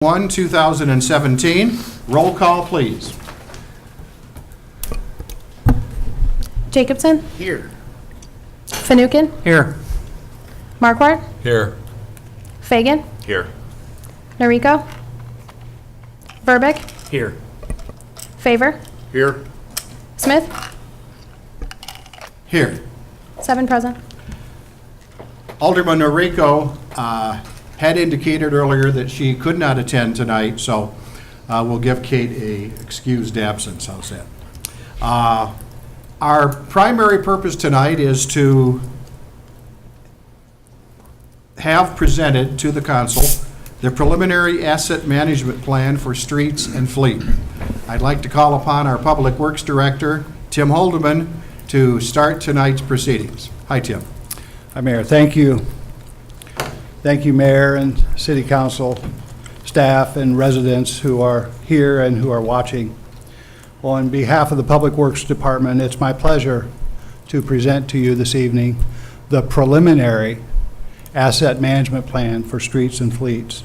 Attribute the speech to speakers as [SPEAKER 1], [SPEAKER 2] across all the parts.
[SPEAKER 1] 2017. Roll call, please.
[SPEAKER 2] Jacobson,
[SPEAKER 1] Here.
[SPEAKER 2] Fanouken,
[SPEAKER 1] Here.
[SPEAKER 2] Marquardt,
[SPEAKER 3] Here.
[SPEAKER 2] Fagan,
[SPEAKER 3] Here.
[SPEAKER 2] Noriko, Verbeck,
[SPEAKER 3] Here.
[SPEAKER 2] Favor,
[SPEAKER 3] Here.
[SPEAKER 2] Smith,
[SPEAKER 1] Here.
[SPEAKER 2] 7 present.
[SPEAKER 1] Alderman Noriko had indicated earlier that she could not attend tonight, so we'll give Kate a excused absence. How's that? Our primary purpose tonight is to have presented to the council the preliminary asset management plan for streets and fleet. I'd like to call upon our Public Works Director, Tim Holdeman, to start tonight's proceedings. Hi, Tim.
[SPEAKER 4] Hi, Mayor. Thank you. Thank you, Mayor and City Council staff and residents who are here and who are watching. On behalf of the Public Works Department, it's my pleasure to present to you this evening the preliminary asset management plan for streets and fleets.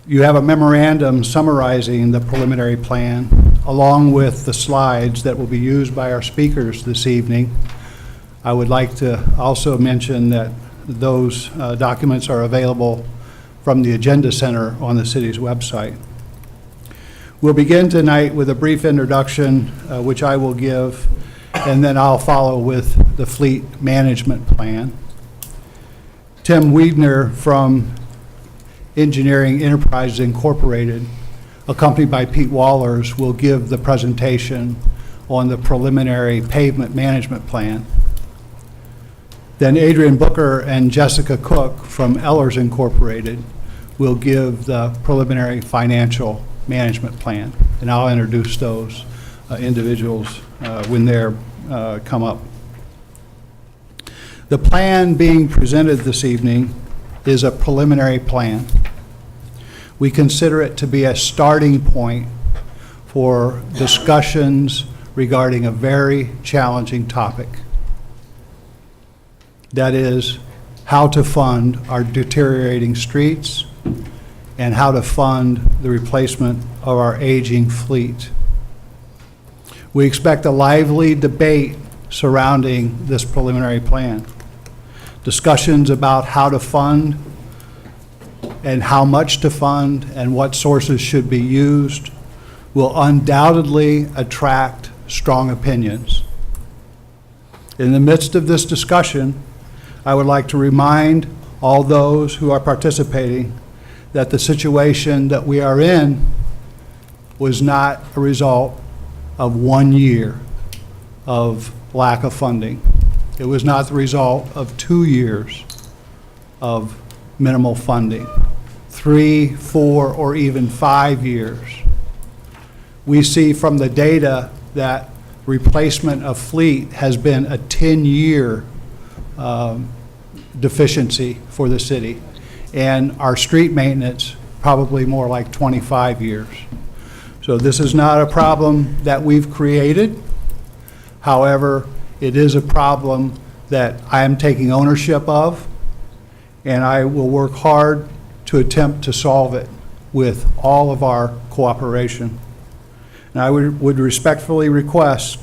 [SPEAKER 4] You have a memorandum summarizing the preliminary plan along with the slides that will be used by our speakers this evening. I would like to also mention that those documents are available from the Agenda Center on the city's website. We'll begin tonight with a brief introduction, which I will give, and then I'll follow with the fleet management plan. Tim Wiedner from Engineering Enterprises Incorporated, accompanied by Pete Wallers, will give the presentation on the preliminary pavement management plan. Then Adrian Booker and Jessica Cook from Ellers Incorporated will give the preliminary financial management plan, and I'll introduce those individuals when they're come up. The plan being presented this evening is a preliminary plan. We consider it to be a starting point for discussions regarding a very challenging topic. That is, how to fund our deteriorating streets and how to fund the replacement of our aging fleet. We expect a lively debate surrounding this preliminary plan. Discussions about how to fund and how much to fund and what sources should be used will undoubtedly attract strong opinions. In the midst of this discussion, I would like to remind all those who are participating that the situation that we are in was not a result of 1 year of lack of funding. It was not the result of 2 years of minimal funding, 3, 4, or even 5 years. We see from the data that replacement of fleet has been a 10-year deficiency for the city, and our street maintenance probably more like 25 years. So this is not a problem that we've created. However, it is a problem that I am taking ownership of, and I will work hard to attempt to solve it with all of our cooperation. And I would respectfully request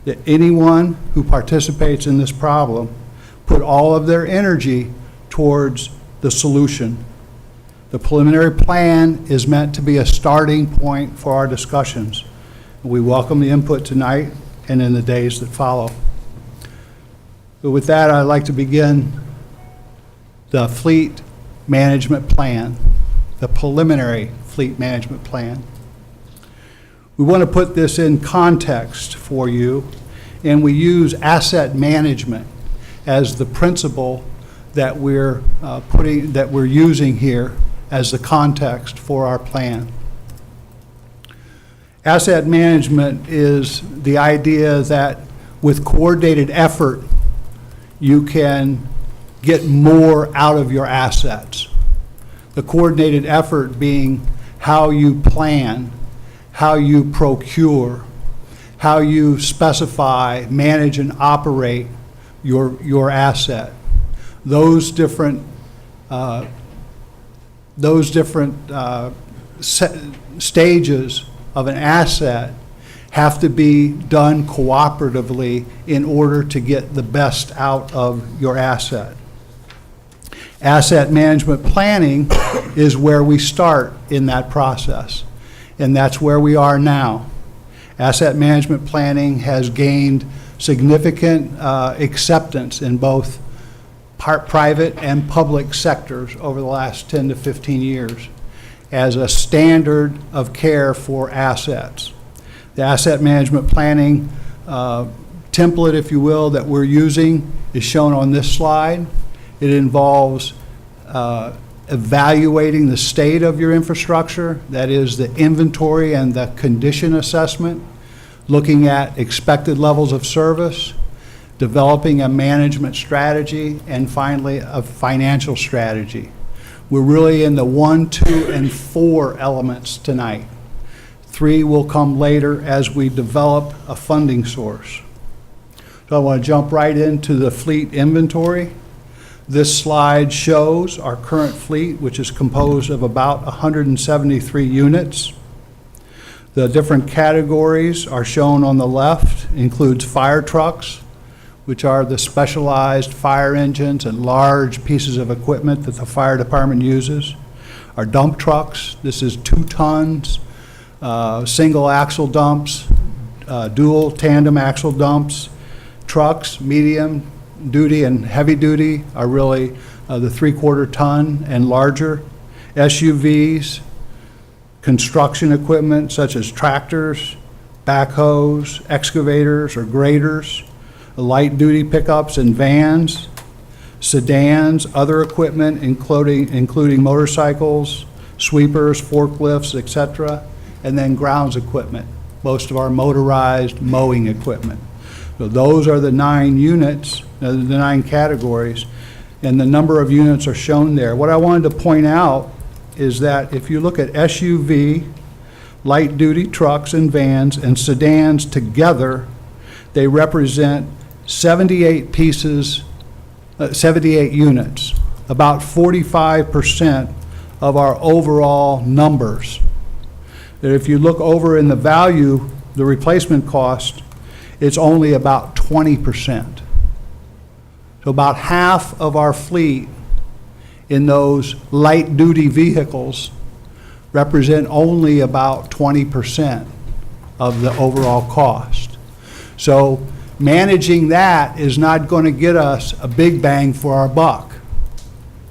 [SPEAKER 4] that anyone who participates in this problem put all of their energy towards the solution. The preliminary plan is meant to be a starting point for our discussions. We welcome the input tonight and in the days that follow. But with that, I'd like to begin the fleet management plan, the preliminary fleet management plan. We want to put this in context for you, and we use asset management as the principle that we're using here as the context for our plan. Asset management is the idea that with coordinated effort, you can get more out of your assets. The coordinated effort being how you plan, how you procure, how you specify, manage, and operate your asset. Those different those different stages of an asset have to be done cooperatively in order to get the best out of your asset. Asset management planning is where we start in that process, and that's where we are now. Asset management planning has gained significant acceptance in both private and public sectors over the last 10 to 15 years as a standard of care for assets. The asset management planning template, if you will, that we're using is shown on this slide. It involves evaluating the state of your infrastructure, that is the inventory and the condition assessment, looking at expected levels of service, developing a management strategy, and finally a financial strategy. We're really in the 1, 2, and 4 elements tonight. 3 will come later as we develop a funding source. So I want to jump right into the fleet inventory. This slide shows our current fleet, which is composed of about 173 units. The different categories are shown on the left, includes fire trucks, which are the specialized fire engines and large pieces of equipment that the fire department uses. Our dump trucks, this is 2 tons, single axle dumps, dual tandem axle dumps. Trucks, medium duty and heavy duty, are really the 3/4 ton and larger. SUVs, construction equipment such as tractors, backhoes, excavators or graders, light duty pickups and vans, sedans, other equipment including motorcycles, sweepers, forklifts, etc., and then grounds equipment, most of our motorized mowing equipment. So those are the 9 units, the 9 categories, and the number of units are shown there. What I wanted to point out is that if you look at SUV, light-duty trucks and vans, and sedans together, they represent 78 pieces, 78 units, about 45% of our overall numbers. That if you look over in the value, the replacement cost, it's only about 20%. So about half of our fleet in those light-duty vehicles represent only about 20% of the overall cost. So managing that is not going to get us a big bang for our buck.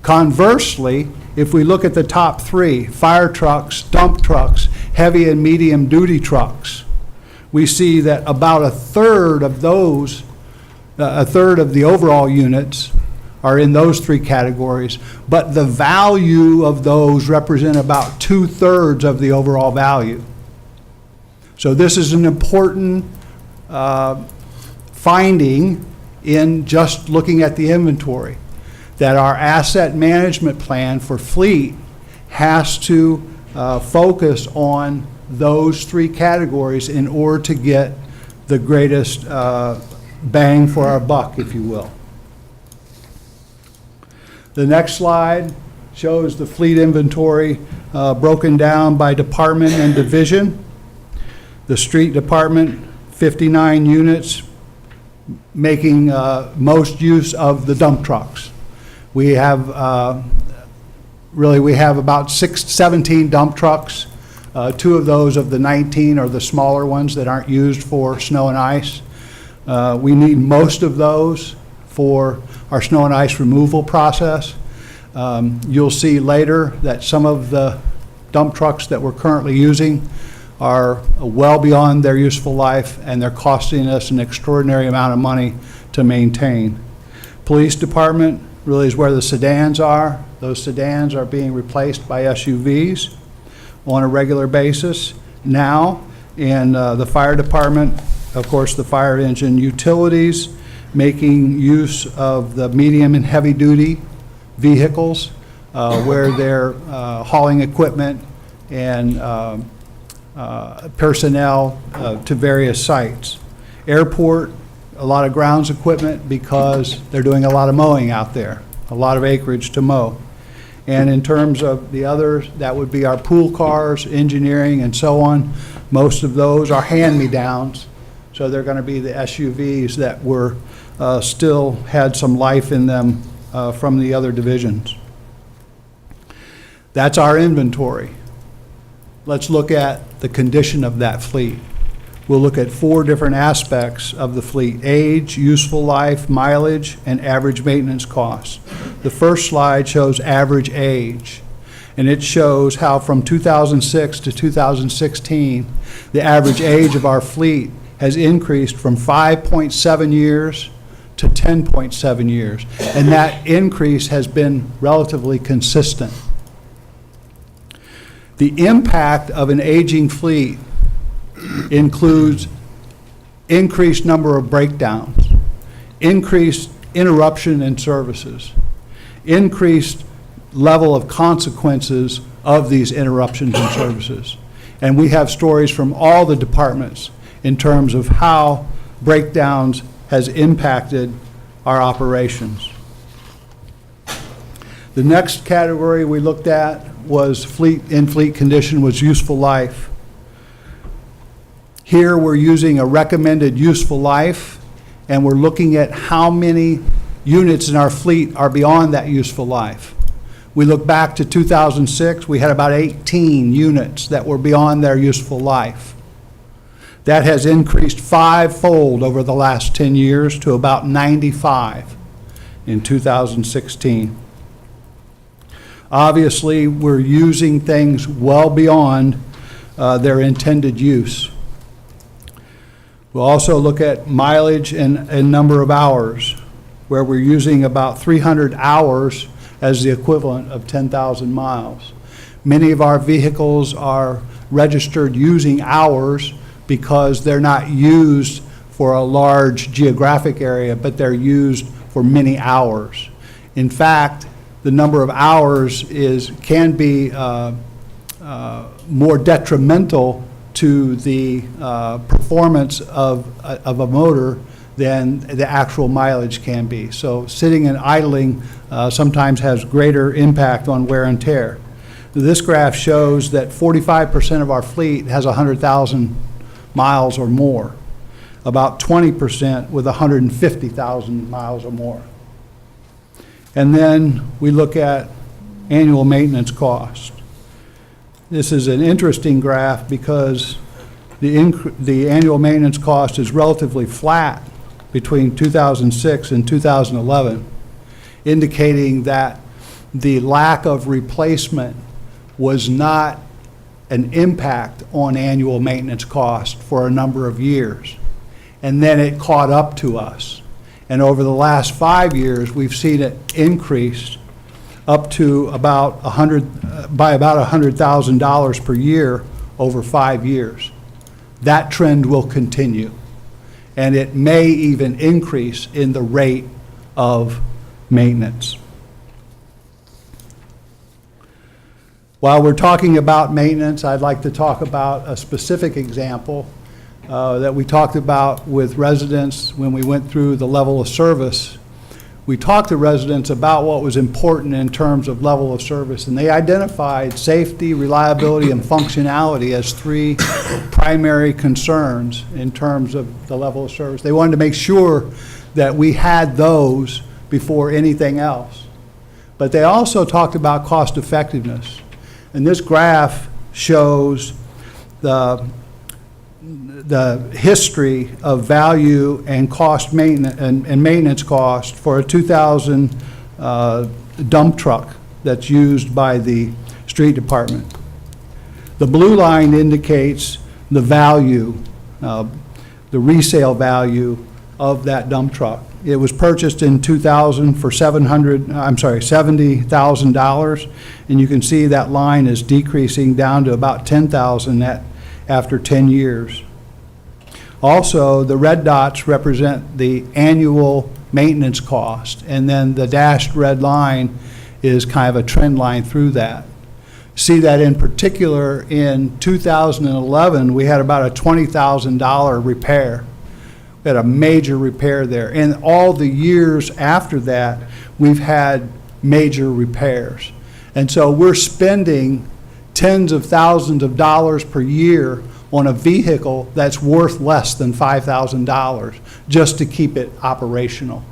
[SPEAKER 4] Conversely, if we look at the top 3, fire trucks, dump trucks, heavy and medium duty trucks, we see that about a third of those, a third of the overall units are in those 3 categories, but the value of those represent about 2/3 of the overall value. So this is an important finding in just looking at the inventory, that our asset management plan for fleet has to focus on those 3 categories in order to get the greatest bang for our buck, if you will. The next slide shows the fleet inventory broken down by department and division. The street department, 59 units, making most use of the dump trucks. We have about 17 dump trucks. 2 of those of the 19 are the smaller ones that aren't used for snow and ice. We need most of those for our snow and ice removal process. You'll see later that some of the dump trucks that we're currently using are well beyond their useful life, and they're costing us an extraordinary amount of money to maintain. Police department really is where the sedans are. Those sedans are being replaced by SUVs on a regular basis now. And the fire department, of course, the fire engine. Utilities, making use of the medium and heavy duty vehicles where they're hauling equipment and personnel to various sites. Airport, a lot of grounds equipment because they're doing a lot of mowing out there, a lot of acreage to mow. And in terms of the others, that would be our pool cars, engineering, and so on. Most of those are hand-me-downs, so they're going to be the SUVs that were still had some life in them from the other divisions. That's our inventory. Let's look at the condition of that fleet. We'll look at 4 different aspects of the fleet: age, useful life, mileage, and average maintenance costs. The first slide shows average age, and it shows how from 2006 to 2016, the average age of our fleet has increased from 5.7 years to 10.7 years, and that increase has been relatively consistent. The impact of an aging fleet includes increased number of breakdowns, increased interruption in services, increased level of consequences of these interruptions in services. And we have stories from all the departments in terms of how breakdowns has impacted our operations. The next category we looked at was fleet condition was useful life. Here we're using a recommended useful life, and we're looking at how many units in our fleet are beyond that useful life. We look back to 2006, we had about 18 units that were beyond their useful life. That has increased 5-fold over the last 10 years to about 95 in 2016. Obviously, we're using things well beyond their intended use. We'll also look at mileage and number of hours, where we're using about 300 hours as the equivalent of 10,000 miles. Many of our vehicles are registered using hours because they're not used for a large geographic area, but they're used for many hours. In fact, the number of hours can be more detrimental to the performance of a motor than the actual mileage can be. So sitting and idling sometimes has greater impact on wear and tear. This graph shows that 45% of our fleet has 100,000 miles or more, about 20% with 150,000 miles or more. And then we look at annual maintenance cost. This is an interesting graph because the annual maintenance cost is relatively flat between 2006 and 2011, indicating that the lack of replacement was not an impact on annual maintenance cost for a number of years. And then it caught up to us. And over the last 5 years, we've seen it increase up to about by about $100,000 per year over 5 years. That trend will continue, and it may even increase in the rate of maintenance. While we're talking about maintenance, I'd like to talk about a specific example that we talked about with residents when we went through the level of service. We talked to residents about what was important in terms of level of service, and they identified safety, reliability, and functionality as 3 primary concerns in terms of the level of service. They wanted to make sure that we had those before anything else. But they also talked about cost effectiveness. And this graph shows the history of value and cost maintenance and maintenance cost for a 2000 dump truck that's used by the street department. The blue line indicates the value, the resale value of that dump truck. It was purchased in 2000 for $70,000, and you can see that line is decreasing down to about $10,000 after 10 years. Also, the red dots represent the annual maintenance cost, and then the dashed red line is kind of a trend line through that. See that in particular in 2011, we had about a $20,000 repair. We had a major repair there. And all the years after that, we've had major repairs. And so we're spending tens of thousands of dollars per year on a vehicle that's worth less than $5,000 just to keep it operational,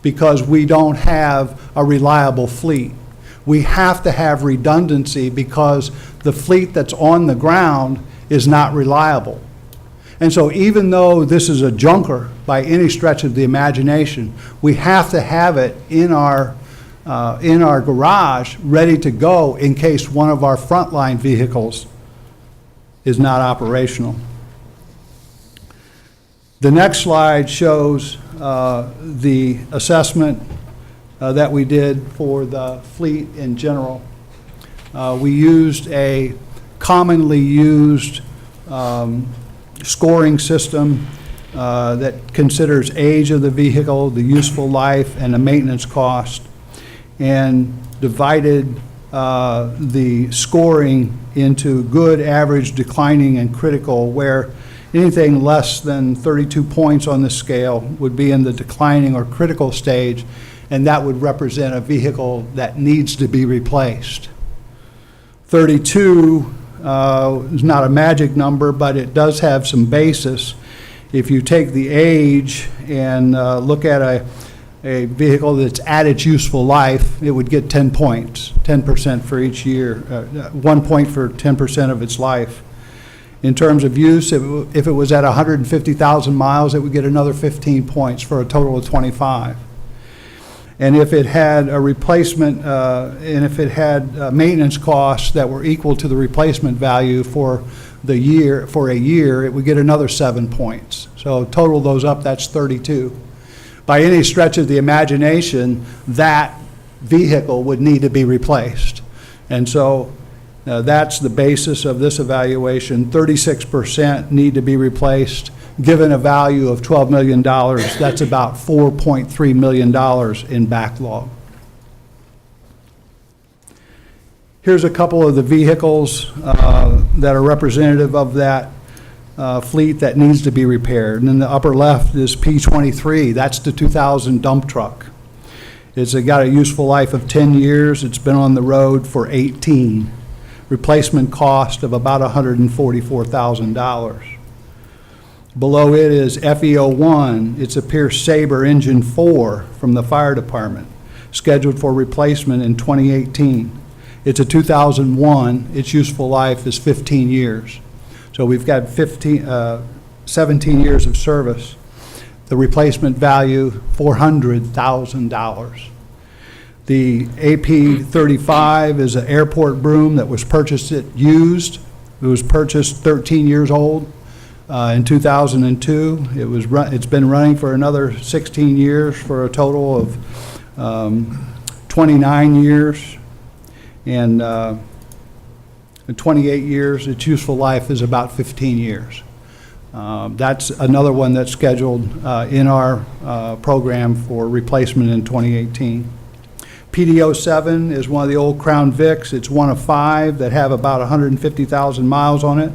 [SPEAKER 4] because we don't have a reliable fleet. We have to have redundancy because the fleet that's on the ground is not reliable. And so even though this is a junker by any stretch of the imagination, we have to have it in our garage ready to go in case one of our frontline vehicles is not operational. The next slide shows the assessment that we did for the fleet in general. We used a commonly used scoring system that considers age of the vehicle, the useful life, and the maintenance cost, and divided the scoring into good, average, declining, and critical, where anything less than 32 points on the scale would be in the declining or critical stage, and that would represent a vehicle that needs to be replaced. 32 is not a magic number, but it does have some basis. If you take the age and look at a vehicle that's at its useful life, it would get 10 points, 10% for each year, 1 point for 10% of its life. In terms of use, if it was at 150,000 miles, it would get another 15 points for a total of 25. And if it had a replacement, and if it had maintenance costs that were equal to the replacement value for a year, it would get another 7 points. So total those up, that's 32. By any stretch of the imagination, that vehicle would need to be replaced. And so that's the basis of this evaluation. 36% need to be replaced. Given a value of $12 million, that's about $4.3 million in backlog. Here's a couple of the vehicles that are representative of that fleet that needs to be repaired. And in the upper left is P23. That's the 2000 dump truck. It's got a useful life of 10 years. It's been on the road for 18. Replacement cost of about $144,000. Below it is FE01. It's a Pierce Saber Engine 4 from the fire department, scheduled for replacement in 2018. It's a 2001. Its useful life is 15 years. So we've got 17 years of service. The replacement value, $400,000. The AP35 is an airport broom that was purchased used. It was purchased 13 years old in 2002. It's been running for another 16 years for a total of 29 years. And 28 years, its useful life is about 15 years. That's another one that's scheduled in our program for replacement in 2018. PD07 is one of the old Crown Vics. It's one of 5 that have about 150,000 miles on it.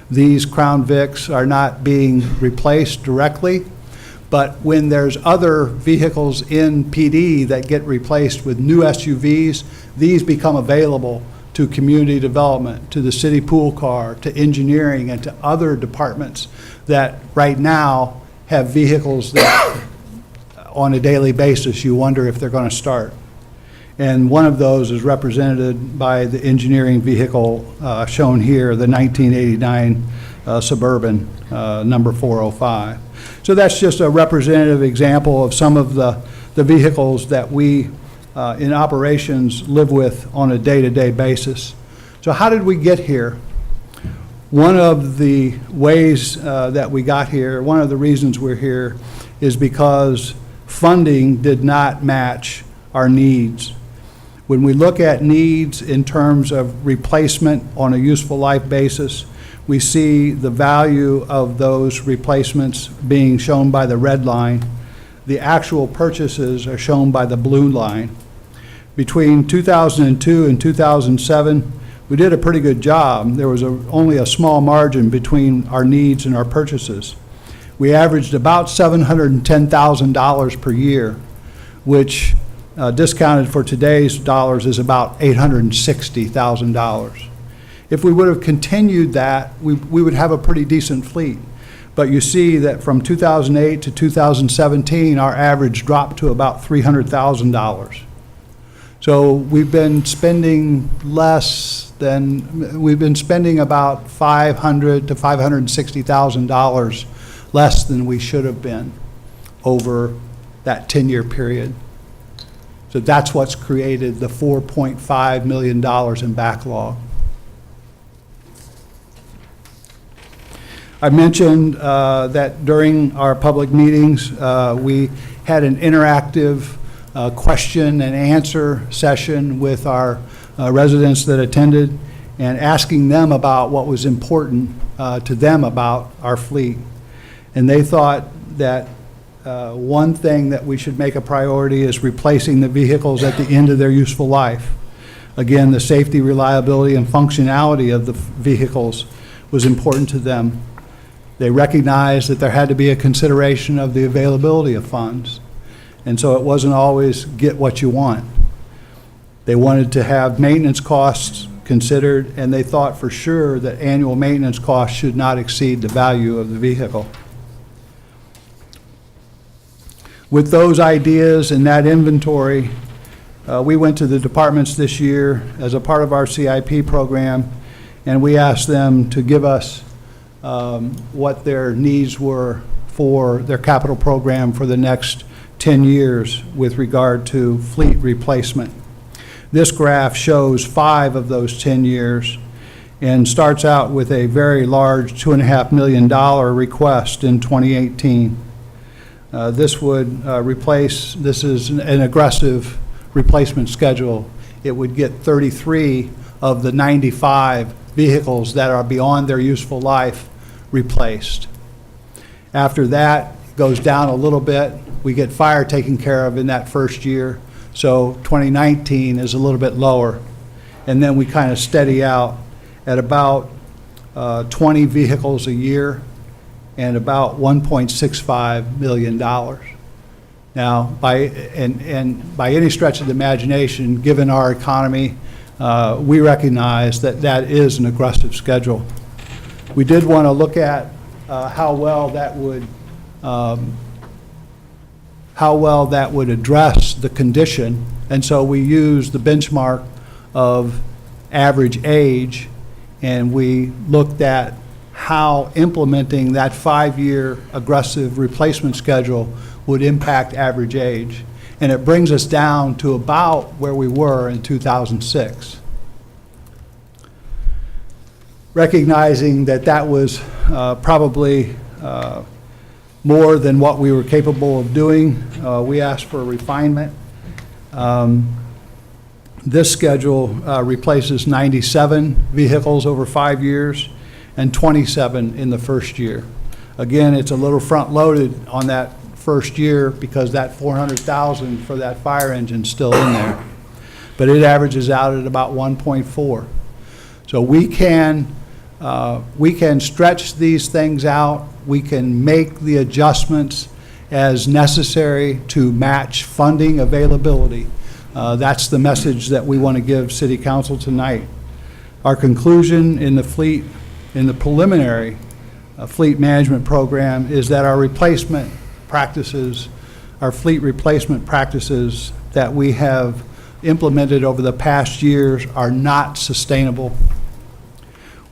[SPEAKER 4] These Crown Vics are not being replaced directly, but when there's other vehicles in PD that get replaced with new SUVs, these become available to community development, to the city pool car, to engineering, and to other departments that right now have vehicles that on a daily basis you wonder if they're going to start. And one of those is represented by the engineering vehicle shown here, the 1989 Suburban number 405. So that's just a representative example of some of the vehicles that we in operations live with on a day-to-day basis. So how did we get here? One of the ways that we got here, one of the reasons we're here, is because funding did not match our needs. When we look at needs in terms of replacement on a useful life basis, we see the value of those replacements being shown by the red line. The actual purchases are shown by the blue line. Between 2002 and 2007, we did a pretty good job. There was only a small margin between our needs and our purchases. We averaged about $710,000 per year, which discounted for today's dollars, is about $860,000. If we would have continued that, we would have a pretty decent fleet. But you see that from 2008 to 2017, our average dropped to about $300,000. So we've been spending about $500,000 to $560,000 less than we should have been over that 10-year period. So that's what's created the $4.5 million in backlog. I mentioned that during our public meetings, we had an interactive question and answer session with our residents that attended, and asking them about what was important to them about our fleet. And they thought that one thing that we should make a priority is replacing the vehicles at the end of their useful life. Again, the safety, reliability, and functionality of the vehicles was important to them. They recognized that there had to be a consideration of the availability of funds. And so it wasn't always get what you want. They wanted to have maintenance costs considered, and they thought for sure that annual maintenance costs should not exceed the value of the vehicle. With those ideas and that inventory, we went to the departments this year as a part of our CIP program, and we asked them to give us what their needs were for their capital program for the next 10 years with regard to fleet replacement. This graph shows 5 of those 10 years and starts out with a very large $2.5 million request in 2018. This would this is an aggressive replacement schedule. It would get 33 of the 95 vehicles that are beyond their useful life replaced. After that, it goes down a little bit. We get fire taken care of in that first year, so 2019 is a little bit lower. And then we kind of steady out at about 20 vehicles a year and about $1.65 million. Now, by any stretch of the imagination, given our economy, we recognize that that is an aggressive schedule. We did want to look at how well that would address the condition, and so we used the benchmark of average age, and we looked at how implementing that 5-year aggressive replacement schedule would impact average age. And it brings us down to about where we were in 2006. Recognizing that that was probably more than what we were capable of doing, we asked for a refinement. This schedule replaces 97 vehicles over 5 years and 27 in the first year. Again, it's a little front-loaded on that first year because that $400,000 for that fire engine's still in there. But it averages out at about 1.4. So we can stretch these things out. We can make the adjustments as necessary to match funding availability. That's the message that we want to give City Council tonight. Our conclusion in the preliminary fleet management program is that our replacement practices, our fleet replacement practices that we have implemented over the past years are not sustainable.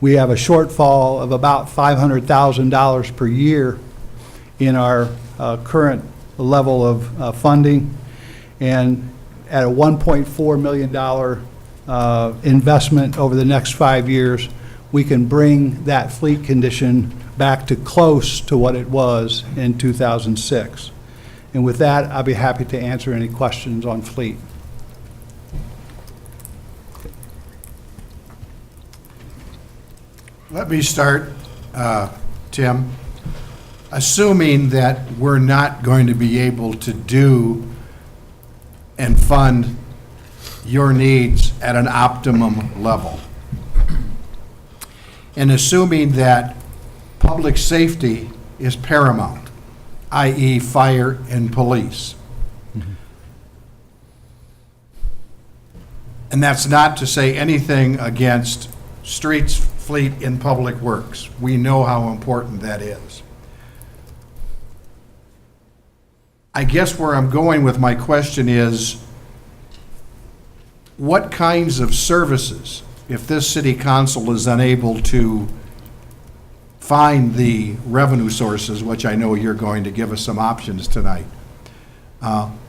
[SPEAKER 4] We have a shortfall of about $500,000 per year in our current level of funding, and at a $1.4 million investment over the next 5 years, we can bring that fleet condition back to close to what it was in 2006. And with that, I'll be happy to answer any questions on fleet.
[SPEAKER 1] Let me start, Tim. Assuming that we're not going to be able to do and fund your needs at an optimum level, and assuming that public safety is paramount, i.e. fire and police, And that's not to say anything against streets, fleet, and public works. We know how important that is. I guess where I'm going with my question is, what kinds of services, if this city council is unable to find the revenue sources, which I know you're going to give us some options tonight,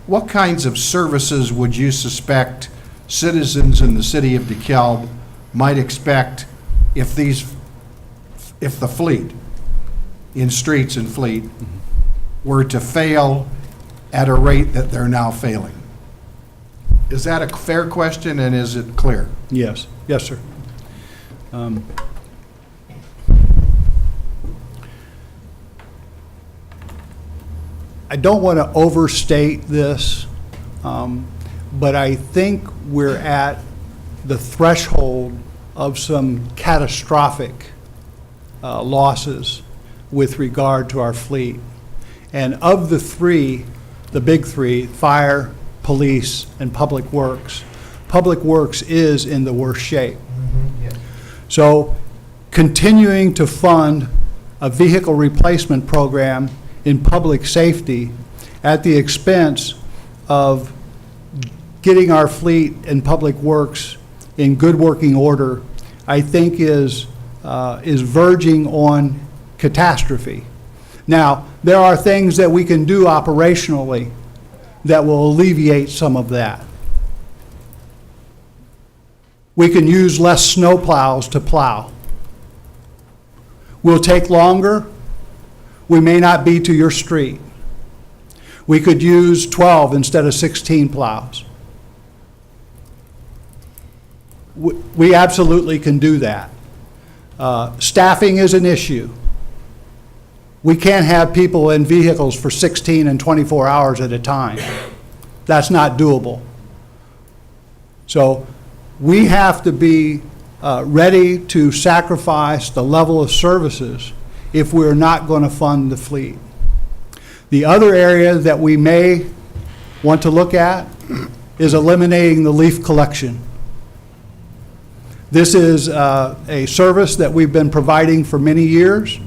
[SPEAKER 1] what kinds of services would you suspect citizens in the city of DeKalb might expect if the fleet, in streets and fleet, were to fail at a rate that they're now failing? Is that a fair question, and is it clear?
[SPEAKER 4] Yes, yes, sir. I don't want to overstate this, but I think we're at the threshold of some catastrophic losses with regard to our fleet. And of the three, the big three, fire, police, and public works is in the worst shape. So continuing to fund a vehicle replacement program in public safety at the expense of getting our fleet and public works in good working order, I think is verging on catastrophe. Now, there are things that we can do operationally that will alleviate some of that. We can use less snow plows to plow. Will take longer. We may not be to your street. We could use 12 instead of 16 plows. We absolutely can do that. Staffing is an issue. We can't have people in vehicles for 16 and 24 hours at a time. That's not doable. So we have to be ready to sacrifice the level of services if we're not going to fund the fleet. The other area that we may want to look at is eliminating the leaf collection. This is a service that we've been providing for many years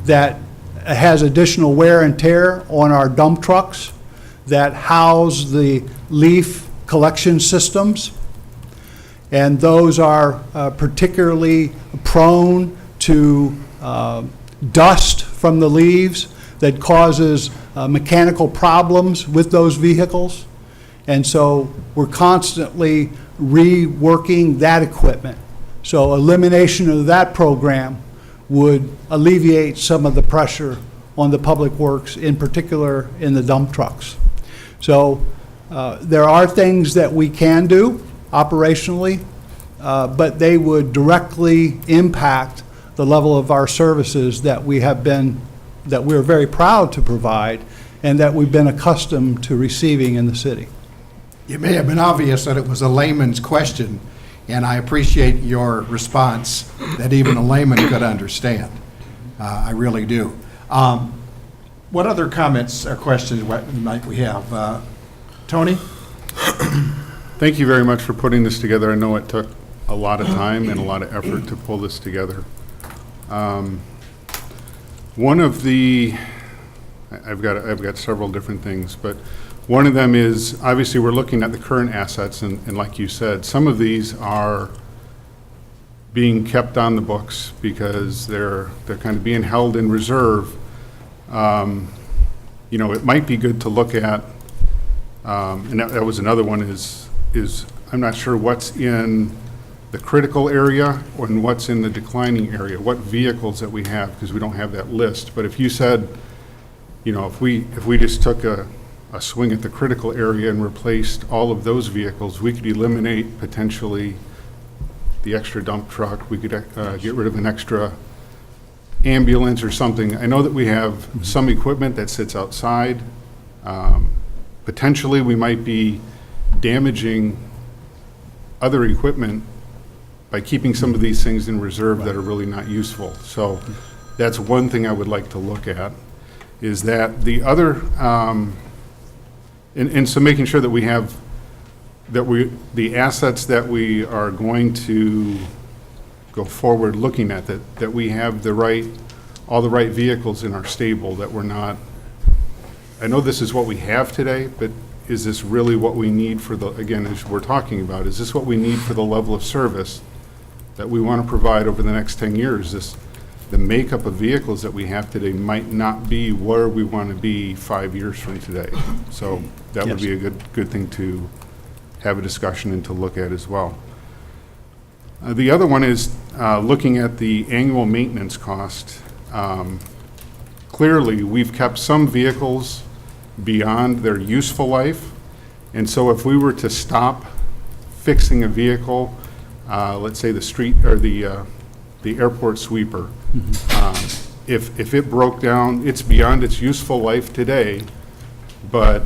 [SPEAKER 4] that has additional wear and tear on our dump trucks that house the leaf collection systems. And those are particularly prone to dust from the leaves that causes mechanical problems with those vehicles. And so we're constantly reworking that equipment. So elimination of that program would alleviate some of the pressure on the public works, in particular in the dump trucks. So there are things that we can do operationally, but they would directly impact the level of our services that we're very proud to provide and that we've been accustomed to receiving in the city.
[SPEAKER 1] It may have been obvious that it was a layman's question, and I appreciate your response that even a layman could understand. I really do. What other comments or questions might we have? Tony?
[SPEAKER 3] Thank you very much for putting this together. I know it took a lot of time and a lot of effort to pull this together. One of the, I've got several different things, but one of them is, obviously we're looking at the current assets, and like you said, some of these are being kept on the books because they're kind of being held in reserve. You know, it might be good to look at, and that was another one, is I'm not sure what's in the critical area and what's in the declining area, what vehicles that we have, because we don't have that list. But if you said, you know, if we just took a swing at the critical area and replaced all of those vehicles, we could eliminate potentially the extra dump truck. We could get rid of an extra ambulance or something. I know that we have some equipment that sits outside. Potentially we might be damaging other equipment by keeping some of these things in reserve that are really not useful. So that's one thing I would like to look at, is that the other, and so making sure that we have the assets that we are going to go forward looking at, that we have all the right vehicles in our stable, that we're not, I know this is what we have today, but is this really what we need for again, as we're talking about, is this what we need for the level of service that we want to provide over the next 10 years? The makeup of vehicles that we have today might not be where we want to be 5 years from today. So that would be a good thing to have a discussion and to look at as well. The other one is looking at the annual maintenance cost. Clearly, we've kept some vehicles beyond their useful life, and so if we were to stop fixing a vehicle, let's say the street or the airport sweeper, if it broke down, it's beyond its useful life today, but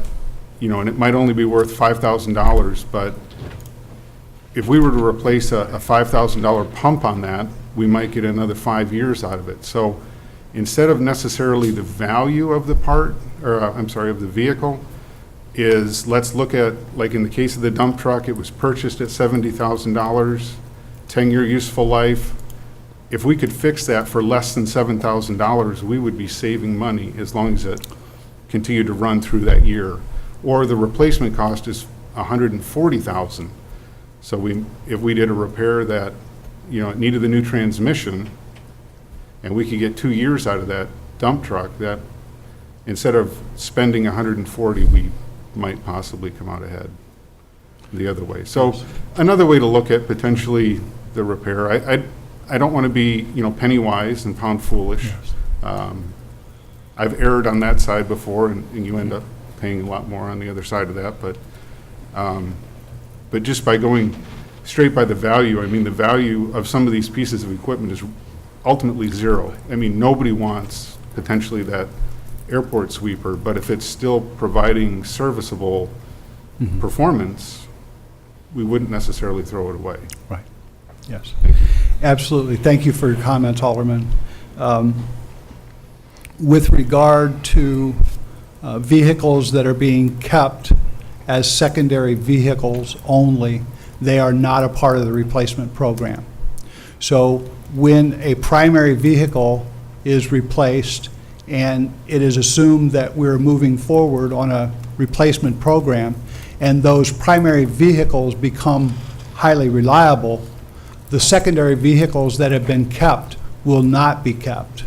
[SPEAKER 3] and it might only be worth $5,000, but if we were to replace a $5,000 pump on that, we might get another 5 years out of it. So instead of necessarily the value of the part, or of the vehicle, is let's look at, like in the case of the dump truck, it was purchased at $70,000, 10-year useful life. If we could fix that for less than $7,000, we would be saving money as long as it continued to run through that year. Or the replacement cost is $140,000. So if we did a repair that, it needed the new transmission, and we could get 2 years out of that dump truck, that instead of spending $140,000, we might possibly come out ahead the other way. So another way to look at potentially the repair. I don't want to be, penny wise and pound foolish. I've erred on that side before, and you end up paying a lot more on the other side of that. But just by going straight by the value, the value of some of these pieces of equipment is ultimately zero. Nobody wants potentially that airport sweeper, but if it's still providing serviceable performance, we wouldn't necessarily throw it away.
[SPEAKER 4] Right. Yes. Absolutely. Thank you for your comments, Alderman. With regard to vehicles that are being kept as secondary vehicles only, they are not a part of the replacement program. So when a primary vehicle is replaced and it is assumed that we're moving forward on a replacement program and those primary vehicles become highly reliable, the secondary vehicles that have been kept will not be kept.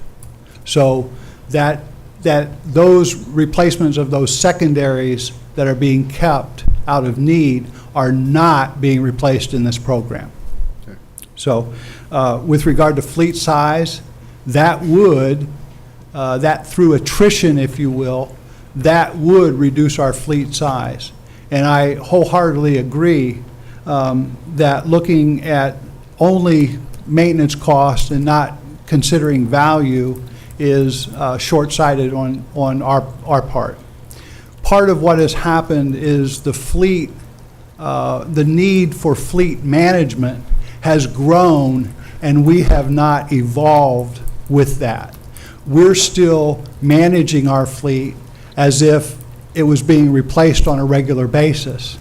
[SPEAKER 4] So that those replacements of those secondaries that are being kept out of need are not being replaced in this program.
[SPEAKER 3] Okay.
[SPEAKER 4] So with regard to fleet size, that would, that through attrition, if you will, that would reduce our fleet size. And I wholeheartedly agree that looking at only maintenance costs and not considering value is short-sighted on our part. Part of what has happened is the fleet, the need for fleet management has grown, and we have not evolved with that. We're still managing our fleet as if it was being replaced on a regular basis.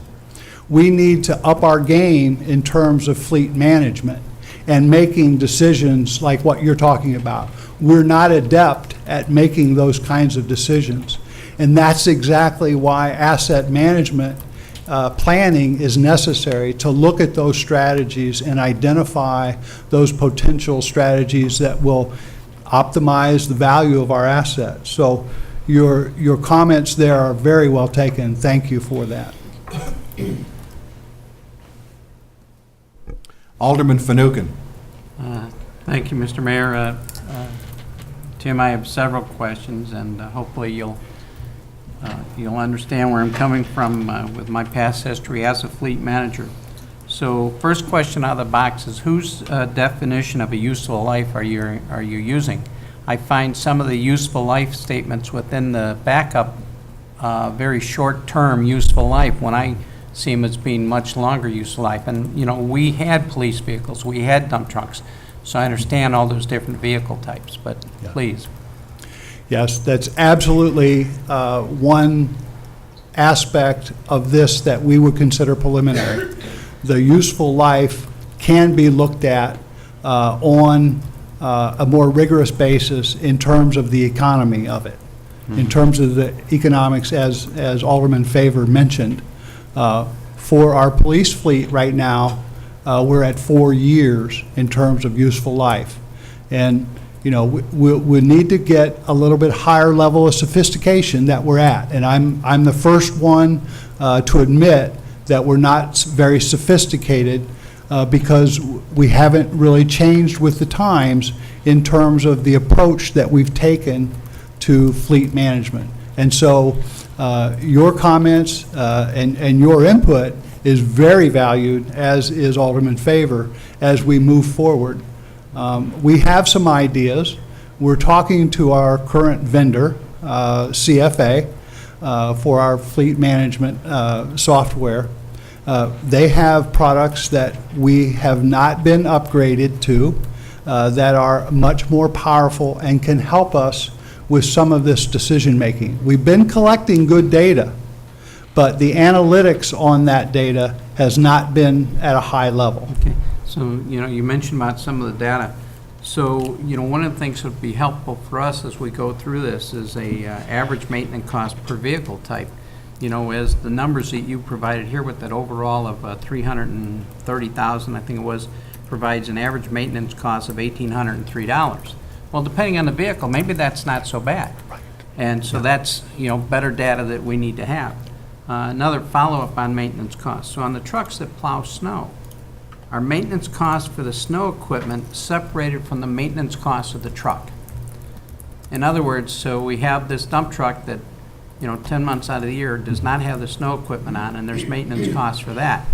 [SPEAKER 4] We need to up our game in terms of fleet management and making decisions like what you're talking about. We're not adept at making those kinds of decisions. And that's exactly why asset management planning is necessary, to look at those strategies and identify those potential strategies that will optimize the value of our assets. So your comments there are very well taken. Thank you for that.
[SPEAKER 1] Alderman Fanouken.
[SPEAKER 5] Thank you, Mr. Mayor. Tim, I have several questions, and hopefully you'll understand where I'm coming from with my past history as a fleet manager. So first question out of the box is, whose definition of a useful life are you using? I find some of the useful life statements within the backup very short-term useful life, when I see them as being much longer useful life. And, we had police vehicles, we had dump trucks, so I understand all those different vehicle types, but please.
[SPEAKER 4] Yes, that's absolutely one aspect of this that we would consider preliminary. The useful life can be looked at on a more rigorous basis in terms of the economy of it, in terms of the economics, as Alderman Favor mentioned. For our police fleet right now, we're at 4 years in terms of useful life. And, you know, we need to get a little bit higher level of sophistication that we're at. And I'm the first one to admit that we're not very sophisticated because we haven't really changed with the times in terms of the approach that we've taken to fleet management. And so your comments and your input is very valued, as is Alderman Favor, as we move forward. We have some ideas. We're talking to our current vendor, CFA, for our fleet management software. They have products that we have not been upgraded to that are much more powerful and can help us with some of this decision-making. We've been collecting good data, but the analytics on that data has not been at a high level.
[SPEAKER 5] Okay, so, you know, you mentioned about some of the data. So, you know, one of the things that would be helpful for us as we go through this is a average maintenance cost per vehicle type. You know, as the numbers that you provided here with that overall of $330,000, I think it was, provides an average maintenance cost of $1,803. Well, depending on the vehicle, maybe that's not so bad. And so that's, you know, better data that we need to have. Another follow-up on maintenance costs. So on the trucks that plow snow, are maintenance costs for the snow equipment separated from the maintenance costs of the truck? In other words, so we have this dump truck that, you know, 10 months out of the year does not have the snow equipment on, and there's maintenance costs for that.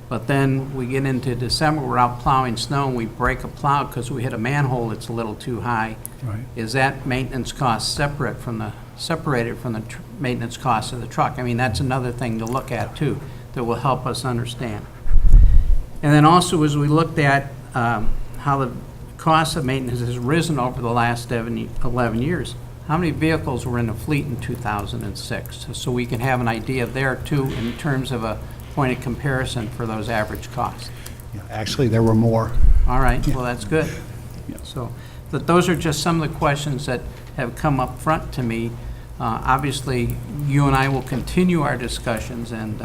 [SPEAKER 5] But then we get into December, we're out plowing snow, and we break a plow because we hit a manhole that's a little too high.
[SPEAKER 4] Right.
[SPEAKER 5] Is that maintenance cost separated from the maintenance cost of the truck? I mean, that's another thing to look at too, that will help us understand. And then also, as we looked at how the cost of maintenance has risen over the last 11 years, how many vehicles were in the fleet in 2006? So we can have an idea there too in terms of a point of comparison for those average costs.
[SPEAKER 4] Yeah, actually, there were more.
[SPEAKER 5] All right, well, that's good. So, but those are just some of the questions that have come up front to me. Obviously, you and I will continue our discussions and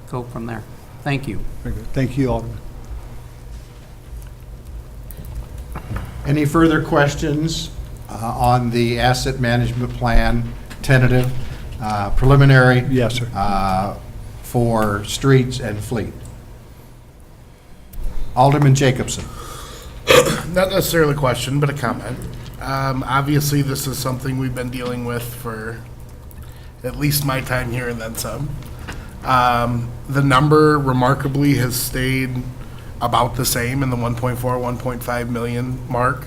[SPEAKER 5] go from there. Thank you.
[SPEAKER 4] Very good. Thank you, Alderman.
[SPEAKER 1] Any further questions on the asset management plan, tentative, preliminary?
[SPEAKER 4] Yes, sir.
[SPEAKER 1] For streets and fleet? Alderman Jacobson.
[SPEAKER 6] Not necessarily a question, but a comment. Obviously, this is something we've been dealing with for at least my time here and then some. The number remarkably has stayed about the same in the 1.4, 1.5 million mark.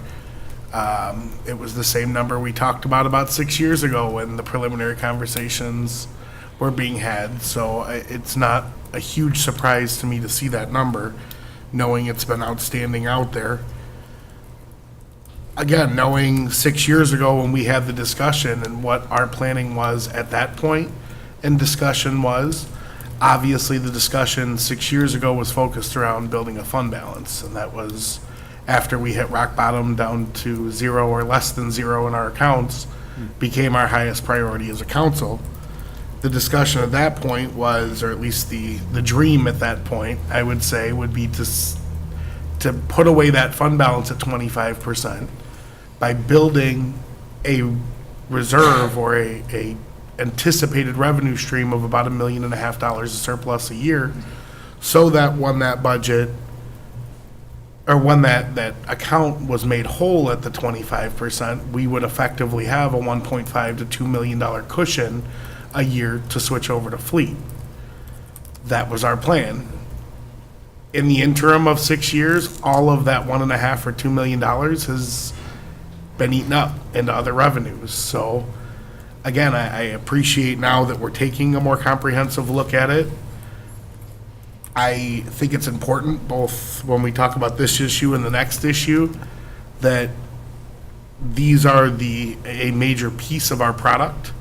[SPEAKER 6] It was the same number we talked about 6 years ago when the preliminary conversations were being had. So it's not a huge surprise to me to see that number, knowing it's been outstanding out there. Again, knowing 6 years ago when we had the discussion and what our planning was at that point, and discussion was, obviously the discussion 6 years ago was focused around building a fund balance, and that was after we hit rock bottom down to zero or less than zero in our accounts, became our highest priority as a council. The discussion at that point was, or at least the dream at that point, I would say, would be to put away that fund balance at 25% by building a reserve or a anticipated revenue stream of about $1.5 million of surplus a year, so that when that budget, or when that account was made whole at the 25%, we would effectively have a $1.5 to $2 million cushion a year to switch over to fleet. That was our plan. In the interim of 6 years, all of that $1.5 or $2 million has been eaten up into other revenues. So again, I appreciate now that we're taking a more comprehensive look at it. I think it's important, both when we talk about this issue and the next issue, that these are a major piece of our product.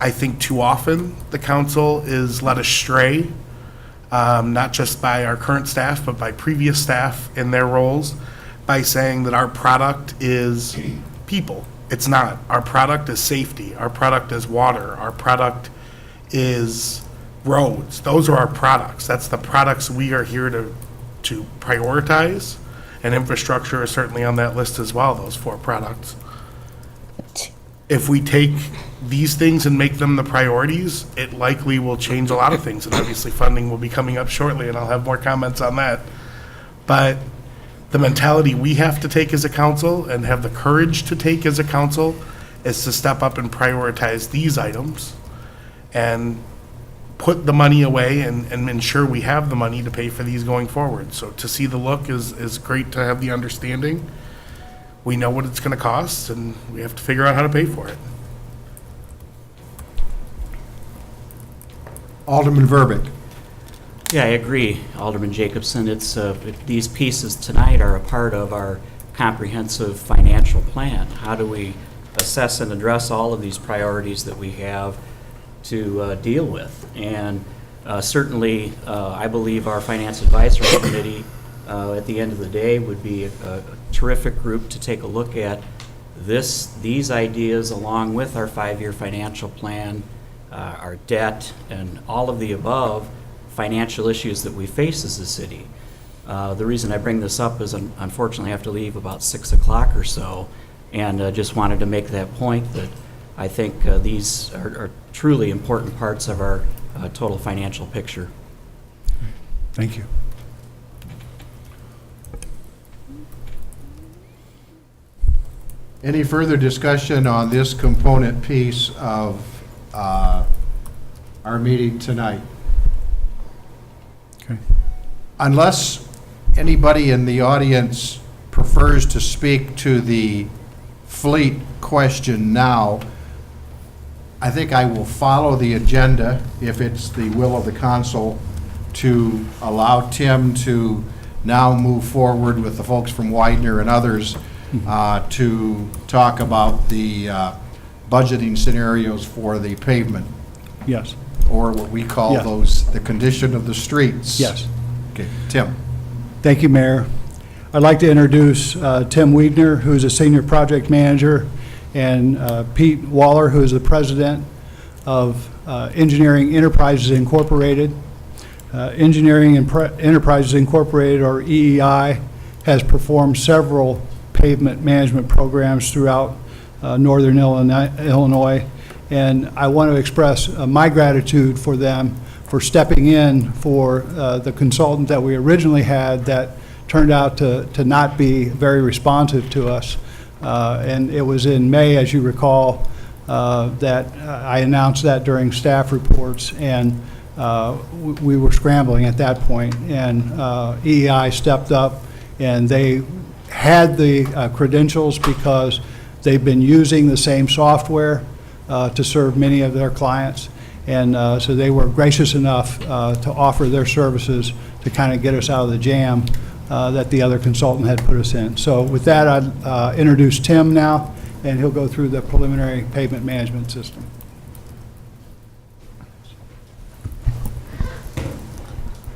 [SPEAKER 6] I think too often the council is led astray, not just by our current staff, but by previous staff in their roles, by saying that our product is people. It's not. Our product is safety. Our product is water. Our product is roads. Those are our products. That's the products we are here to prioritize, and infrastructure is certainly on that list as well, those 4 products. If we take these things and make them the priorities, it likely will change a lot of things, and obviously funding will be coming up shortly, and I'll have more comments on that. But the mentality we have to take as a council and have the courage to take as a council is to step up and prioritize these items and put the money away and ensure we have the money to pay for these going forward. So to see the look is great, to have the understanding. We know what it's going to cost, and we have to figure out how to pay for it.
[SPEAKER 1] Alderman Verbeek.
[SPEAKER 7] Yeah, I agree, Alderman Jacobson. It's, these pieces tonight are a part of our comprehensive financial plan. How do we assess and address all of these priorities that we have to deal with? And certainly, I believe our Finance Advisory Committee, at the end of the day, would be a terrific group to take a look at these ideas along with our 5-year financial plan, our debt, and all of the above financial issues that we face as a city. The reason I bring this up is unfortunately I have to leave about 6 o'clock or so, and just wanted to make that point that I think these are truly important parts of our total financial picture.
[SPEAKER 4] Thank you.
[SPEAKER 1] Any further discussion on this component piece of our meeting tonight?
[SPEAKER 4] Okay.
[SPEAKER 1] Unless anybody in the audience prefers to speak to the fleet question now, I think I will follow the agenda, if it's the will of the council, to allow Tim to now move forward with the folks from Widener and others to talk about the budgeting scenarios for the pavement,
[SPEAKER 4] Yes.
[SPEAKER 1] or what we call
[SPEAKER 4] Yeah.
[SPEAKER 1] those, the condition of the streets.
[SPEAKER 4] Yes.
[SPEAKER 1] Okay, Tim.
[SPEAKER 4] Thank you, Mayor. I'd like to introduce Tim Wiedner, who's a senior project manager, and Pete Waller, who is the president of Engineering Enterprises Incorporated. Engineering Enterprises Incorporated, or EEI, has performed several pavement management programs throughout northern Illinois, and I want to express my gratitude for them for stepping in for the consultant that we originally had that turned out to not be very responsive to us. And it was in May, as you recall, that I announced that during staff reports, and we were scrambling at that point, and EEI stepped up, and they had the credentials because they've been using the same software to serve many of their clients, and so they were gracious enough to offer their services to kind of get us out of the jam that the other consultant had put us in. So with that, I'd introduce Tim now, and he'll go through the preliminary pavement management system.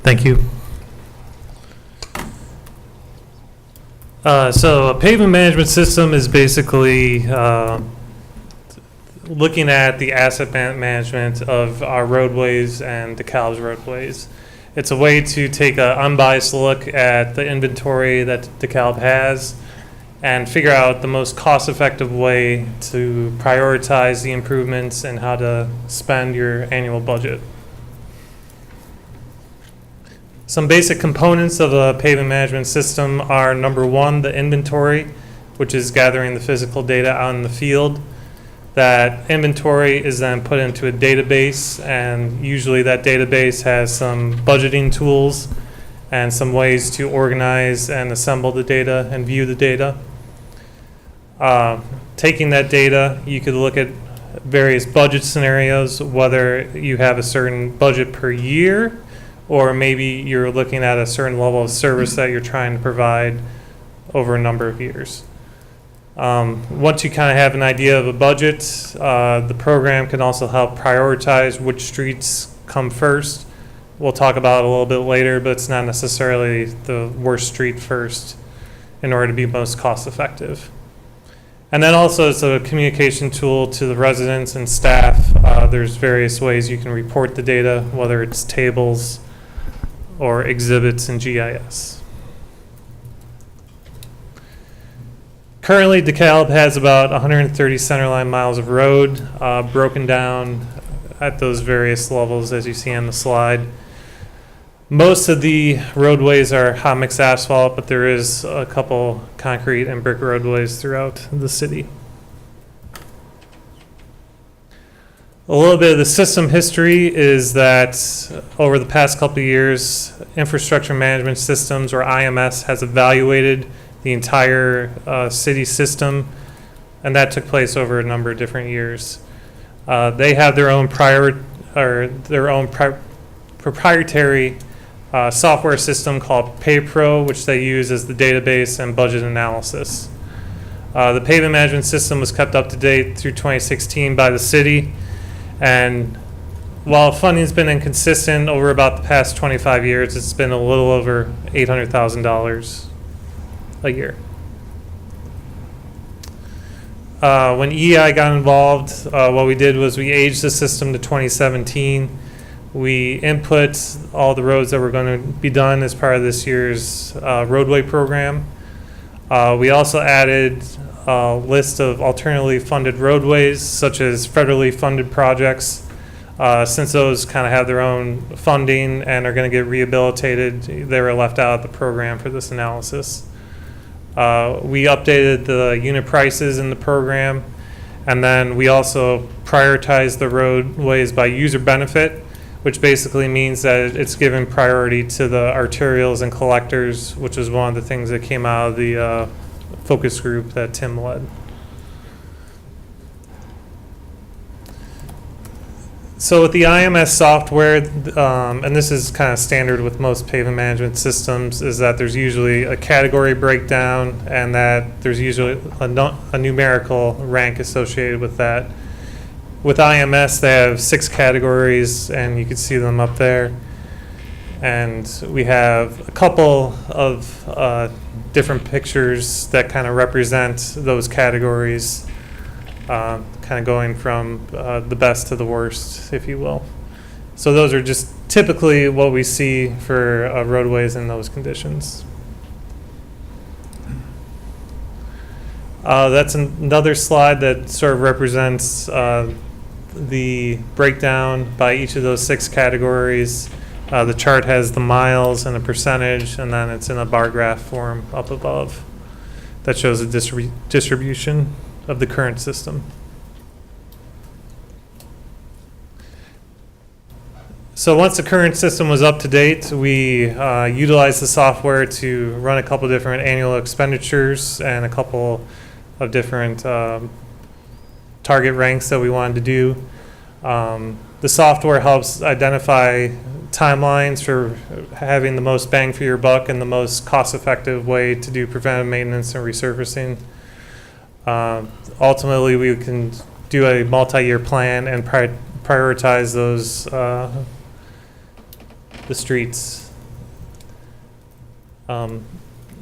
[SPEAKER 8] Thank you. So a pavement management system is basically looking at the asset management of our roadways and DeKalb's roadways. It's a way to take an unbiased look at the inventory that DeKalb has and figure out the most cost-effective way to prioritize the improvements and how to spend your annual budget. Some basic components of a pavement management system are, number one, the inventory, which is gathering the physical data out in the field. That inventory is then put into a database, and usually that database has some budgeting tools and some ways to organize and assemble the data and view the data. Taking that data, you could look at various budget scenarios, whether you have a certain budget per year, or maybe you're looking at a certain level of service that you're trying to provide over a number of years. Once you kind of have an idea of a budget, the program can also help prioritize which streets come first. We'll talk about it a little bit later, but it's not necessarily the worst street first in order to be most cost effective. And then also it's a communication tool to the residents and staff. There's various ways you can report the data, whether it's tables or exhibits in GIS. Currently, DeKalb has about 130 centerline miles of road, broken down at those various levels as you see on the slide. Most of the roadways are hot mix asphalt, but there is a couple concrete and brick roadways throughout the city. A little bit of the system history is that over the past couple of years, Infrastructure Management Systems, or IMS, has evaluated the entire city system, and that took place over a number of different years. They have their own proprietary software system called PayPro, which they use as the database and budget analysis. The pavement management system was kept up to date through 2016 by the city, and while funding's been inconsistent over about the past 25 years, it's been a little over $800,000 a year. When EI got involved, what we did was we aged the system to 2017. We input all the roads that were going to be done as part of this year's roadway program. We also added a list of alternately funded roadways, such as federally funded projects. Since those kind of have their own funding and are going to get rehabilitated, they were left out of the program for this analysis. We updated the unit prices in the program, and then we also prioritized the roadways by user benefit, which basically means that it's given priority to the arterials and collectors, which is one of the things that came out of the focus group that Tim led. So with the IMS software, and this is kind of standard with most pavement management systems, is that there's usually a category breakdown and that there's usually a numerical rank associated with that. With IMS, they have 6 categories, and you can see them up there. And we have a couple of different pictures that kind of represent those categories, kind of going from the best to the worst, if you will. So those are just typically what we see for roadways in those conditions. That's another slide that sort of represents the breakdown by each of those 6 categories. The chart has the miles and the percentage, and then it's in a bar graph form up above that shows the distribution of the current system. So once the current system was up to date, we utilized the software to run a couple different annual expenditures and a couple of different target ranks that we wanted to do. The software helps identify timelines for having the most bang for your buck and the most cost-effective way to do preventive maintenance and resurfacing. Ultimately, we can do a multi-year plan and prioritize those the streets.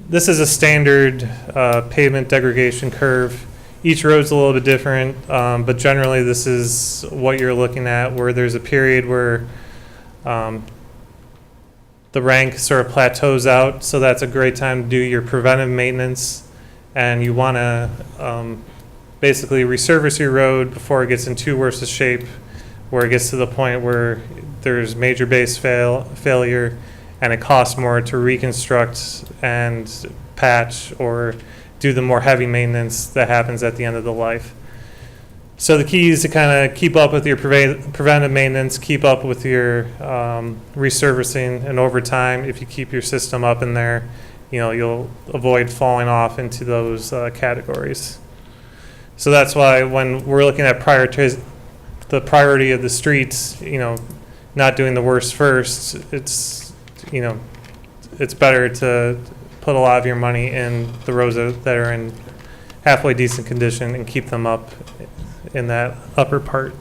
[SPEAKER 8] This is a standard pavement degradation curve. Each road's a little bit different, but generally this is what you're looking at, where there's a period where the rank sort of plateaus out, so that's a great time to do your preventive maintenance, and you want to basically resurface your road before it gets in too worse a shape, where it gets to the point where there's major base failure and it costs more to reconstruct and patch or do the more heavy maintenance that happens at the end of the life. So the key is to kind of keep up with your preventive maintenance, keep up with your resurfacing, and over time, if you keep your system up in there, you'll avoid falling off into those categories. So that's why when we're looking at the priority of the streets, not doing the worst first, it's better to put a lot of your money in the roads that are in halfway decent condition and keep them up in that upper part.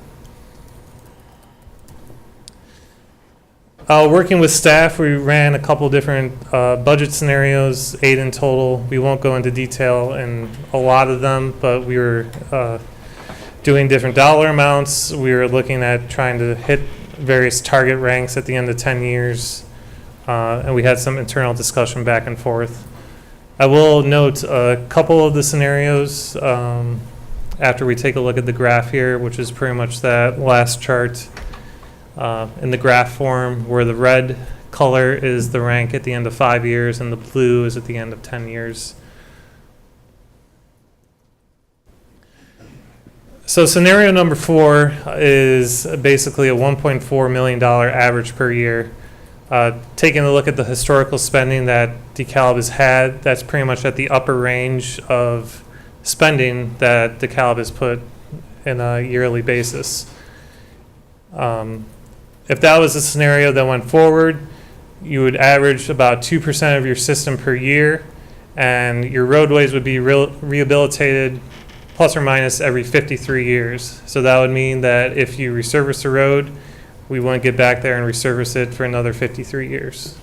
[SPEAKER 8] Working with staff, we ran a couple different budget scenarios, 8 in total. We won't go into detail in a lot of them, but we were doing different dollar amounts. We were looking at trying to hit various target ranks at the end of 10 years, and we had some internal discussion back and forth. I will note a couple of the scenarios after we take a look at the graph here, which is pretty much that last chart in the graph form, where the red color is the rank at the end of 5 years and the blue is at the end of 10 years. So scenario number 4 is basically a $1.4 million average per year. Taking a look at the historical spending that DeKalb has had, that's pretty much at the upper range of spending that DeKalb has put in a yearly basis. If that was a scenario that went forward, you would average about 2% of your system per year, and your roadways would be rehabilitated plus or minus every 53 years. So that would mean that if you resurface a road, we wouldn't get back there and resurface it for another 53 years.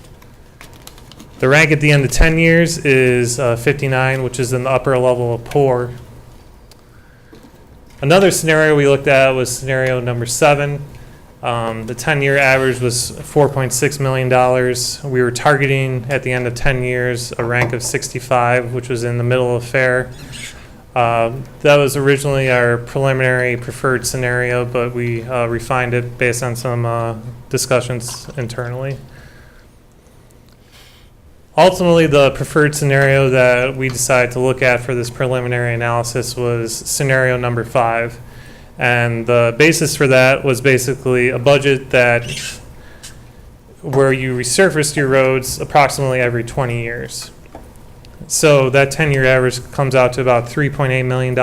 [SPEAKER 8] The rank at the end of 10 years is 59, which is in the upper level of poor. Another scenario we looked at was scenario number 7. The 10-year average was $4.6 million. We were targeting at the end of 10 years a rank of 65, which was in the middle of fair. That was originally our preliminary preferred scenario, but we refined it based on some discussions internally. Ultimately, the preferred scenario that we decided to look at for this preliminary analysis was scenario number 5. And the basis for that was basically a budget that where you resurfaced your roads approximately every 20 years. So that 10-year average comes out to about $3.8 million.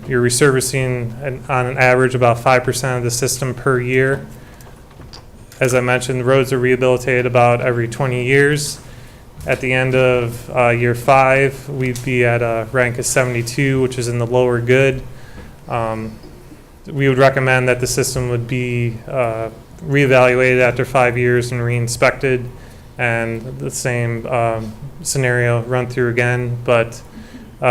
[SPEAKER 8] You're resurfacing on an average about 5% of the system per year. As I mentioned, the roads are rehabilitated about every 20 years. At the end of year 5, we'd be at a rank of 72, which is in the lower good. We would recommend that the system would be reevaluated after 5 years and re-inspected, and the same scenario run through again. But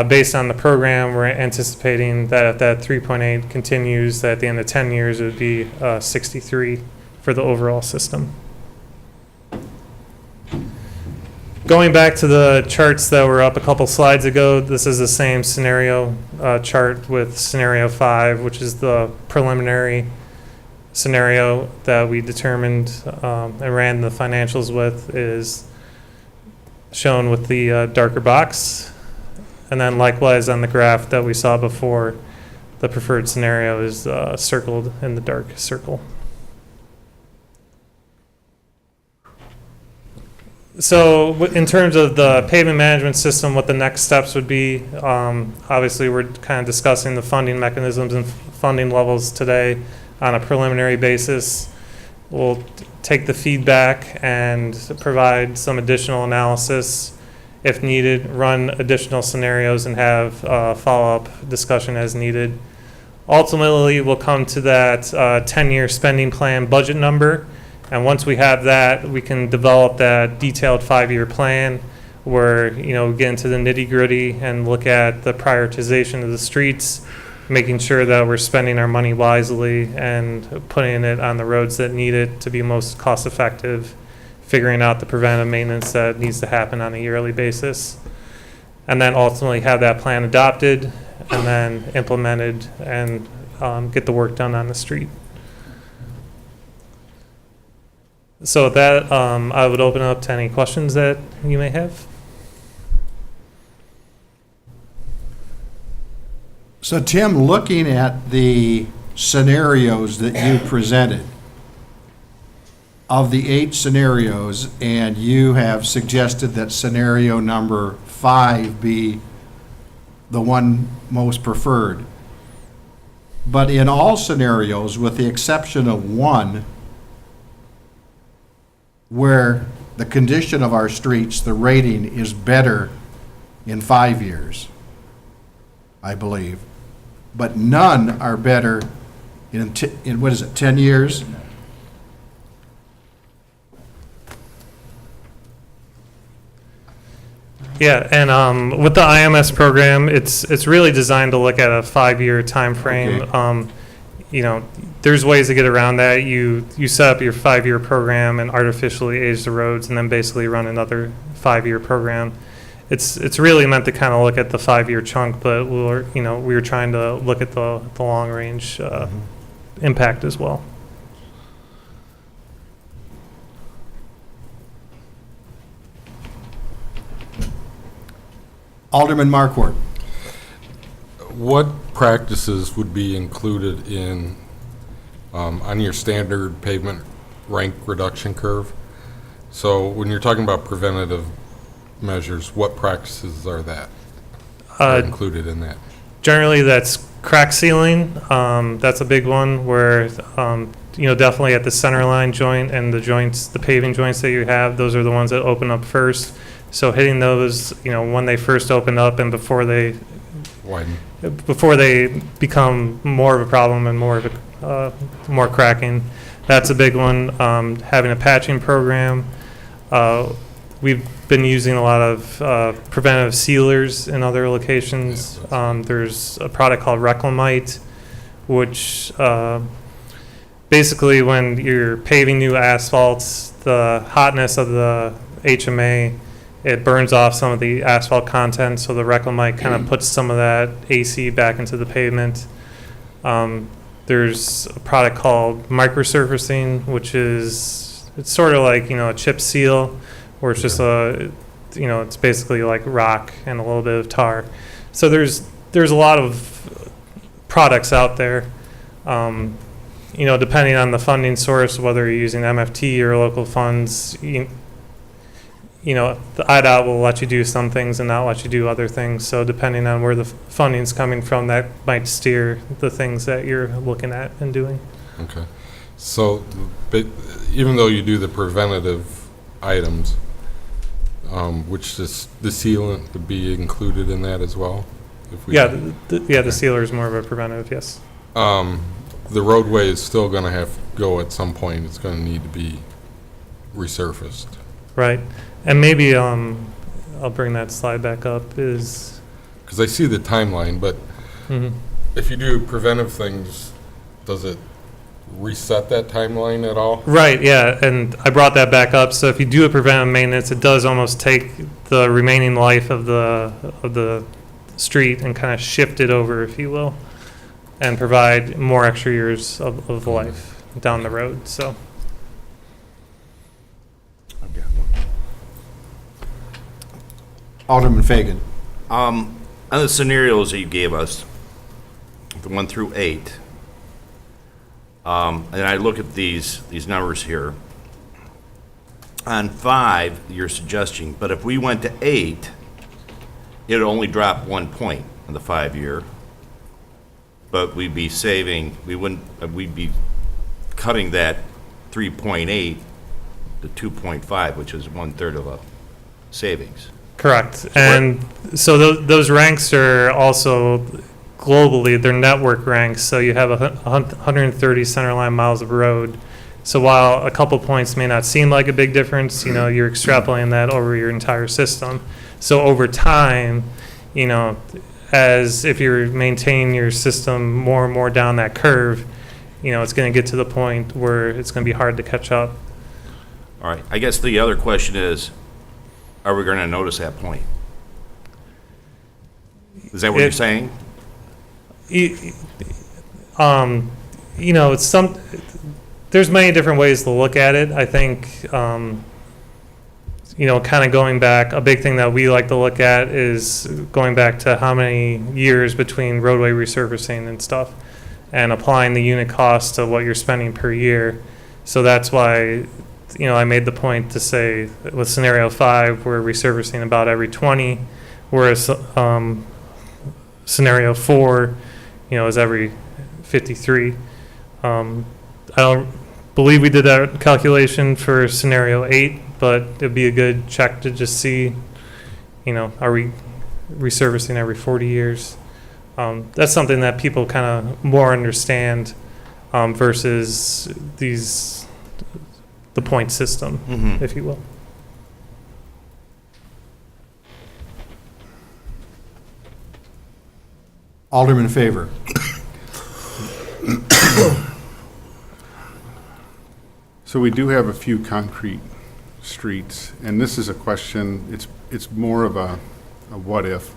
[SPEAKER 8] based on the program, we're anticipating that if that 3.8 continues, that at the end of 10 years, it would be 63 for the overall system. Going back to the charts that were up a couple slides ago, this is the same scenario chart with scenario 5, which is the preliminary scenario that we determined and ran the financials with, is shown with the darker box. And then likewise on the graph that we saw before, the preferred scenario is circled in the dark circle. So in terms of the pavement management system, what the next steps would be, obviously we're kind of discussing the funding mechanisms and funding levels today on a preliminary basis. We'll take the feedback and provide some additional analysis if needed, run additional scenarios, and have follow-up discussion as needed. Ultimately, we'll come to that 10-year spending plan budget number. And once we have that, we can develop that detailed 5-year plan where, we get into the nitty-gritty and look at the prioritization of the streets, making sure that we're spending our money wisely and putting it on the roads that need it to be most cost-effective, figuring out the preventive maintenance that needs to happen on a yearly basis, and then ultimately have that plan adopted and then implemented and get the work done on the street. So with that, I would open up to any questions that you may have.
[SPEAKER 1] So Tim, looking at the scenarios that you presented, of the 8 scenarios, and you have suggested that scenario number 5 be the one most preferred. But in all scenarios, with the exception of one, where the condition of our streets, the rating is better in 5 years, I believe. But none are better in what is it, 10 years?
[SPEAKER 8] Yeah, and with the IMS program, it's really designed to look at a 5-year time frame.
[SPEAKER 1] Okay.
[SPEAKER 8] You know, there's ways to get around that. You set up your 5-year program and artificially age the roads, and then basically run another 5-year program. It's really meant to kind of look at the 5-year chunk, but we were trying to look at the long range impact as well.
[SPEAKER 1] Alderman Markwart.
[SPEAKER 9] What practices would be included in, on your standard pavement rank reduction curve? So when you're talking about preventative measures, what practices are included in that?
[SPEAKER 8] Generally, that's crack sealing. That's a big one where, definitely at the center line joint and the joints, the paving joints that you have, those are the ones that open up first. So hitting those, when they first open up and before they
[SPEAKER 9] Widen.
[SPEAKER 8] become more of a problem and more cracking, that's a big one. Having a patching program. We've been using a lot of preventive sealers in other locations. There's a product called Reclamite, which basically when you're paving new asphalts, the hotness of the HMA, it burns off some of the asphalt content, so the Reclamite kind of puts some of that AC back into the pavement. There's a product called microsurfacing, which is, it's sort of like, a chip seal, where it's just it's basically like rock and a little bit of tar. So there's a lot of products out there. Depending on the funding source, whether you're using MFT or local funds, the IDOT will let you do some things and not let you do other things. So depending on where the funding's coming from, that might steer the things that you're looking at and doing.
[SPEAKER 9] Okay. So, but even though you do the preventative items, which the sealant would be included in that as well?
[SPEAKER 8] The sealer is more of a preventative, yes.
[SPEAKER 9] The roadway is still going to have to go at some point. It's going to need to be resurfaced.
[SPEAKER 8] Right. And maybe I'll bring that slide back up, is...
[SPEAKER 9] Because I see the timeline, but if you do preventive things, does it reset that timeline at all?
[SPEAKER 8] Right, yeah, and I brought that back up. So if you do a preventive maintenance, it does almost take the remaining life of the street and kind of shift it over, if you will, and provide more extra years of life down the road, so...
[SPEAKER 1] Alderman Fagan.
[SPEAKER 10] On the scenarios that you gave us, the 1 through 8, and I look at these numbers here. On 5, you're suggesting, but if we went to 8, it would only drop 1 point in the 5-year, but we'd be saving, we'd be cutting that 3.8 to 2.5, which is 1/3 of a savings.
[SPEAKER 8] Correct. And so those ranks are also globally, they're network ranks. So you have 130 centerline miles of road. So while a couple points may not seem like a big difference, you're extrapolating that over your entire system. So over time, as if you're maintaining your system more and more down that curve, it's going to get to the point where it's going to be hard to catch up.
[SPEAKER 10] All right, I guess the other question is, are we going to notice that point? Is that what you're saying?
[SPEAKER 8] It's there's many different ways to look at it. I think, kind of going back, a big thing that we like to look at is going back to how many years between roadway resurfacing and stuff, and applying the unit cost to what you're spending per year. So that's why, I made the point to say with scenario 5, we're resurfacing about every 20, whereas scenario 4, is every 53. I don't believe we did that calculation for scenario 8, but it'd be a good check to just see, are we resurfacing every 40 years? That's something that people kind of more understand versus the point system, if you will.
[SPEAKER 1] Alderman Favor.
[SPEAKER 3] So we do have a few concrete streets, and this is a question, it's more of a what if.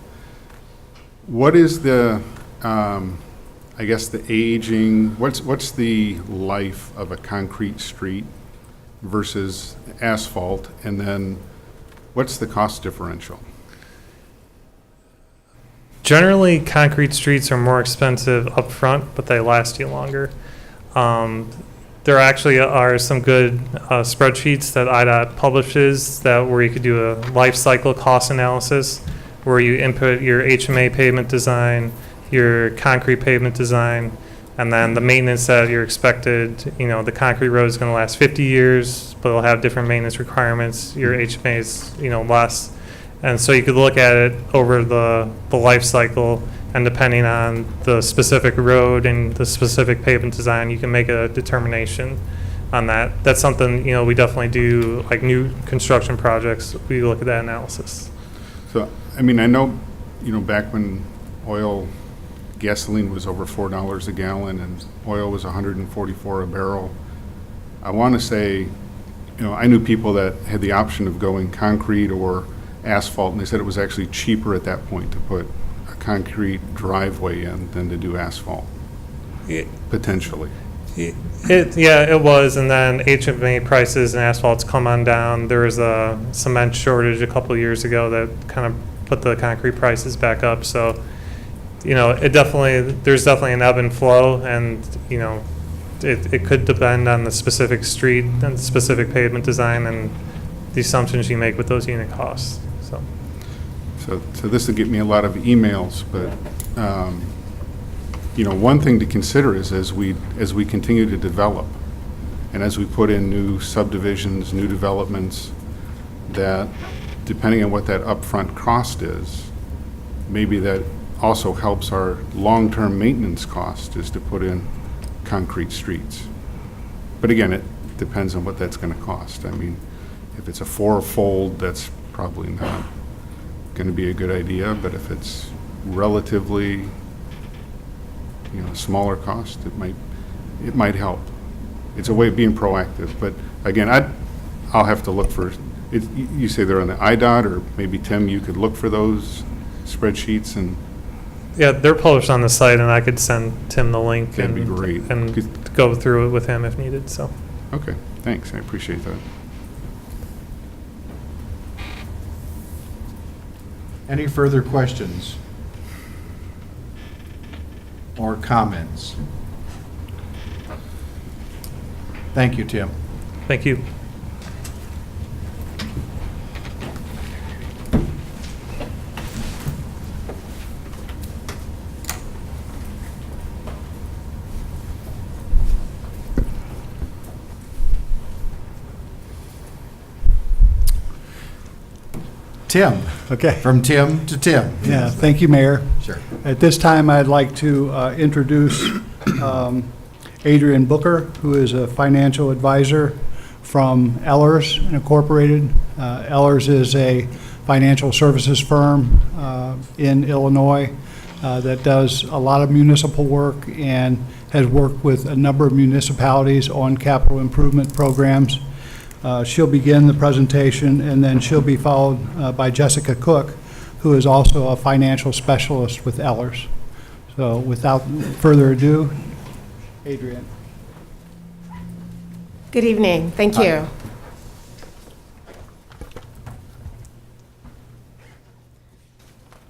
[SPEAKER 3] What is the, I guess, the aging, what's the life of a concrete street versus asphalt, and then what's the cost differential?
[SPEAKER 8] Generally, concrete streets are more expensive up front, but they last you longer. There actually are some good spreadsheets that IDOT publishes where you could do a life cycle cost analysis, where you input your HMA pavement design, your concrete pavement design, and then the maintenance that you're expected. The concrete road is going to last 50 years, but it'll have different maintenance requirements. Your HMA is, less. And so you could look at it over the life cycle, and depending on the specific road and the specific pavement design, you can make a determination on that. That's something, we definitely do, like new construction projects, we look at that analysis.
[SPEAKER 3] So, I mean, I know, back when gasoline was over $4 a gallon and oil was $144 a barrel, I want to say, I knew people that had the option of going concrete or asphalt, and they said it was actually cheaper at that point to put a concrete driveway in than to do asphalt, potentially.
[SPEAKER 8] It was, and then HMA prices and asphalt's come on down. There was a cement shortage a couple of years ago that kind of put the concrete prices back up. So, there's definitely an ebb and flow, and it could depend on the specific street and specific pavement design and the assumptions you make with those unit costs.
[SPEAKER 3] So this will get me a lot of emails, but one thing to consider is as we continue to develop, and as we put in new subdivisions, new developments, that depending on what that upfront cost is, maybe that also helps our long-term maintenance cost is to put in concrete streets. But again, it depends on what that's going to cost. I mean, if it's a four-fold, that's probably not going to be a good idea, but if it's relatively, smaller cost, it might help. It's a way of being proactive, but again, I'll have to look for it. You say they're on the IDOT, or maybe Tim, you could look for those spreadsheets and.
[SPEAKER 8] Yeah, they're published on the site, and I could send Tim the link.
[SPEAKER 3] That'd be great.
[SPEAKER 8] And go through it with him if needed. So.
[SPEAKER 3] Okay, thanks. I appreciate that.
[SPEAKER 1] Any further questions or comments? Thank you, Tim.
[SPEAKER 8] Thank you.
[SPEAKER 1] Tim.
[SPEAKER 4] Okay.
[SPEAKER 1] From Tim to Tim.
[SPEAKER 4] Yeah, thank you, Mayor.
[SPEAKER 1] Sure.
[SPEAKER 4] At this time, I'd like to introduce Adrian Booker, who is a financial advisor from Ellers Incorporated. Ellers is a financial services firm in Illinois that does a lot of municipal work and has worked with a number of municipalities on capital improvement programs. She'll begin the presentation, and then she'll be followed by Jessica Cook, who is also a financial specialist with Ellers. So without further ado, Adrian.
[SPEAKER 11] Good evening. Thank you.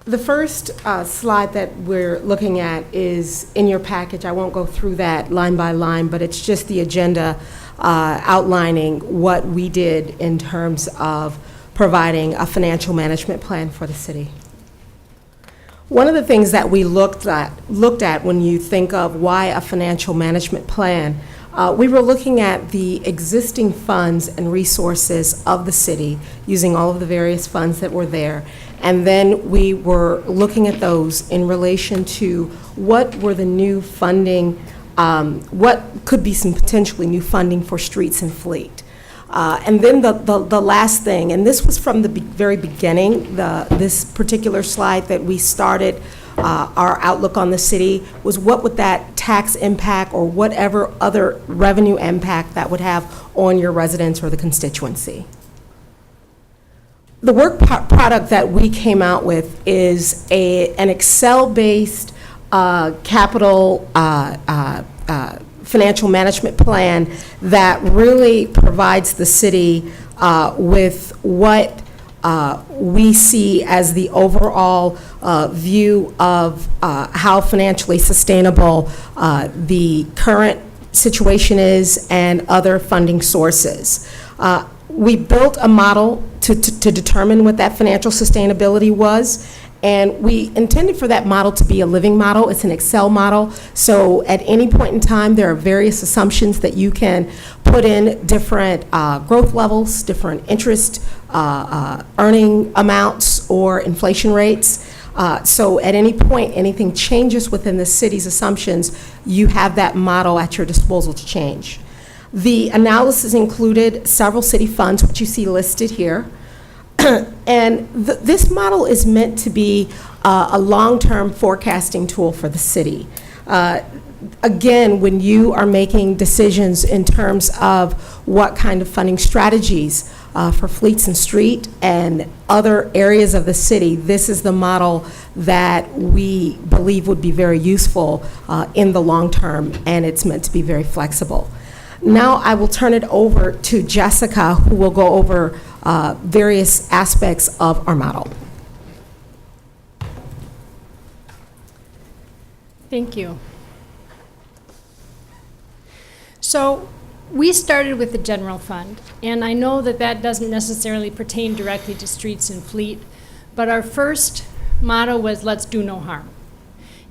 [SPEAKER 11] The first slide that we're looking at is in your package. I won't go through that line by line, but it's just the agenda outlining what we did in terms of providing a financial management plan for the city. One of the things that we looked at when you think of why a financial management plan, we were looking at the existing funds and resources of the city, using all of the various funds that were there, And then we were looking at those in relation to what were the new funding, what could be some potentially new funding for streets and fleet. And then the last thing, and this was from the very beginning, this particular slide that we started our outlook on the city, was what would that tax impact or whatever other revenue impact that would have on your residents or the constituency. The work product that we came out with is an Excel-based capital financial management plan that really provides the city with what we see as the overall view of how financially sustainable the current situation is and other funding sources. We built a model to determine what that financial sustainability was, and we intended for that model to be a living model. It's an Excel model, so at any point in time, there are various assumptions that you can put in, different growth levels, different interest earning amounts, or inflation rates. So at any point, anything changes within the city's assumptions, you have that model at your disposal to change. The analysis included several city funds, which you see listed here. And this model is meant to be a long-term forecasting tool for the city. Again, when you are making decisions in terms of what kind of funding strategies for fleets and street and other areas of the city, this is the model that we believe would be very useful in the long term, and it's meant to be very flexible. Now I will turn it over to Jessica, who will go over various aspects of our model.
[SPEAKER 12] Thank you. So we started with the general fund, and I know that that doesn't necessarily pertain directly to streets and fleet, but our first motto was let's do no harm.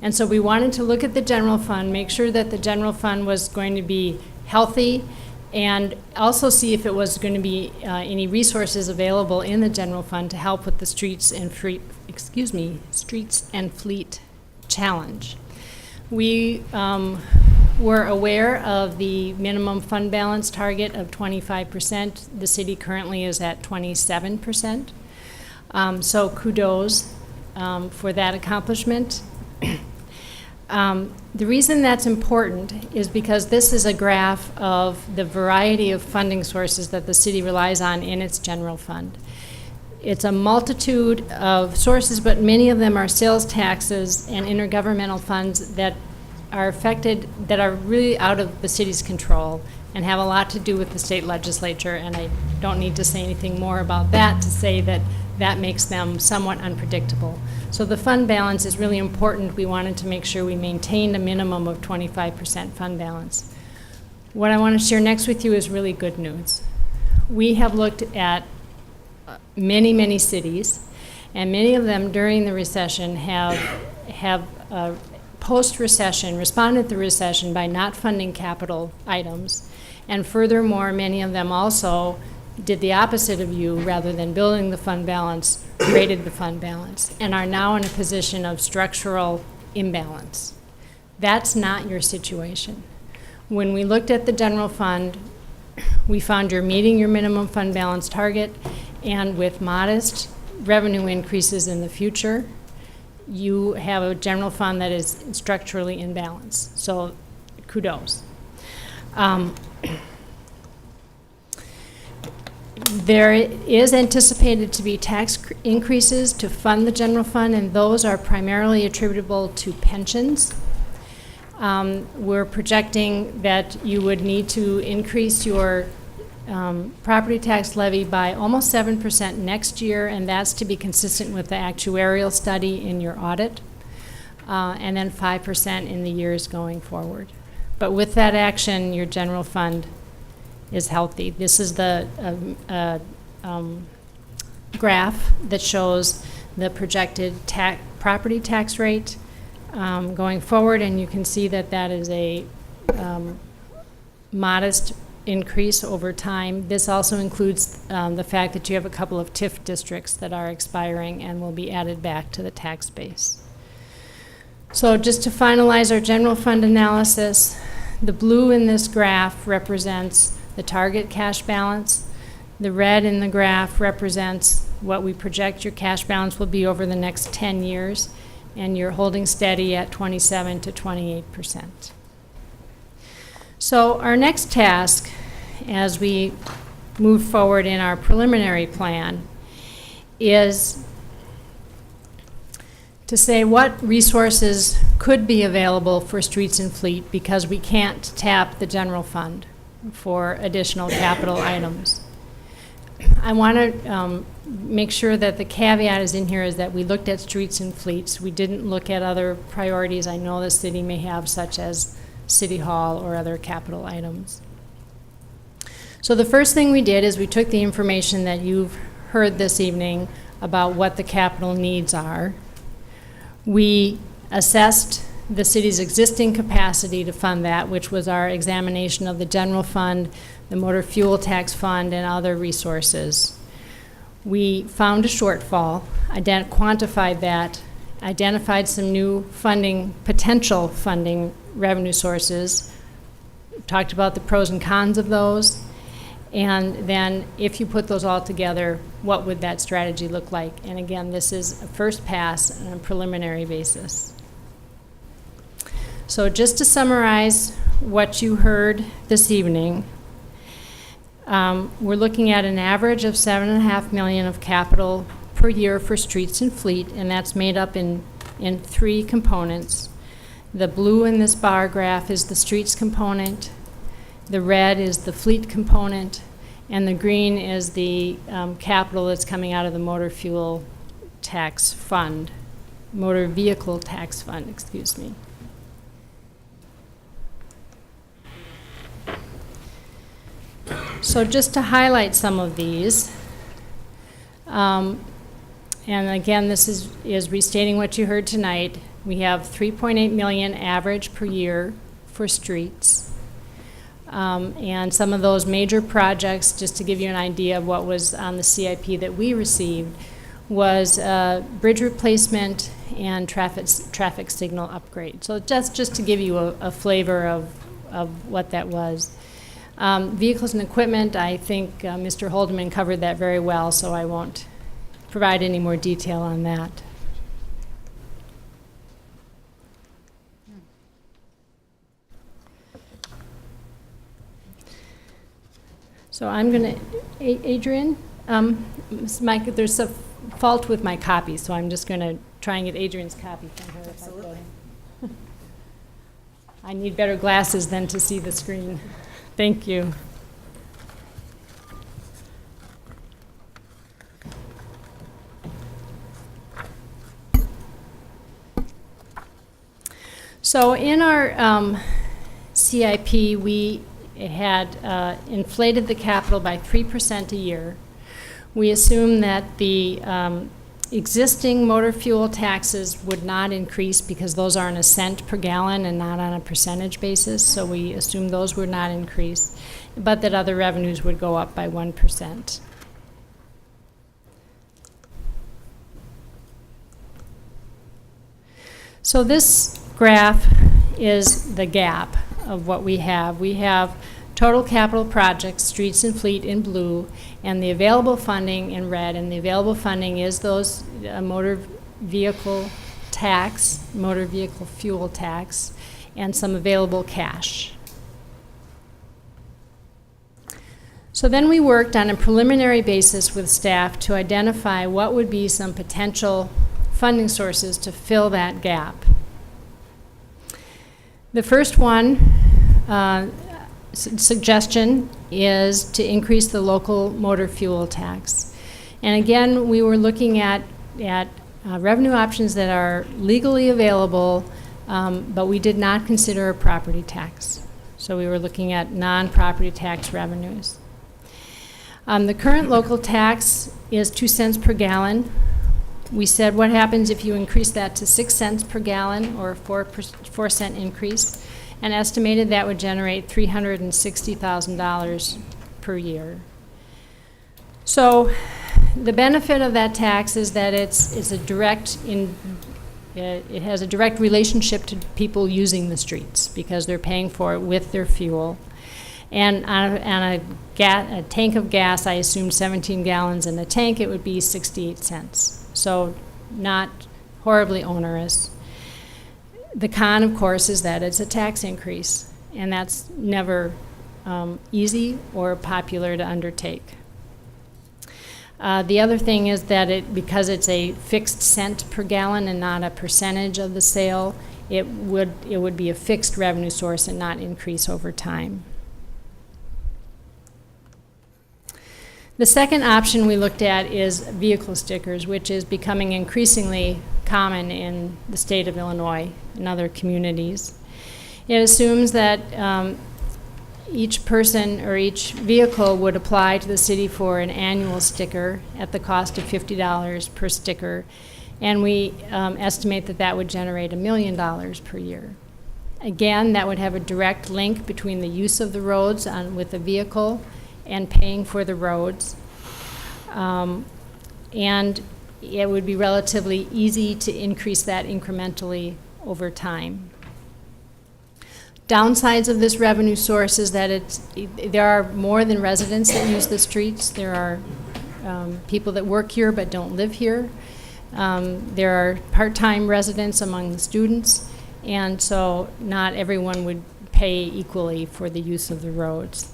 [SPEAKER 12] And so we wanted to look at the general fund, make sure that the general fund was going to be healthy, and also see if it was going to be any resources available in the general fund to help with the streets and fleet challenge. We were aware of the minimum fund balance target of 25%. The city currently is at 27%. So kudos for that accomplishment. The reason that's important is because this is a graph of the variety of funding sources that the city relies on in its general fund. It's a multitude of sources, but many of them are sales taxes and intergovernmental funds that are affected, that are really out of the city's control and have a lot to do with the state legislature, and I don't need to say anything more about that to say that that makes them somewhat unpredictable. So the fund balance is really important. We wanted to make sure we maintained a minimum of 25% fund balance. What I want to share next with you is really good news. We have looked at many, many cities, and many of them during the recession have post-recession responded to the recession by not funding capital items. And furthermore, many of them also did the opposite of you. Rather than building the fund balance, raided the fund balance, and are now in a position of structural imbalance. That's not your situation. When we looked at the general fund, we found you're meeting your minimum fund balance target, and with modest revenue increases in the future, you have a general fund that is structurally in balance. So kudos. There is anticipated to be tax increases to fund the general fund, and those are primarily attributable to pensions. We're projecting that you would need to increase your property tax levy by almost 7% next year, and that's to be consistent with the actuarial study in your audit, and then 5% in the years going forward. But with that action, your general fund is healthy. This is the graph that shows the projected property tax rate going forward, and you can see that that is a modest increase over time. This also includes the fact that you have a couple of TIF districts that are expiring and will be added back to the tax base. So just to finalize our general fund analysis, the blue in this graph represents the target cash balance. The red in the graph represents what we project your cash balance will be over the next 10 years, and you're holding steady at 27 to 28%. So our next task, as we move forward in our preliminary plan, is to say what resources could be available for streets and fleet, because we can't tap the general fund for additional capital items. I want to make sure that the caveat is in here is that we looked at streets and fleets. We didn't look at other priorities I know the city may have, such as City Hall or other capital items. So the first thing we did is we took the information that you've heard this evening about what the capital needs are. We assessed the city's existing capacity to fund that, which was our examination of the general fund, the motor fuel tax fund, and other resources. We found a shortfall, quantified that, identified some new potential funding revenue sources, talked about the pros and cons of those, and then if you put those all together, what would that strategy look like? And again, this is a first pass on a preliminary basis. So just to summarize what you heard this evening, we're looking at an average of $7.5 million of capital per year for streets and fleet, and that's made up in 3 components. The blue in this bar graph is the streets component, the red is the fleet component, and the green is the capital that's coming out of the motor fuel tax fund, motor vehicle tax fund, excuse me. So just to highlight some of these, and again, this is restating what you heard tonight. We have $3.8 million average per year for streets. And some of those major projects, just to give you an idea of what was on the CIP that we received, was bridge replacement and traffic signal upgrade. So just to give you a flavor of what that was. Vehicles and equipment, I think Mr. Holdeman covered that very well, so I won't provide any more detail on that. So I'm going to, Adrian, Mike, there's a fault with my copy, so I'm just going to try and get Adrian's copy from her. Absolutely. I need better glasses than to see the screen. Thank you. So in our CIP, we had inflated the capital by 3% a year. We assumed that the existing motor fuel taxes would not increase because those are on a cent per gallon and not on a percentage basis, so we assumed those would not increase, but that other revenues would go up by 1%. So this graph is the gap of what we have. We have total capital projects, streets and fleet in blue, and the available funding in red, and the available funding is those motor vehicle tax, motor vehicle fuel tax, and some available cash. So then we worked on a preliminary basis with staff to identify what would be some potential funding sources to fill that gap. The first one, suggestion is to increase the local motor fuel tax. And again, we were looking at revenue options that are legally available, but we did not consider a property tax. So we were looking at non-property tax revenues. The current local tax is 2 cents per gallon. We said, what happens if you increase that to 6 cents per gallon, or a 4% increase? and estimated that would generate $360,000 per year. So the benefit of that tax is that it has a direct relationship to people using the streets because they're paying for it with their fuel. And on a tank of gas, I assume 17 gallons in a tank, it would be 68 cents. So not horribly onerous. The con, of course, is that it's a tax increase, and that's never easy or popular to undertake. The other thing is that because it's a fixed cent per gallon and not a percentage of the sale, it would be a fixed revenue source and not increase over time. The second option we looked at is vehicle stickers, which is becoming increasingly common in the state of Illinois and other communities. It assumes that each person or each vehicle would apply to the city for an annual sticker at the cost of $50 per sticker, and we estimate that that would generate $1 million per year. Again, that would have a direct link between the use of the roads with the vehicle and paying for the roads. And it would be relatively easy to increase that incrementally over time. Downsides of this revenue source is that there are more than residents that use the streets. There are people that work here but don't live here. There are part-time residents among the students, and so not everyone would pay equally for the use of the roads.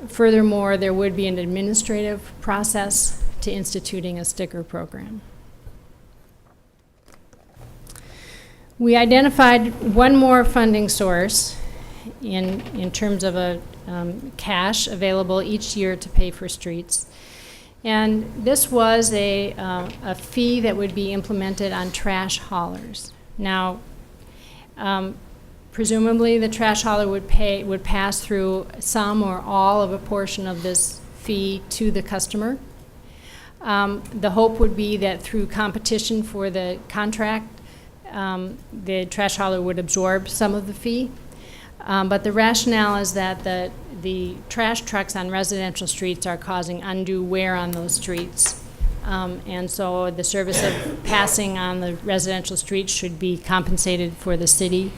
[SPEAKER 12] Furthermore, there would be an administrative process to instituting a sticker program. We identified one more funding source in terms of a cash available each year to pay for streets. And this was a fee that would be implemented on trash haulers. Now, presumably the trash hauler would pass through some or all of a portion of this fee to the customer. The hope would be that through competition for the contract, the trash hauler would absorb some of the fee. But the rationale is that the trash trucks on residential streets are causing undue wear on those streets. And so the service of passing on the residential streets should be compensated for the city.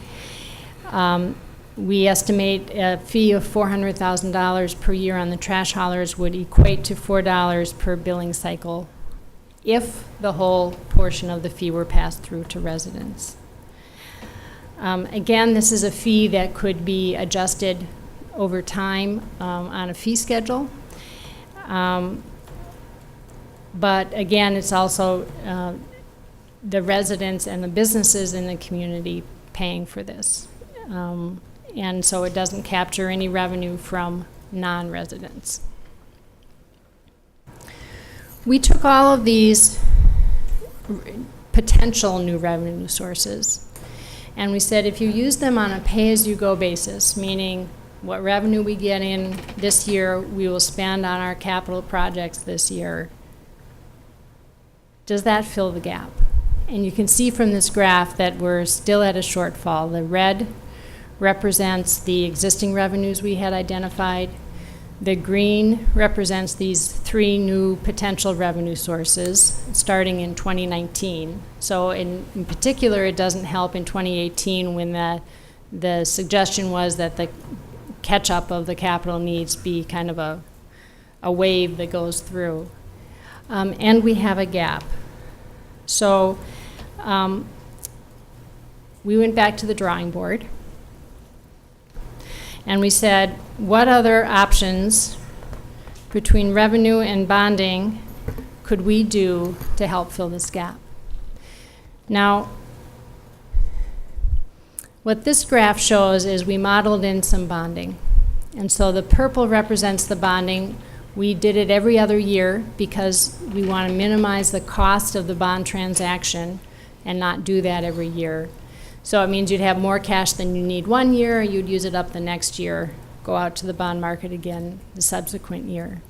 [SPEAKER 12] We estimate a fee of $400,000 per year on the trash haulers would equate to $4 per billing cycle if the whole portion of the fee were passed through to residents. Again, this is a fee that could be adjusted over time on a fee schedule. But again, it's also the residents and the businesses in the community paying for this. And so it doesn't capture any revenue from non-residents. We took all of these potential new revenue sources and we said if you use them on a pay-as-you-go basis, meaning what revenue we get in this year we will spend on our capital projects this year, does that fill the gap? And you can see from this graph that we're still at a shortfall. The red represents the existing revenues we had identified. The green represents these 3 new potential revenue sources starting in 2019. So in particular, it doesn't help in 2018 when the suggestion was that the catch-up of the capital needs be kind of a wave that goes through. And we have a gap. So we went back to the drawing board. And we said, what other options between revenue and bonding could we do to help fill this gap? Now, what this graph shows is we modeled in some bonding. And so the purple represents the bonding. We did it every other year because we want to minimize the cost of the bond transaction and not do that every year. So it means you'd have more cash than you need one year, you'd use it up the next year, go out to the bond market again the subsequent year.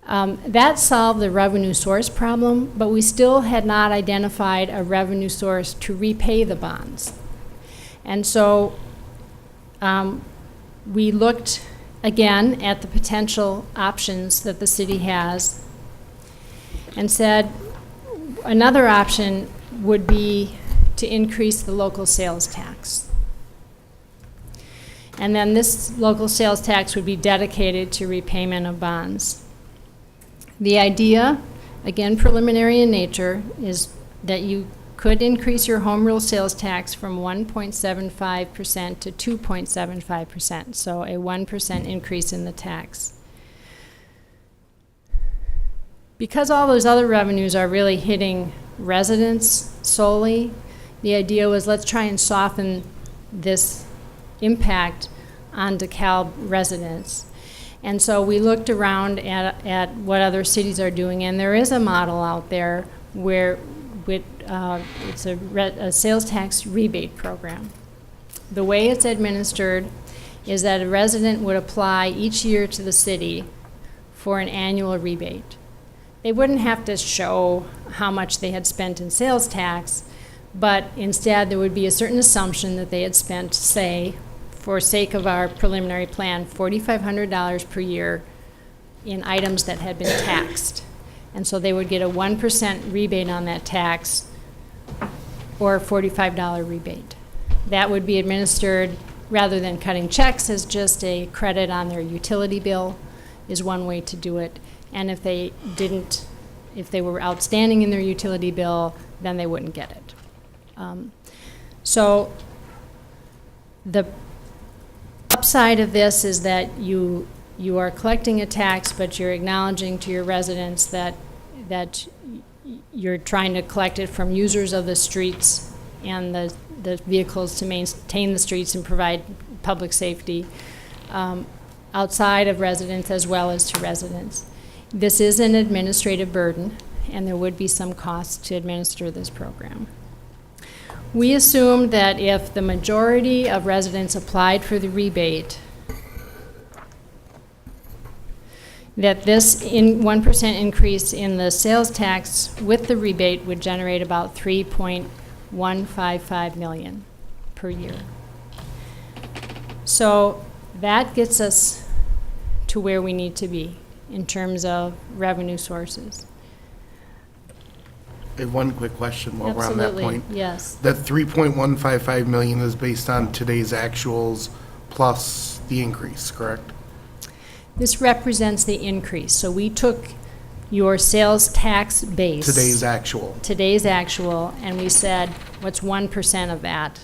[SPEAKER 12] That solved the revenue source problem, but we still had not identified a revenue source to repay the bonds. And so we looked again at the potential options that the city has and said another option would be to increase the local sales tax. And then this local sales tax would be dedicated to repayment of bonds. The idea, again preliminary in nature, is that you could increase your home rule sales tax from 1.75% to 2.75%, so a 1% increase in the tax. Because all those other revenues are really hitting residents solely, the idea was let's try and soften this impact on DeKalb residents. And so we looked around at what other cities are doing, and there is a model out there where it's a sales tax rebate program. The way it's administered is that a resident would apply each year to the city for an annual rebate. They wouldn't have to show how much they had spent in sales tax, but instead there would be a certain assumption that they had spent, say, for sake of our preliminary plan, $4,500 per year in items that had been taxed. And so they would get a 1% rebate on that tax or a $45 rebate. That would be administered, rather than cutting checks, as just a credit on their utility bill is one way to do it. And if they were outstanding in their utility bill, then they wouldn't get it. So the upside of this is that you are collecting a tax, but you're acknowledging to your residents that you're trying to collect it from users of the streets and the vehicles to maintain the streets and provide public safety outside of residents as well as to residents. This is an administrative burden, and there would be some costs to administer this program. We assumed that if the majority of residents applied for the rebate, that this 1% increase in the sales tax with the rebate would generate about $3.155 million per year. So that gets us to where we need to be in terms of revenue sources.
[SPEAKER 6] I have one quick question while we're on that
[SPEAKER 12] Absolutely,
[SPEAKER 6] point.
[SPEAKER 12] yes.
[SPEAKER 6] That 3.155 million is based on today's actuals plus the increase, correct?
[SPEAKER 12] This represents the increase. So we took your sales tax base.
[SPEAKER 6] Today's actual.
[SPEAKER 12] Today's actual, and we said, what's 1% of that?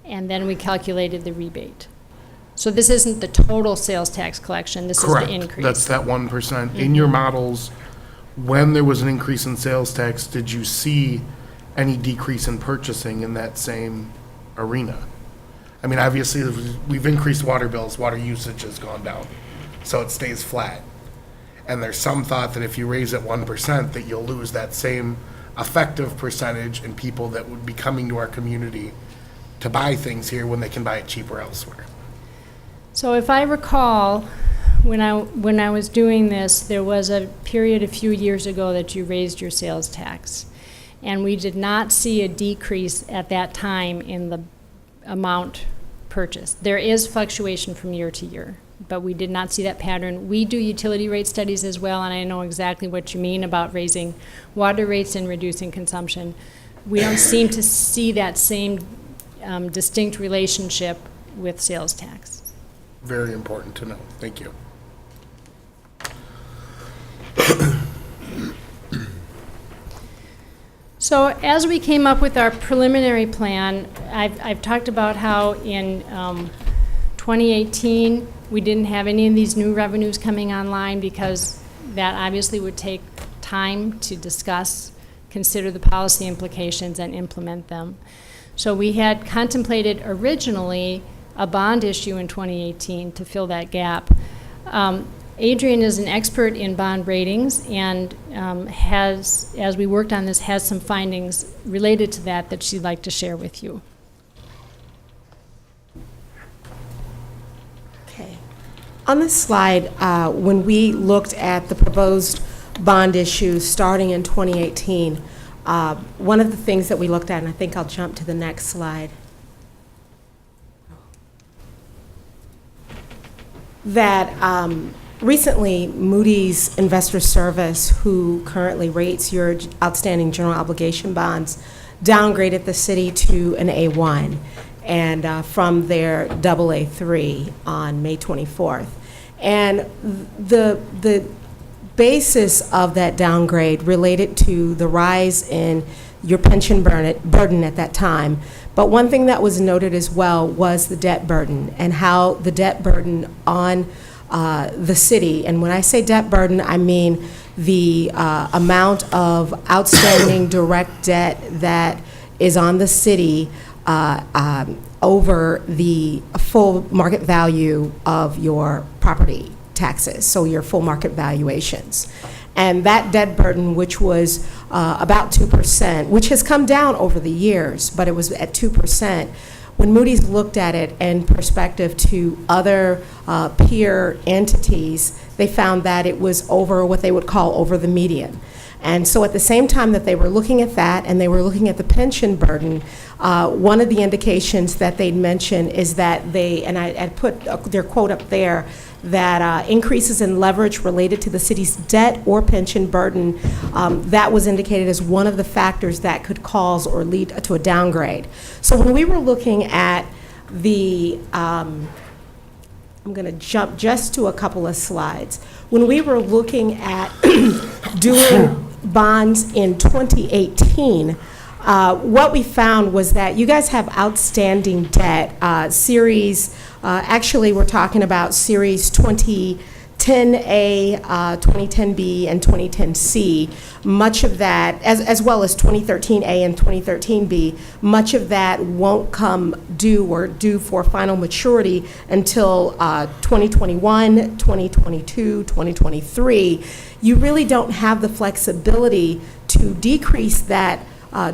[SPEAKER 12] And then we calculated the rebate. So this isn't the total sales tax collection, this is the increase.
[SPEAKER 6] That's that 1%. In your models, when there was an increase in sales tax, did you see any decrease in purchasing in that same arena? I mean, obviously, we've increased water bills, water usage has gone down, so it stays flat. And there's some thought that if you raise it 1%, that you'll lose that same effective percentage in people that would be coming to our community to buy things here when they can buy it cheaper elsewhere.
[SPEAKER 12] So if I recall, when I was doing this, there was a period a few years ago that you raised your sales tax. And we did not see a decrease at that time in the amount purchased. There is fluctuation from year to year, but we did not see that pattern. We do utility rate studies as well, and I know exactly what you mean about raising water rates and reducing consumption. We don't seem to see that same distinct relationship with sales tax.
[SPEAKER 6] Very important to know. Thank you.
[SPEAKER 12] So as we came up with our preliminary plan, I've talked about how in 2018, we didn't have any of these new revenues coming online because that obviously would take time to discuss, consider the policy implications, and implement them. So we had contemplated originally a bond issue in 2018 to fill that gap. Adrian is an expert in bond ratings and has, as we worked on this, has some findings related to that she'd like to share with you.
[SPEAKER 11] Okay. On this slide, when we looked at the proposed bond issue starting in 2018, one of the things that we looked at, and I think I'll jump to the next slide. that recently Moody's Investor Service, who currently rates your outstanding general obligation bonds, downgraded the city to an A1 and from their AA3 on May 24th. And the basis of that downgrade related to the rise in your pension burden at that time. But one thing that was noted as well was the debt burden and how the debt burden on the city, and when I say debt burden, I mean the amount of outstanding direct debt that is on the city over the full market value of your property taxes, so your full market valuations. And that debt burden, which was about 2%, which has come down over the years, but it was at 2%, when Moody's looked at it in perspective to other peer entities, they found that it was over what they would call over the median. And so at the same time that they were looking at that and they were looking at the pension burden, one of the indications that they'd mention is that they, and I put their quote up there, that increases in leverage related to the city's debt or pension burden, that was indicated as one of the factors that could cause or lead to a downgrade. So when we were looking at the, I'm going to jump just to a couple of slides. When we were looking at doing bonds in 2018, what we found was that you guys have outstanding debt, actually we're talking about series 2010A, 2010B, and 2010C. Much of that, as well as 2013A and 2013B, much of that won't come due or due for final maturity until 2021, 2022, 2023. You really don't have the flexibility to decrease that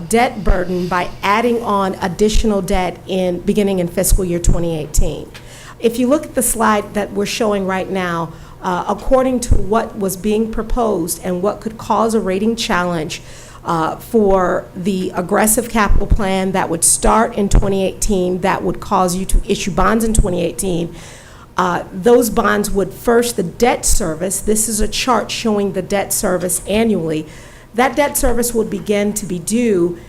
[SPEAKER 11] debt burden by adding on additional debt beginning in fiscal year 2018. If you look at the slide that we're showing right now, according to what was being proposed and what could cause a rating challenge for the aggressive capital plan that would start in 2018, that would cause you to issue bonds in 2018, those bonds would first, the debt service, this is a chart showing the debt service annually, that debt service would begin to be due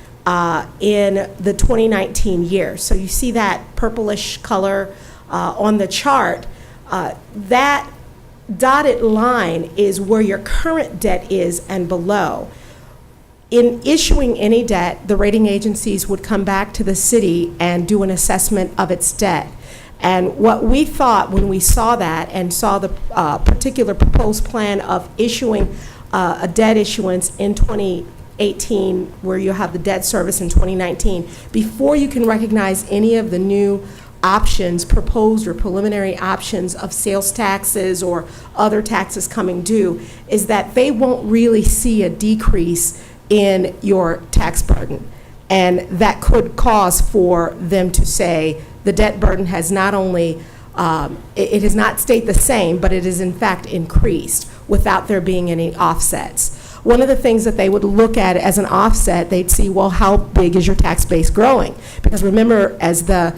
[SPEAKER 11] in the 2019 year. So you see that purplish color on the chart. That dotted line is where your current debt is and below. In issuing any debt, the rating agencies would come back to the city and do an assessment of its debt. And what we thought when we saw that and saw the particular proposed plan of issuing a debt issuance in 2018, where you have the debt service in 2019, before you can recognize any of the new options, proposed or preliminary options of sales taxes or other taxes coming due, is that they won't really see a decrease in your tax burden. And that could cause for them to say the debt burden has not only, it has not stayed the same, but it is in fact increased without there being any offsets. One of the things that they would look at as an offset, they'd see, well, how big is your tax base growing? Because remember, as the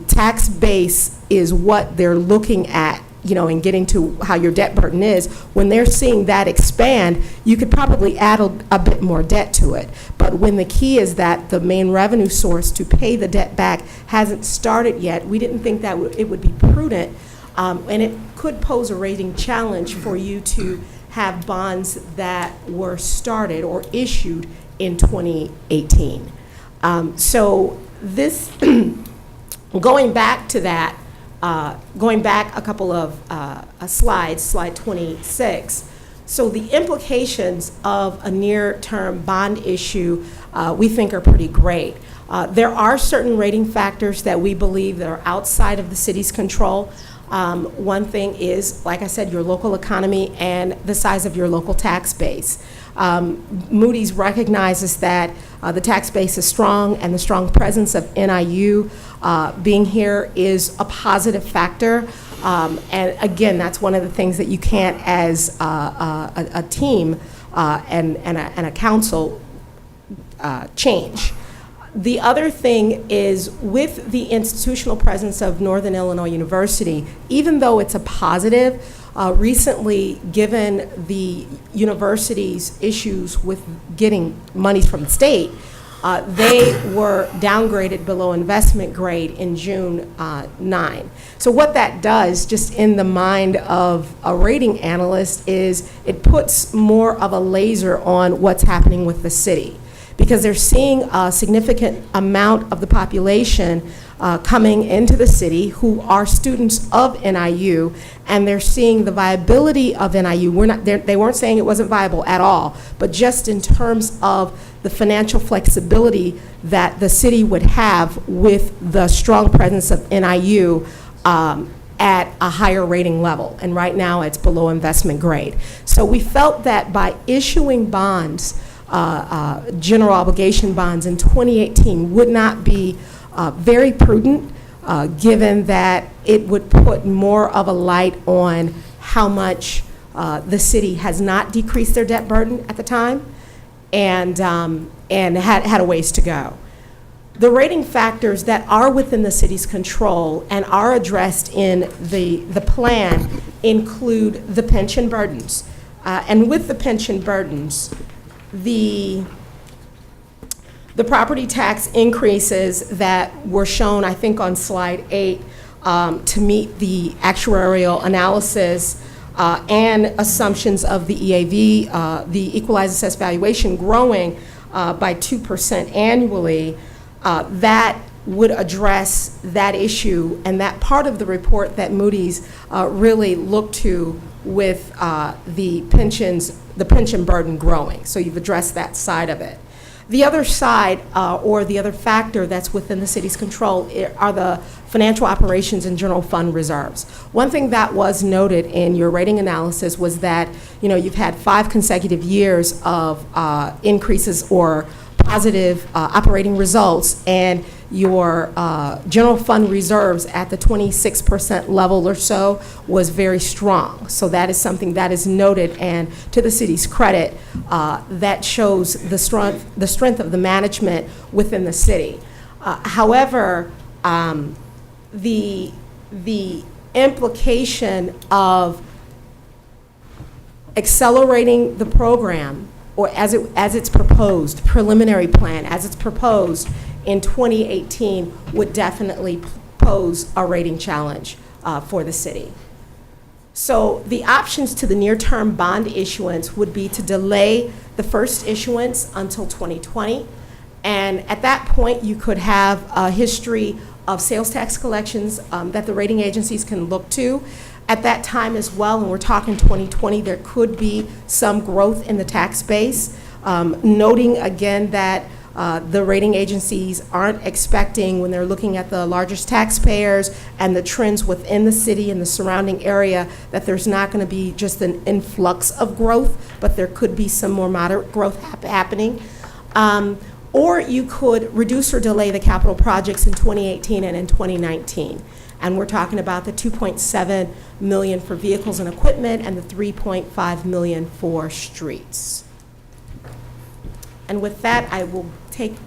[SPEAKER 11] tax base is what they're looking at, you know, in getting to how your debt burden is, when they're seeing that expand, you could probably add a bit more debt to it. But when the key is that the main revenue source to pay the debt back hasn't started yet, we didn't think that it would be prudent, and it could pose a rating challenge for you to have bonds that were started or issued in 2018. So this, going back to that, going back a couple of slides, slide 26. So the implications of a near-term bond issue we think are pretty great. There are certain rating factors that we believe that are outside of the city's control. One thing is, like I said, your local economy and the size of your local tax base. Moody's recognizes that the tax base is strong, and the strong presence of NIU being here is a positive factor. And again, that's one of the things that you can't, as a team and a council, change. The other thing is, with the institutional presence of Northern Illinois University, even though it's a positive, recently, given the university's issues with getting monies from the state, they were downgraded below investment grade in June 9. So what that does, just in the mind of a rating analyst, is it puts more of a laser on what's happening with the city, because they're seeing a significant amount of the population coming into the city who are students of NIU, and they're seeing the viability of NIU. They weren't saying it wasn't viable at all, but just in terms of the financial flexibility that the city would have with the strong presence of NIU at a higher rating level. And right now it's below investment grade. So we felt that by issuing bonds, general obligation bonds in 2018 would not be very prudent, given that it would put more of a light on how much the city has not decreased their debt burden at the time, and had a ways to go. The rating factors that are within the city's control and are addressed in the plan include the pension burdens. And with the pension burdens, the property tax increases that were shown, I think, on slide 8 to meet the actuarial analysis and assumptions of the EAV, the equalized assessed valuation, growing by 2% annually, that would address that issue, and that part of the report that Moody's really looked to with the pension burden growing. So you've addressed that side of it. The other side, or the other factor that's within the city's control, are the financial operations and general fund reserves. One thing that was noted in your rating analysis was that, you know, you've had 5 consecutive years of increases or positive operating results, and your general fund reserves at the 26% level or so was very strong. So that is something that is noted, and to the city's credit, that shows the strength of the management within the city. However, the implication of accelerating the program, or as it's proposed, preliminary plan, as it's proposed in 2018, would definitely pose a rating challenge for the city. So the options to the near-term bond issuance would be to delay the first issuance until 2020, and at that point you could have a history of sales tax collections that the rating agencies can look to. At that time as well, and we're talking 2020, there could be some growth in the tax base, noting again that the rating agencies aren't expecting, when they're looking at the largest taxpayers and the trends within the city and the surrounding area, that there's not going to be just an influx of growth, but there could be some more moderate growth happening. Or you could reduce or delay the capital projects in 2018 and in 2019. And we're talking about the $2.7 million for vehicles and equipment and the $3.5 million for streets. And with that, I will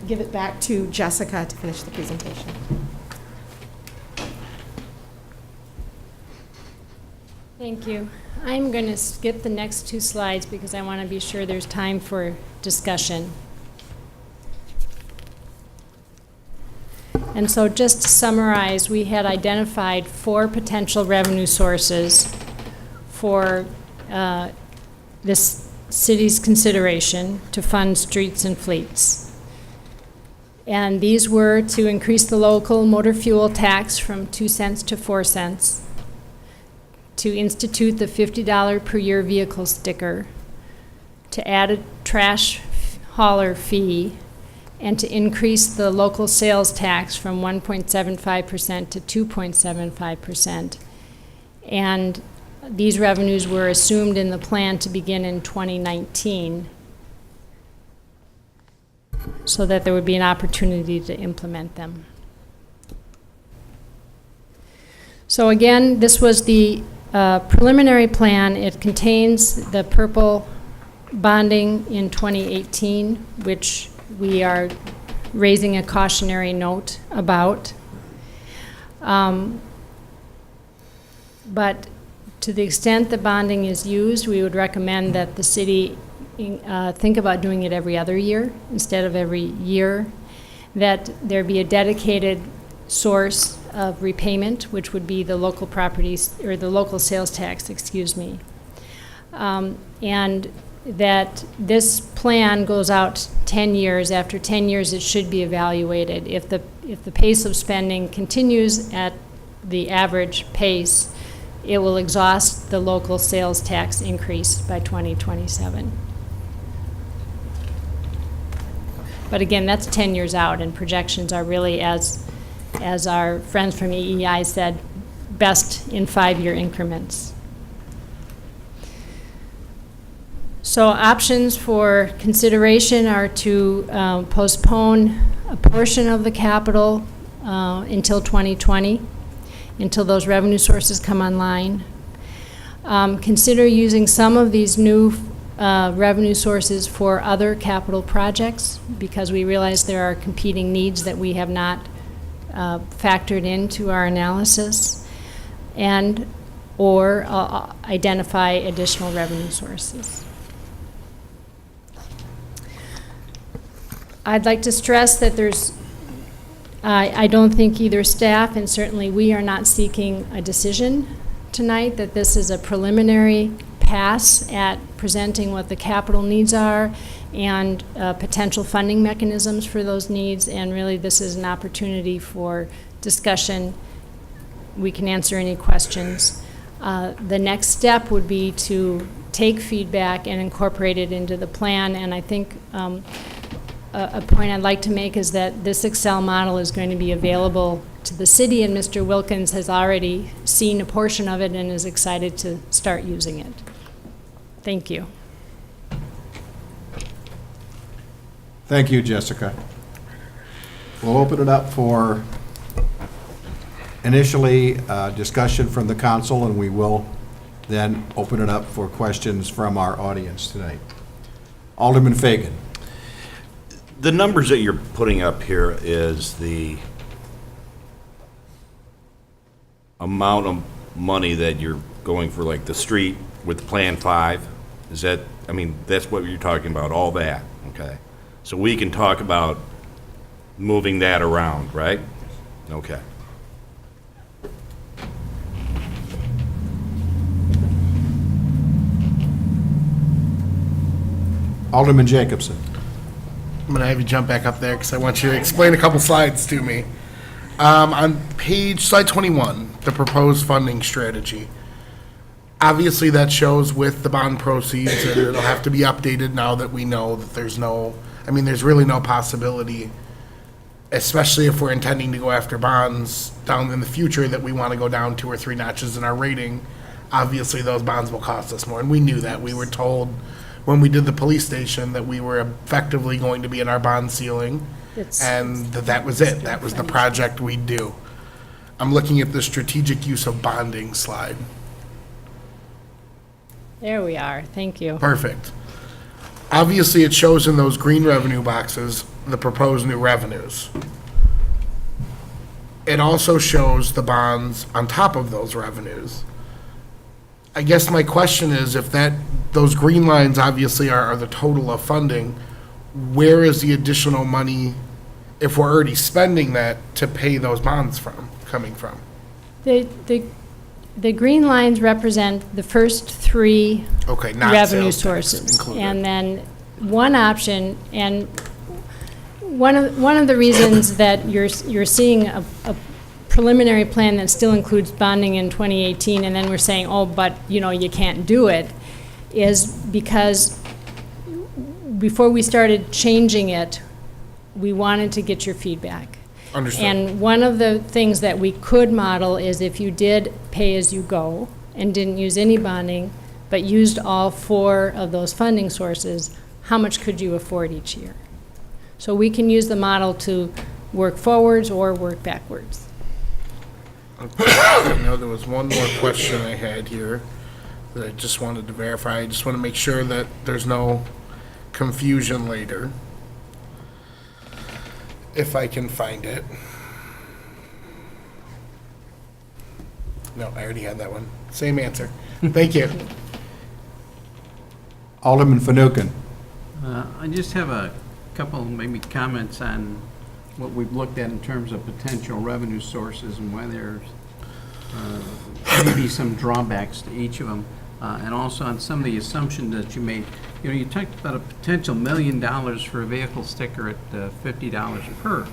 [SPEAKER 11] give it back to Jessica to finish the presentation.
[SPEAKER 12] Thank you. I'm going to skip the next 2 slides because I want to be sure there's time for discussion. And so just to summarize, we had identified 4 potential revenue sources for this city's consideration to fund streets and fleets. And these were to increase the local motor fuel tax from 2 cents to 4 cents, to institute the $50 per year vehicle sticker, to add a trash hauler fee, and to increase the local sales tax from 1.75% to 2.75%. And these revenues were assumed in the plan to begin in 2019, so that there would be an opportunity to implement them. So again, this was the preliminary plan. It contains the purple bonding in 2018, which we are raising a cautionary note about. But to the extent the bonding is used, we would recommend that the city think about doing it every other year instead of every year, that there be a dedicated source of repayment, which would be the local properties, or the local sales tax, excuse me. And that this plan goes out 10 years. After 10 years, it should be evaluated. If the pace of spending continues at the average pace, it will exhaust the local sales tax increase by 2027. But again, that's 10 years out, and projections are really, as our friends from EEI said, best in 5-year increments. So options for consideration are to postpone a portion of the capital until 2020, until those revenue sources come online. Consider using some of these new revenue sources for other capital projects, because we realize there are competing needs that we have not factored into our analysis, and or identify additional revenue sources. I'd like to stress that I don't think either staff, and certainly we, are not seeking a decision tonight, that this is a preliminary pass at presenting what the capital needs are and potential funding mechanisms for those needs, and really this is an opportunity for discussion. We can answer any questions. The next step would be to take feedback and incorporate it into the plan, and I think a point I'd like to make is that this Excel model is going to be available to the city, and Mr. Wilkins has already seen a portion of it and is excited to start using it. Thank you.
[SPEAKER 1] Thank you, Jessica. We'll open it up for initially discussion from the council, and we will then open it up for questions from our audience tonight. Alderman Fagan.
[SPEAKER 10] The numbers that you're putting up here is the amount of money that you're going for, like the street with Plan 5? Is that, I mean, that's what you're talking about, all that, okay? So we can talk about moving that around, right? Okay.
[SPEAKER 1] Alderman Jacobson.
[SPEAKER 6] I'm going to have you jump back up there because I want you to explain a couple slides to me. On slide 21, the proposed funding strategy. Obviously, that shows with the bond proceeds, and it'll have to be updated now that we know that there's really no possibility, especially if we're intending to go after bonds down in the future, that we want to go down 2 or 3 notches in our rating. Obviously, those bonds will cost us more, and we knew that. We were told when we did the police station that we were effectively going to be in our bond ceiling, and that was it. That was the project we'd do. I'm looking at the strategic use of bonding slide.
[SPEAKER 12] There we are. Thank you.
[SPEAKER 6] Perfect. Obviously, it shows in those green revenue boxes the proposed new revenues. It also shows the bonds on top of those revenues. I guess my question is, if those green lines obviously are the total of funding, where is the additional money, if we're already spending that, to pay those bonds coming from?
[SPEAKER 12] The green lines represent the first 3
[SPEAKER 6] Okay, not
[SPEAKER 12] revenue
[SPEAKER 6] sales tax
[SPEAKER 12] sources.
[SPEAKER 6] included.
[SPEAKER 12] And then one option, and one of the reasons that you're seeing a preliminary plan that still includes bonding in 2018, and then we're saying, oh, but you can't do it, is because before we started changing it, we wanted to get your feedback.
[SPEAKER 6] Understood.
[SPEAKER 12] And one of the things that we could model is if you did pay-as-you-go and didn't use any bonding, but used all 4 of those funding sources, how much could you afford each year? So we can use the model to work forwards or work backwards.
[SPEAKER 6] I know there was one more question I had here that I just wanted to verify. I just want to make sure that there's no confusion later. if I can find it. No, I already had that one. Same answer. Thank you.
[SPEAKER 1] Alderman Fanouken.
[SPEAKER 5] I just have a couple, maybe comments on what we've looked at in terms of potential revenue sources and why there's maybe some drawbacks to each of them, and also on some of the assumptions that you made. You know, you talked about a potential $1 million for a vehicle sticker at $50 per.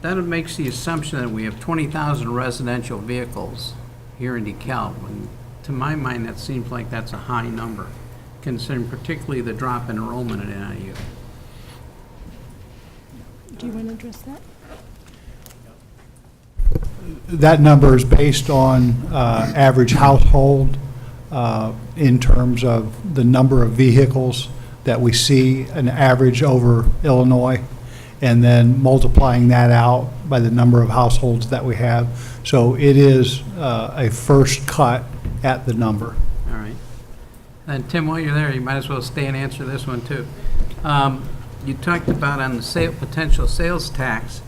[SPEAKER 5] That makes the assumption that we have 20,000 residential vehicles here in DeKalb. And to my mind, that seems like that's a high number, considering particularly the drop in enrollment at NIU.
[SPEAKER 12] Do you want to address that?
[SPEAKER 4] That number is based on average household in terms of the number of vehicles that we see, an average over Illinois, and then multiplying that out by the number of households that we have. So it is a first cut at the number.
[SPEAKER 5] All right. And Tim, while you're there, you might as well stay and answer this one too. You talked about on the potential sales tax,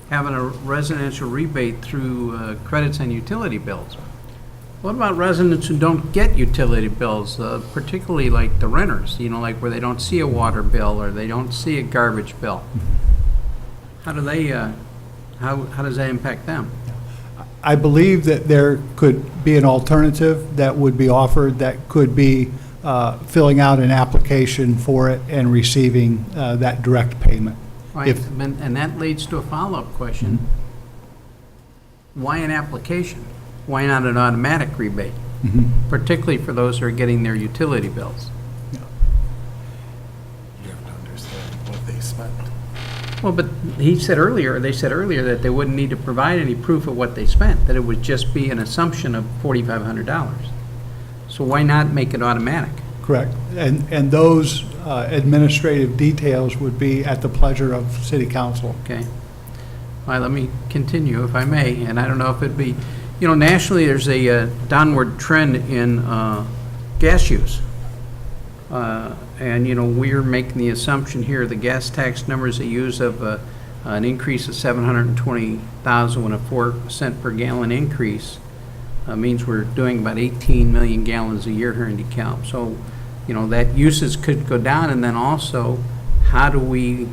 [SPEAKER 5] having a residential rebate through credits and utility bills. What about residents who don't get utility bills, particularly like the renters, you know, like where they don't see a water bill or they don't see a garbage bill? How do they, how does that impact them?
[SPEAKER 4] I believe that there could be an alternative that would be offered that could be filling out an application for it and receiving that direct payment.
[SPEAKER 5] Right,
[SPEAKER 4] If-
[SPEAKER 5] and that leads to a follow-up question. Why an application? Why not an automatic rebate? Particularly for those who are getting their utility bills.
[SPEAKER 6] You have to understand what they spent.
[SPEAKER 5] Well, but they said earlier that they wouldn't need to provide any proof of what they spent, that it would just be an assumption of $4,500. So why not make it automatic?
[SPEAKER 4] Correct. And those administrative details would be at the pleasure of City Council.
[SPEAKER 5] Okay. All right, let me continue, if I may, and I don't know if it'd be, you know, nationally, there's a downward trend in gas use. And, you know, we're making the assumption here, the gas tax numbers they use of an increase of 720,000 when a 4 cent per gallon increase means we're doing about 18 million gallons a year here in DeKalb. So, you know, that usage could go down, and then also, how do we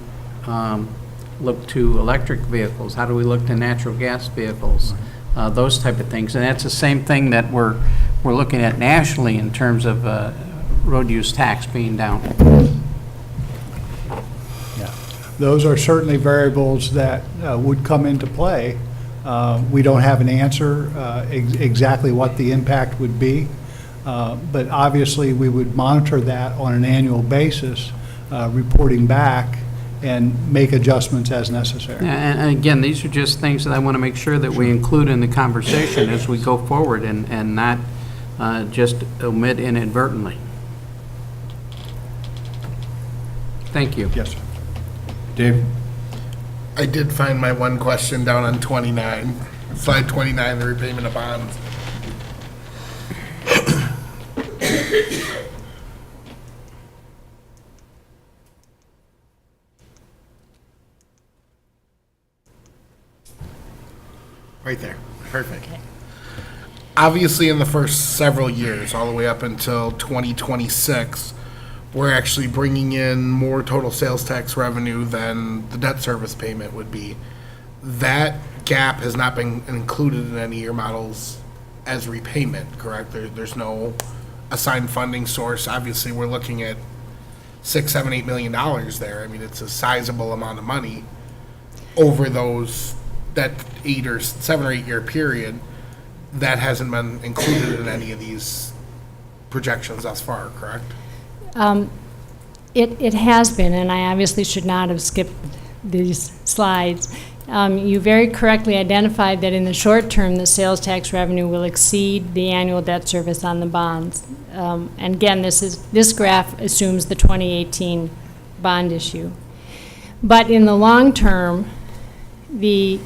[SPEAKER 5] look to electric vehicles? How do we look to natural gas vehicles? Those type of things. And that's the same thing that we're looking at nationally in terms of road use tax being down.
[SPEAKER 4] Yeah. Those are certainly variables that would come into play. We don't have an answer exactly what the impact would be, but obviously we would monitor that on an annual basis, reporting back and make adjustments as necessary.
[SPEAKER 5] And again, these are just things that I want to make sure that we include in the conversation as we go forward and not just omit inadvertently. Thank you.
[SPEAKER 4] Yes, sir.
[SPEAKER 1] Dave?
[SPEAKER 6] I did find my one question down on 29, slide 29, the repayment of bonds. Right there, perfect. Obviously, in the first several years, all the way up until 2026, we're actually bringing in more total sales tax revenue than the debt service payment would be. That gap has not been included in any of your models as repayment, correct? There's no assigned funding source. Obviously, we're looking at $6, $7, $8 million there. I mean, it's a sizable amount of money over that 7 or 8 year period. That hasn't been included in any of these projections thus far, correct?
[SPEAKER 12] It has been, and I obviously should not have skipped these slides. You very correctly identified that in the short term, the sales tax revenue will exceed the annual debt service on the bonds. And again, this graph assumes the 2018 bond issue. But in the long term, the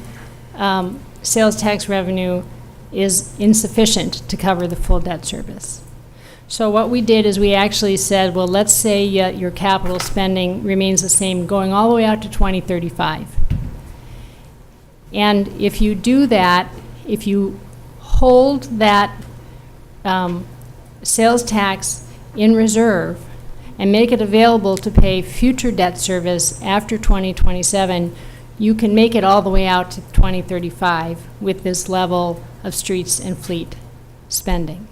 [SPEAKER 12] sales tax revenue is insufficient to cover the full debt service. So what we did is we actually said, well, let's say your capital spending remains the same going all the way out to 2035. And if you do that, if you hold that sales tax in reserve and make it available to pay future debt service after 2027, you can make it all the way out to 2035 with this level of streets and fleet spending.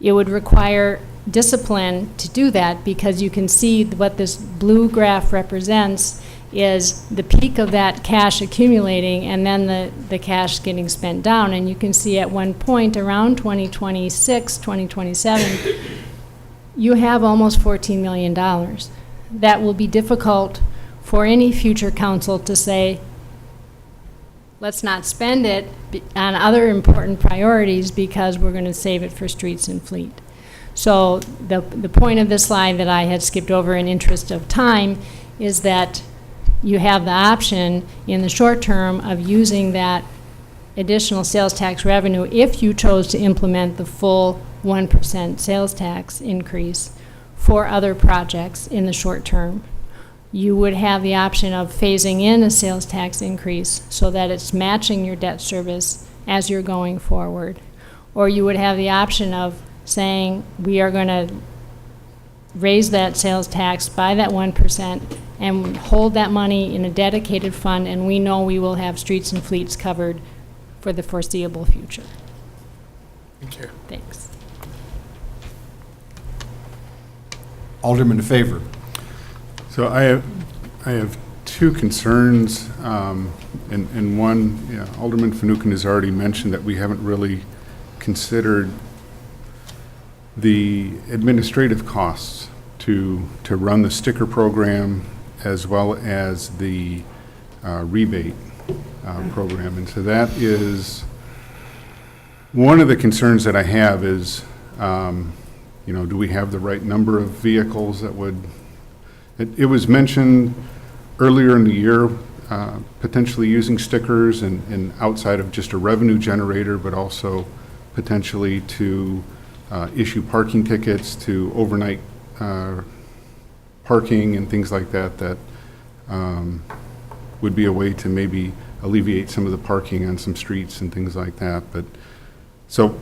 [SPEAKER 12] It would require discipline to do that, because you can see what this blue graph represents is the peak of that cash accumulating and then the cash getting spent down. And you can see at one point around 2026, 2027, you have almost $14 million. That will be difficult for any future council to say, let's not spend it on other important priorities because we're going to save it for streets and fleet. So the point of this slide that I had skipped over in interest of time is that you have the option in the short term of using that additional sales tax revenue if you chose to implement the full 1% sales tax increase for other projects in the short term. You would have the option of phasing in a sales tax increase so that it's matching your debt service as you're going forward. Or you would have the option of saying, we are going to raise that sales tax by that 1% and hold that money in a dedicated fund, and we know we will have streets and fleets covered for the foreseeable future.
[SPEAKER 6] Thank you.
[SPEAKER 12] Thanks.
[SPEAKER 1] Alderman Favor.
[SPEAKER 3] So I have two concerns, and one, Alderman Fanouken has already mentioned that we haven't really considered the administrative costs to run the sticker program as well as the rebate program. And so that is one of the concerns that I have is, do we have the right number of vehicles that would, it was mentioned earlier in the year, potentially using stickers and outside of just a revenue generator, but also potentially to issue parking tickets to overnight parking and things like that, that would be a way to maybe alleviate some of the parking on some streets and things like that. But so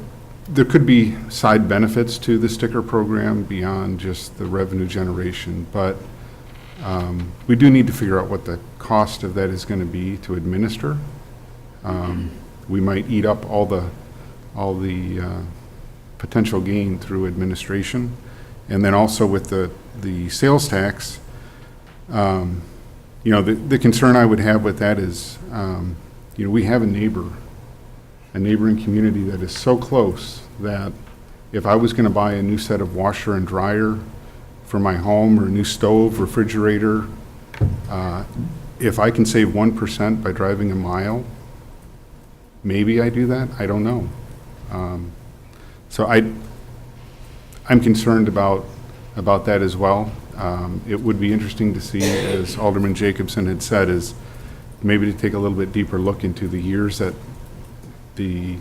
[SPEAKER 3] there could be side benefits to the sticker program beyond just the revenue generation, but we do need to figure out what the cost of that is going to be to administer. We might eat up all the potential gain through administration. And then also with the sales tax, the concern I would have with that is, we have a neighboring community that is so close that if I was going to buy a new set of washer and dryer for my home, or a new stove, refrigerator, if I can save 1% by driving a mile, maybe I do that. I don't know. So I'm concerned about that as well. It would be interesting to see, as Alderman Jacobson had said, is maybe to take a little bit deeper look into the years that the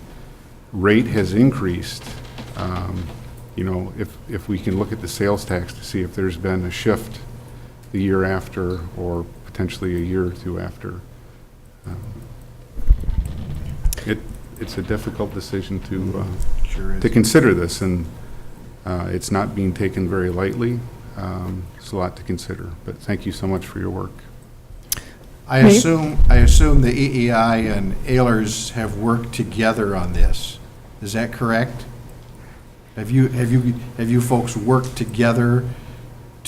[SPEAKER 3] rate has increased. If we can look at the sales tax to see if there's been a shift the year after, or potentially a year or two after. It's a difficult decision to consider this, and it's not being taken very lightly. It's a lot to consider, but thank you so much for your work.
[SPEAKER 1] I assume the EEI and Ehlers have worked together on this. Is that correct? Have you folks worked together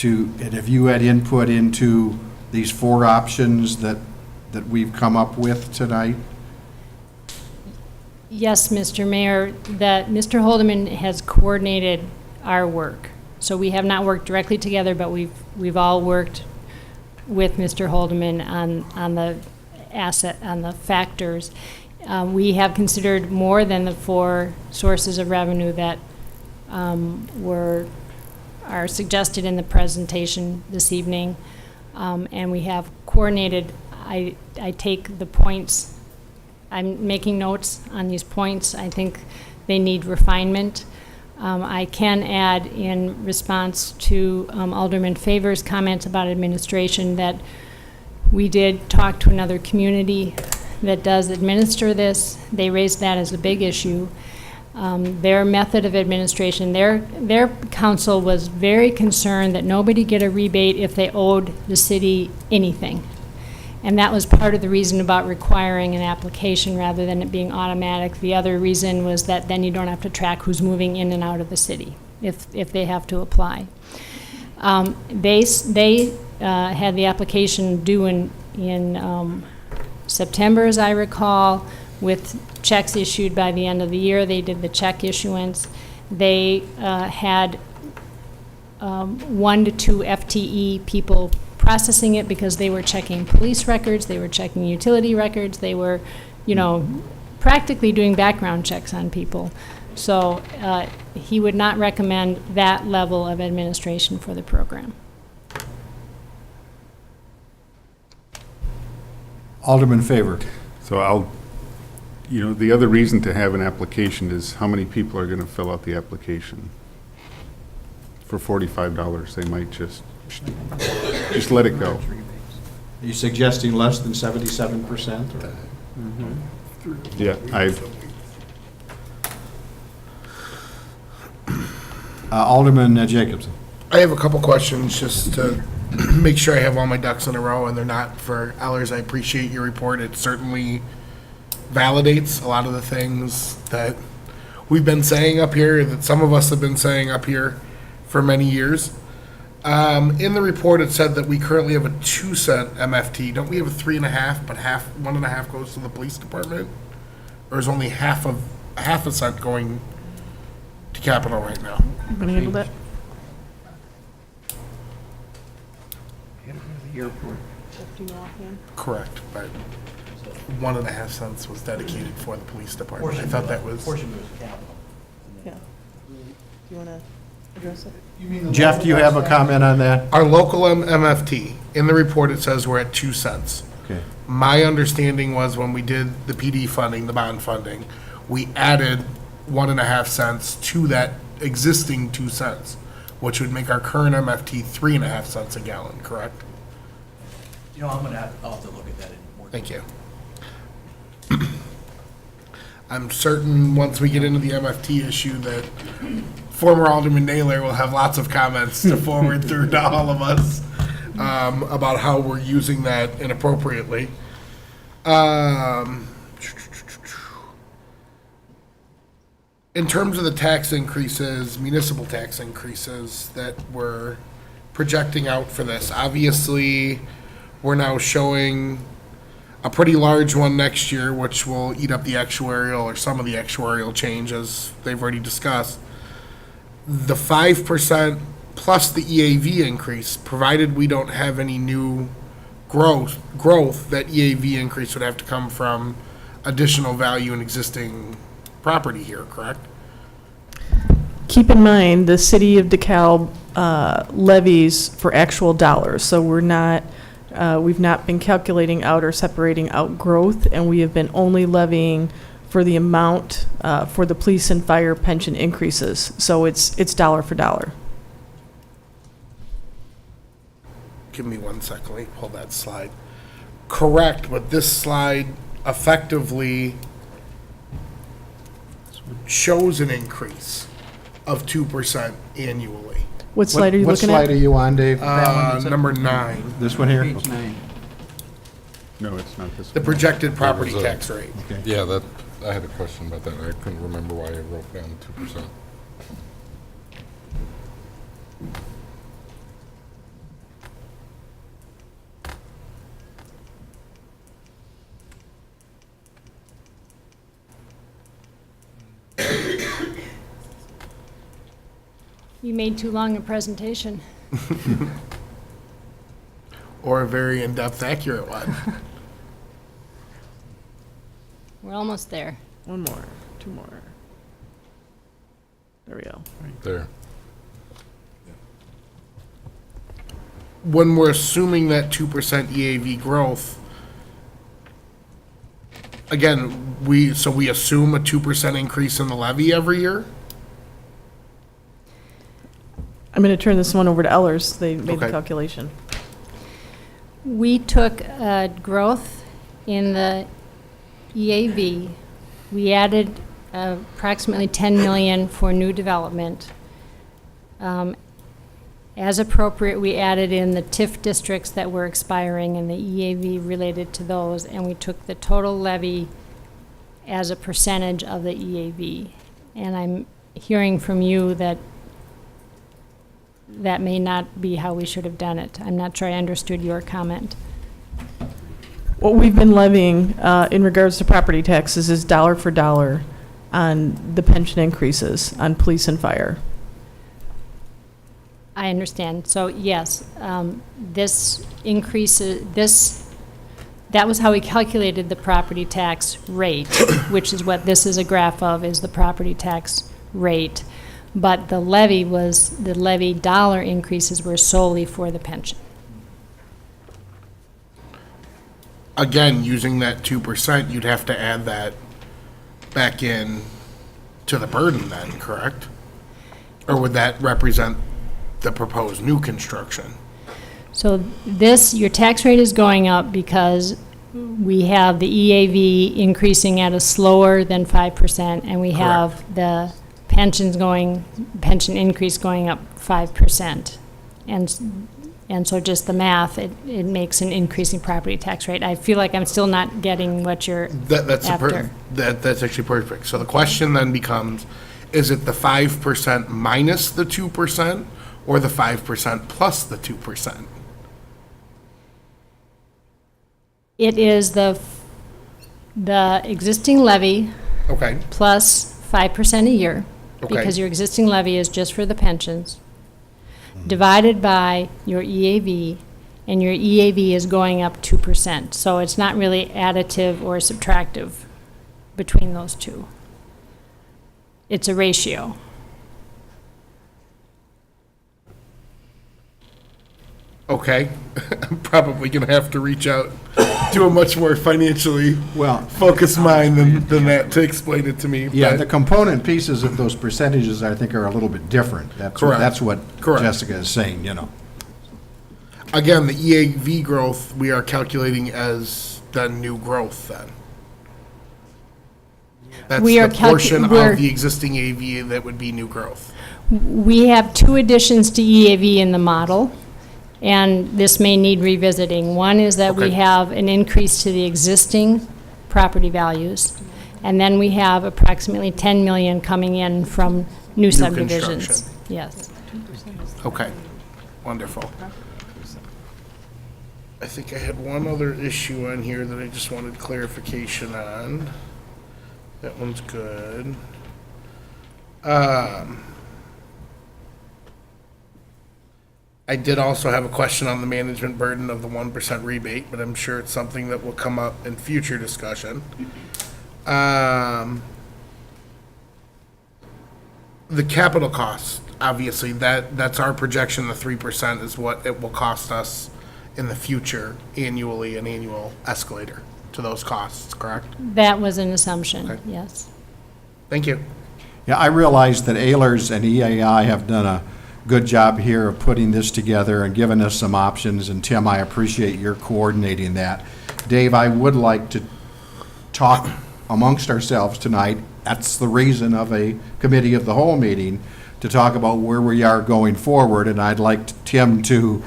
[SPEAKER 1] and have you had input into these four options that we've come up with tonight?
[SPEAKER 12] Yes, Mr. Mayor, that Mr. Holdeman has coordinated our work. So we have not worked directly together, but we've all worked with Mr. Holdeman on the factors. We have considered more than the four sources of revenue that are suggested in the presentation this evening, and we have coordinated. I take the points. I'm making notes on these points. I think they need refinement. I can add, in response to Alderman Favor's comments about administration, that we did talk to another community that does administer this, they raised that as a big issue. Their method of administration, their council was very concerned that nobody get a rebate if they owed the city anything. And that was part of the reason about requiring an application rather than it being automatic. The other reason was that then you don't have to track who's moving in and out of the city if they have to apply. They had the application due in September, as I recall, with checks issued by the end of the year. They did the check issuance. They had 1 to 2 FTE people processing it because they were checking police records, they were checking utility records, they were, practically doing background checks on people. So he would not recommend that level of administration for the program.
[SPEAKER 1] Alderman Favor.
[SPEAKER 3] So the other reason to have an application is how many people are going to fill out the application. For $45, they might just let it go.
[SPEAKER 1] Are you suggesting less than 77%?
[SPEAKER 3] Yeah,
[SPEAKER 1] Alderman Jacobson.
[SPEAKER 6] I have a couple questions just to make sure I have all my ducks in a row and they're not for Ellers. I appreciate your report. It certainly validates a lot of the things that we've been saying up here, that some of us have been saying up here for many years. In the report, it said that we currently have a 2-cent MFT. Don't we have a 3.5, but 1.5 goes to the police department? Or is only half a cent going to capital right now?
[SPEAKER 13] I'm gonna handle that.
[SPEAKER 6] Correct, but 1.5 cents was dedicated for the police department. I thought that was.
[SPEAKER 13] Yeah. Do you wanna address it?
[SPEAKER 1] Jeff, do you have a comment on that?
[SPEAKER 6] Our local MFT, in the report, it says we're at 2 cents.
[SPEAKER 1] Okay.
[SPEAKER 6] My understanding was when we did the PD funding, the bond funding, we added 1.5 cents to that existing 2 cents, which would make our current MFT 3.5 cents a gallon, correct?
[SPEAKER 14] I'll have to look at that in more.
[SPEAKER 6] Thank you. I'm certain once we get into the MFT issue that former Alderman Naylor will have lots of comments to forward through to all of us about how we're using that inappropriately. In terms of the tax increases, municipal tax increases that we're projecting out for this, obviously, we're now showing a pretty large one next year, which will eat up the actuarial or some of the actuarial change, as they've already discussed. The 5% plus the EAV increase, provided we don't have any new growth, that EAV increase would have to come from additional value in existing property here, correct?
[SPEAKER 13] Keep in mind, the city of DeKalb levies for actual dollars, so we've not been calculating out or separating out growth, and we have been only levying for the amount for the police and fire pension increases. So it's dollar for dollar.
[SPEAKER 6] Give me 1 second, let me pull that slide. Correct, but this slide effectively shows an increase of 2% annually.
[SPEAKER 13] What slide are you looking
[SPEAKER 1] What slide
[SPEAKER 13] at?
[SPEAKER 1] are you on, Dave?
[SPEAKER 6] Number 9,
[SPEAKER 1] This one here?
[SPEAKER 5] Page 9.
[SPEAKER 3] No, it's not this
[SPEAKER 6] the
[SPEAKER 3] one.
[SPEAKER 6] projected property
[SPEAKER 9] There was a-
[SPEAKER 6] tax rate.
[SPEAKER 1] Okay.
[SPEAKER 9] Yeah, I had a question about that. I couldn't remember why I wrote down 2%.
[SPEAKER 12] You made too long a presentation.
[SPEAKER 6] Or a very in-depth, accurate one.
[SPEAKER 12] We're almost there.
[SPEAKER 13] One more, 2 more. There we go.
[SPEAKER 9] There.
[SPEAKER 6] When we're assuming that 2% EAV growth, again, we assume a 2% increase in the levy every year?
[SPEAKER 13] I'm going to turn this one over to Ellers. They made the
[SPEAKER 6] Okay.
[SPEAKER 13] calculation.
[SPEAKER 12] We took growth in the EAV, we added approximately 10 million for new development. As appropriate, we added in the TIF districts that were expiring and the EAV related to those, and we took the total levy as a percentage of the EAV. And I'm hearing from you that that may not be how we should have done it. I'm not sure I understood your comment.
[SPEAKER 13] What we've been levying in regards to property taxes is dollar for dollar on the pension increases on police and fire.
[SPEAKER 12] I understand. So yes, this increases, that was how we calculated the property tax rate, which is what this is a graph of, is the property tax rate. But the levy dollar increases were solely for the pension.
[SPEAKER 6] Again, using that 2%, you'd have to add that back in to the burden then, correct? Or would that represent the proposed new construction?
[SPEAKER 12] So this, your tax rate is going up because we have the EAV increasing at a slower than 5%, and we have the pension increase going up 5%. And so just the math, it makes an increasing property tax rate. I feel like I'm still not getting what you're
[SPEAKER 6] That's
[SPEAKER 12] after.
[SPEAKER 6] that's actually perfect. So the question then becomes, is it the 5% minus the 2% or the 5% plus the 2%?
[SPEAKER 12] It is the existing levy
[SPEAKER 6] Okay,
[SPEAKER 12] plus 5% a year,
[SPEAKER 6] Okay.
[SPEAKER 12] because your existing levy is just for the pensions, divided by your EAV, and your EAV is going up 2%. So it's not really additive or subtractive between those two. It's a ratio.
[SPEAKER 6] okay. I'm probably gonna have to reach out to a much more financially
[SPEAKER 1] Well,
[SPEAKER 6] focused mind than that to explain it to me.
[SPEAKER 1] yeah,
[SPEAKER 6] but-
[SPEAKER 1] the component pieces of those percentages, I think, are a little bit different.
[SPEAKER 6] Correct.
[SPEAKER 1] That's what
[SPEAKER 6] Correct.
[SPEAKER 1] Jessica is saying, you know.
[SPEAKER 6] Again, the EAV growth, we are calculating as the new growth then. That's
[SPEAKER 12] We are
[SPEAKER 6] the portion
[SPEAKER 12] we're-
[SPEAKER 6] of the existing EAV that would be new growth.
[SPEAKER 12] We have two additions to EAV in the model, and this may need revisiting. One is that we
[SPEAKER 6] Okay.
[SPEAKER 12] have an increase to the existing property values, and then we have approximately 10 million coming in from new subdivisions.
[SPEAKER 6] construction.
[SPEAKER 12] Yes.
[SPEAKER 6] Okay, wonderful. I think I had one other issue on here that I just wanted clarification on. That one's good. I did also have a question on the management burden of the 1% rebate, but I'm sure it's something that will come up in future discussion. The capital cost, obviously, that's our projection, the 3% is what it will cost us in the future annually, an annual escalator to those costs, correct?
[SPEAKER 12] That was an assumption,
[SPEAKER 6] Okay.
[SPEAKER 12] yes.
[SPEAKER 6] Thank you.
[SPEAKER 1] Yeah, I realize that Ehlers and EAI have done a good job here of putting this together and giving us some options, and Tim, I appreciate your coordinating that. Dave, I would like to talk amongst ourselves tonight. That's the reason of a committee of the whole meeting, to talk about where we are going forward, and I'd like Tim to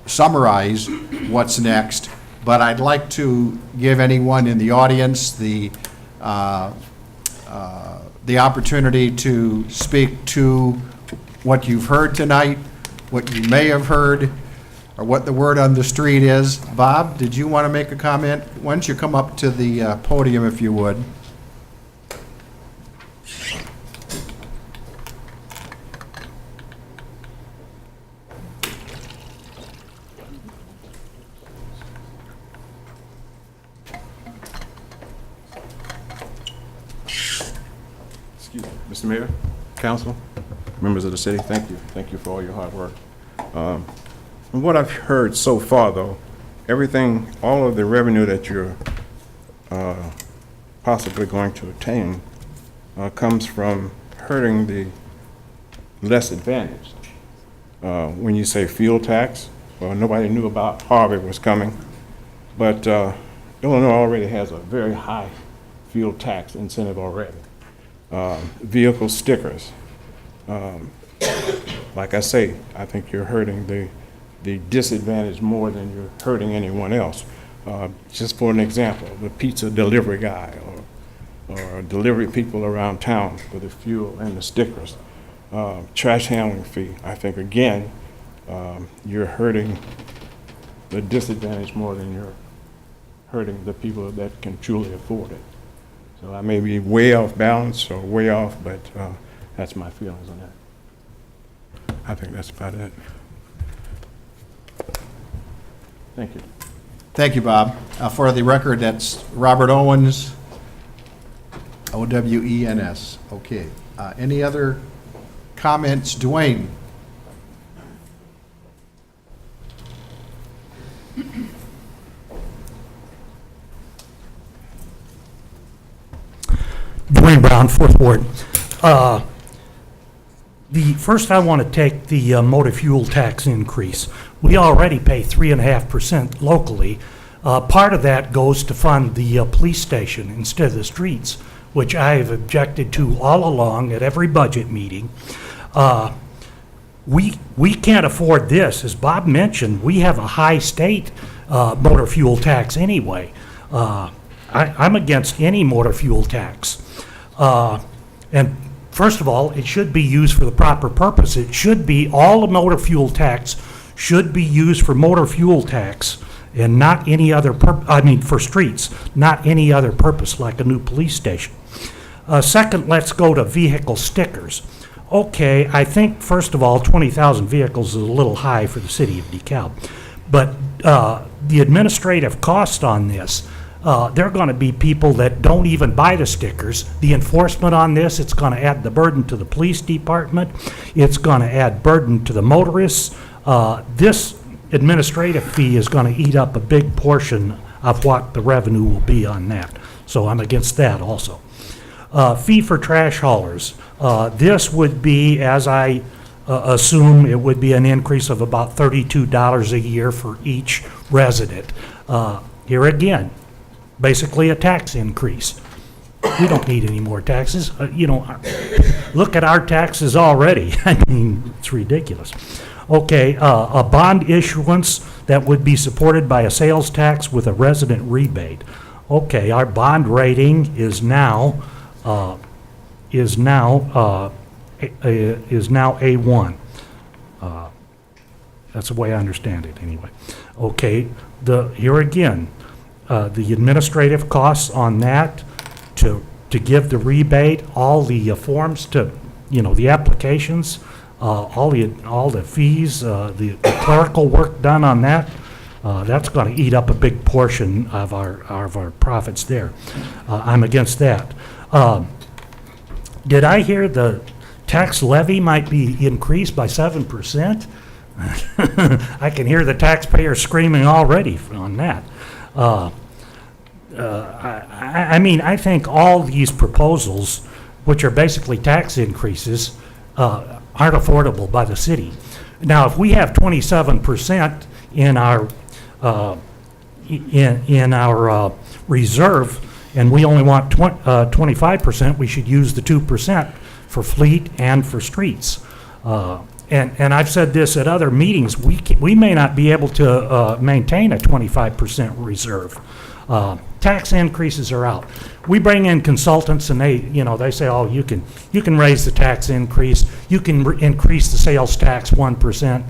[SPEAKER 1] summarize what's next, but I'd like to give anyone in the audience the opportunity to speak to what you've heard tonight, what you may have heard, or what the word on the street is. Bob, did you want to make a comment? Why don't you come up to the podium if you would?
[SPEAKER 15] Excuse me, Mr. Mayor, council, members of the city, thank you. Thank you for all your hard work. From what I've heard so far, though, everything, all of the revenue that you're possibly going to obtain comes from hurting the less advantaged. When you say fuel tax, well, nobody knew about Harvey was coming, but Illinois already has a very high fuel tax incentive already. Vehicle stickers. Like I say, I think you're hurting the disadvantaged more than you're hurting anyone else. Just for an example, the pizza delivery guy or delivery people around town for the fuel and the stickers. Trash handling fee, I think, again, you're hurting the disadvantaged more than you're hurting the people that can truly afford it. So I may be way off balance or way off, but that's my feelings on that. I think that's about it. Thank you.
[SPEAKER 1] Thank you, Bob. For the record, that's Robert Owens, O-W-E-N-S. Okay. Any other comments? Dwayne?
[SPEAKER 16] Dwayne Brown, Fourth Ward. First, I want to take the motor fuel tax increase. We already pay 3.5% locally. Part of that goes to fund the police station instead of the streets, which I have objected to all along at every budget meeting. We can't afford this. As Bob mentioned, we have a high state motor fuel tax anyway. I'm against any motor fuel tax. And first of all, it should be used for the proper purpose. It should be, all the motor fuel tax should be used for motor fuel tax and not any other, for streets, not any other purpose like a new police station. Second, let's go to vehicle stickers. Okay, I think, first of all, 20,000 vehicles is a little high for the city of DeKalb. But the administrative cost on this, there are going to be people that don't even buy the stickers. The enforcement on this, it's going to add the burden to the police department. It's going to add burden to the motorists. This administrative fee is going to eat up a big portion of what the revenue will be on that. So I'm against that also. Fee for trash haulers. This would be, as I assume, it would be an increase of about $32 a year for each resident. Here again, basically a tax increase. We don't need any more taxes. Look at our taxes already. I mean, it's ridiculous. Okay, a bond issuance that would be supported by a sales tax with a resident rebate. Okay, our bond rating is now A1. That's the way I understand it, anyway. Okay, here again, the administrative costs on that to give the rebate, all the forms to, the applications, all the fees, the clerical work done on that, that's going to eat up a big portion of our profits there. I'm against that. Did I hear the tax levy might be increased by 7%? I can hear the taxpayers screaming already on that. I think all these proposals, which are basically tax increases, aren't affordable by the city. Now, if we have 27% in our reserve, and we only want 25%, we should use the 2% for fleet and for streets. And I've said this at other meetings, we may not be able to maintain a 25% reserve. Tax increases are out. We bring in consultants and they say, oh, you can raise the tax increase, you can increase the sales tax 1%.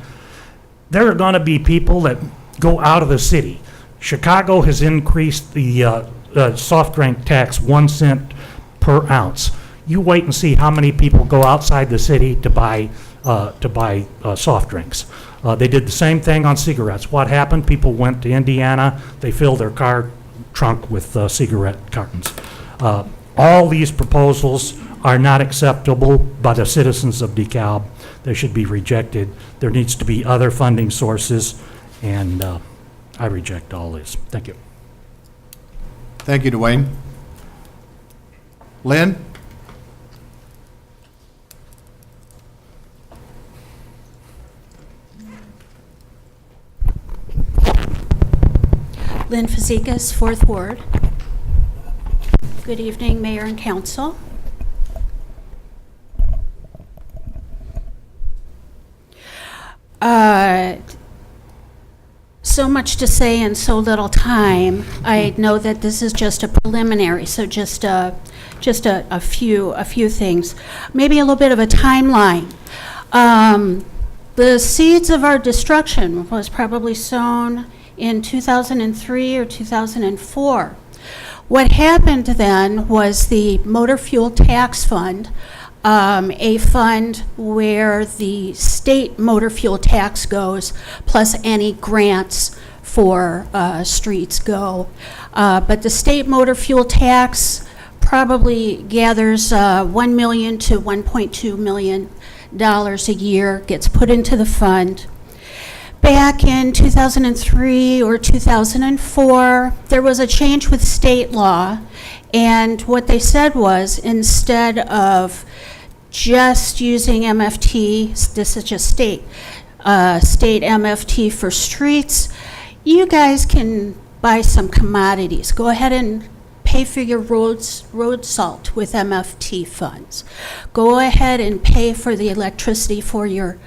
[SPEAKER 16] There are going to be people that go out of the city. Chicago has increased the soft drink tax 1 cent per ounce. You wait and see how many people go outside the city to buy soft drinks. They did the same thing on cigarettes. What happened? People went to Indiana, they filled their car trunk with cigarette cartons. All these proposals are not acceptable by the citizens of DeKalb. They should be rejected. There needs to be other funding sources, and I reject all this. Thank you.
[SPEAKER 1] Thank you, Dwayne. Lynn?
[SPEAKER 17] Lynn Fazekas, 4th Ward. Good evening, Mayor and Council. So much to say in so little time. I know that this is just a preliminary, so just a few things. Maybe a little bit of a timeline. The seeds of our destruction was probably sown in 2003 or 2004. What happened then was the Motor Fuel Tax Fund, a fund where the state motor fuel tax goes, plus any grants for streets go. But the state motor fuel tax probably gathers $1 million to $1.2 million a year, gets put into the fund. Back in 2003 or 2004, there was a change with state law, and what they said was, instead of just using MFT, this is just state MFT for streets, you guys can buy some commodities. Go ahead and pay for your road salt with MFT funds. Go ahead and pay for the electricity for your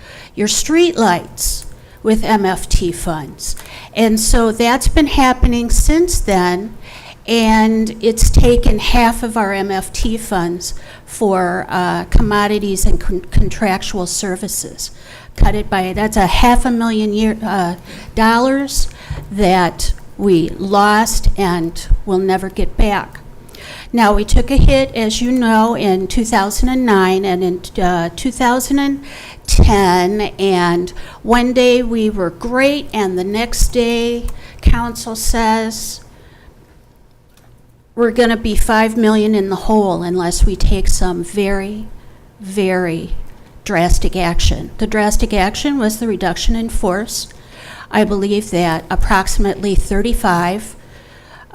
[SPEAKER 17] street lights with MFT funds. And so that's been happening since then, and it's taken half of our MFT funds for commodities and contractual services. Cut it by, that's a $500,000 dollars that we lost and will never get back. Now, we took a hit, as you know, in 2009 and in 2010, and one day we were great, and the next day, council says, we're going to be $5 million in the hole unless we take some very, very drastic action. The drastic action was the reduction in force. I believe that approximately 35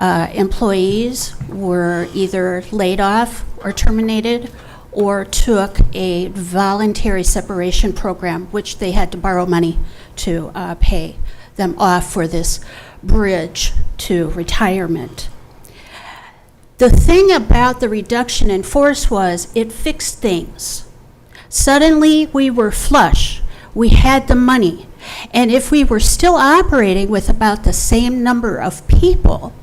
[SPEAKER 17] employees were either laid off or terminated or took a voluntary separation program, which they had to borrow money to pay them off for this bridge to retirement. The thing about the reduction in force was it fixed things. Suddenly we were flush. We had the money. And if we were still operating with about the same number of people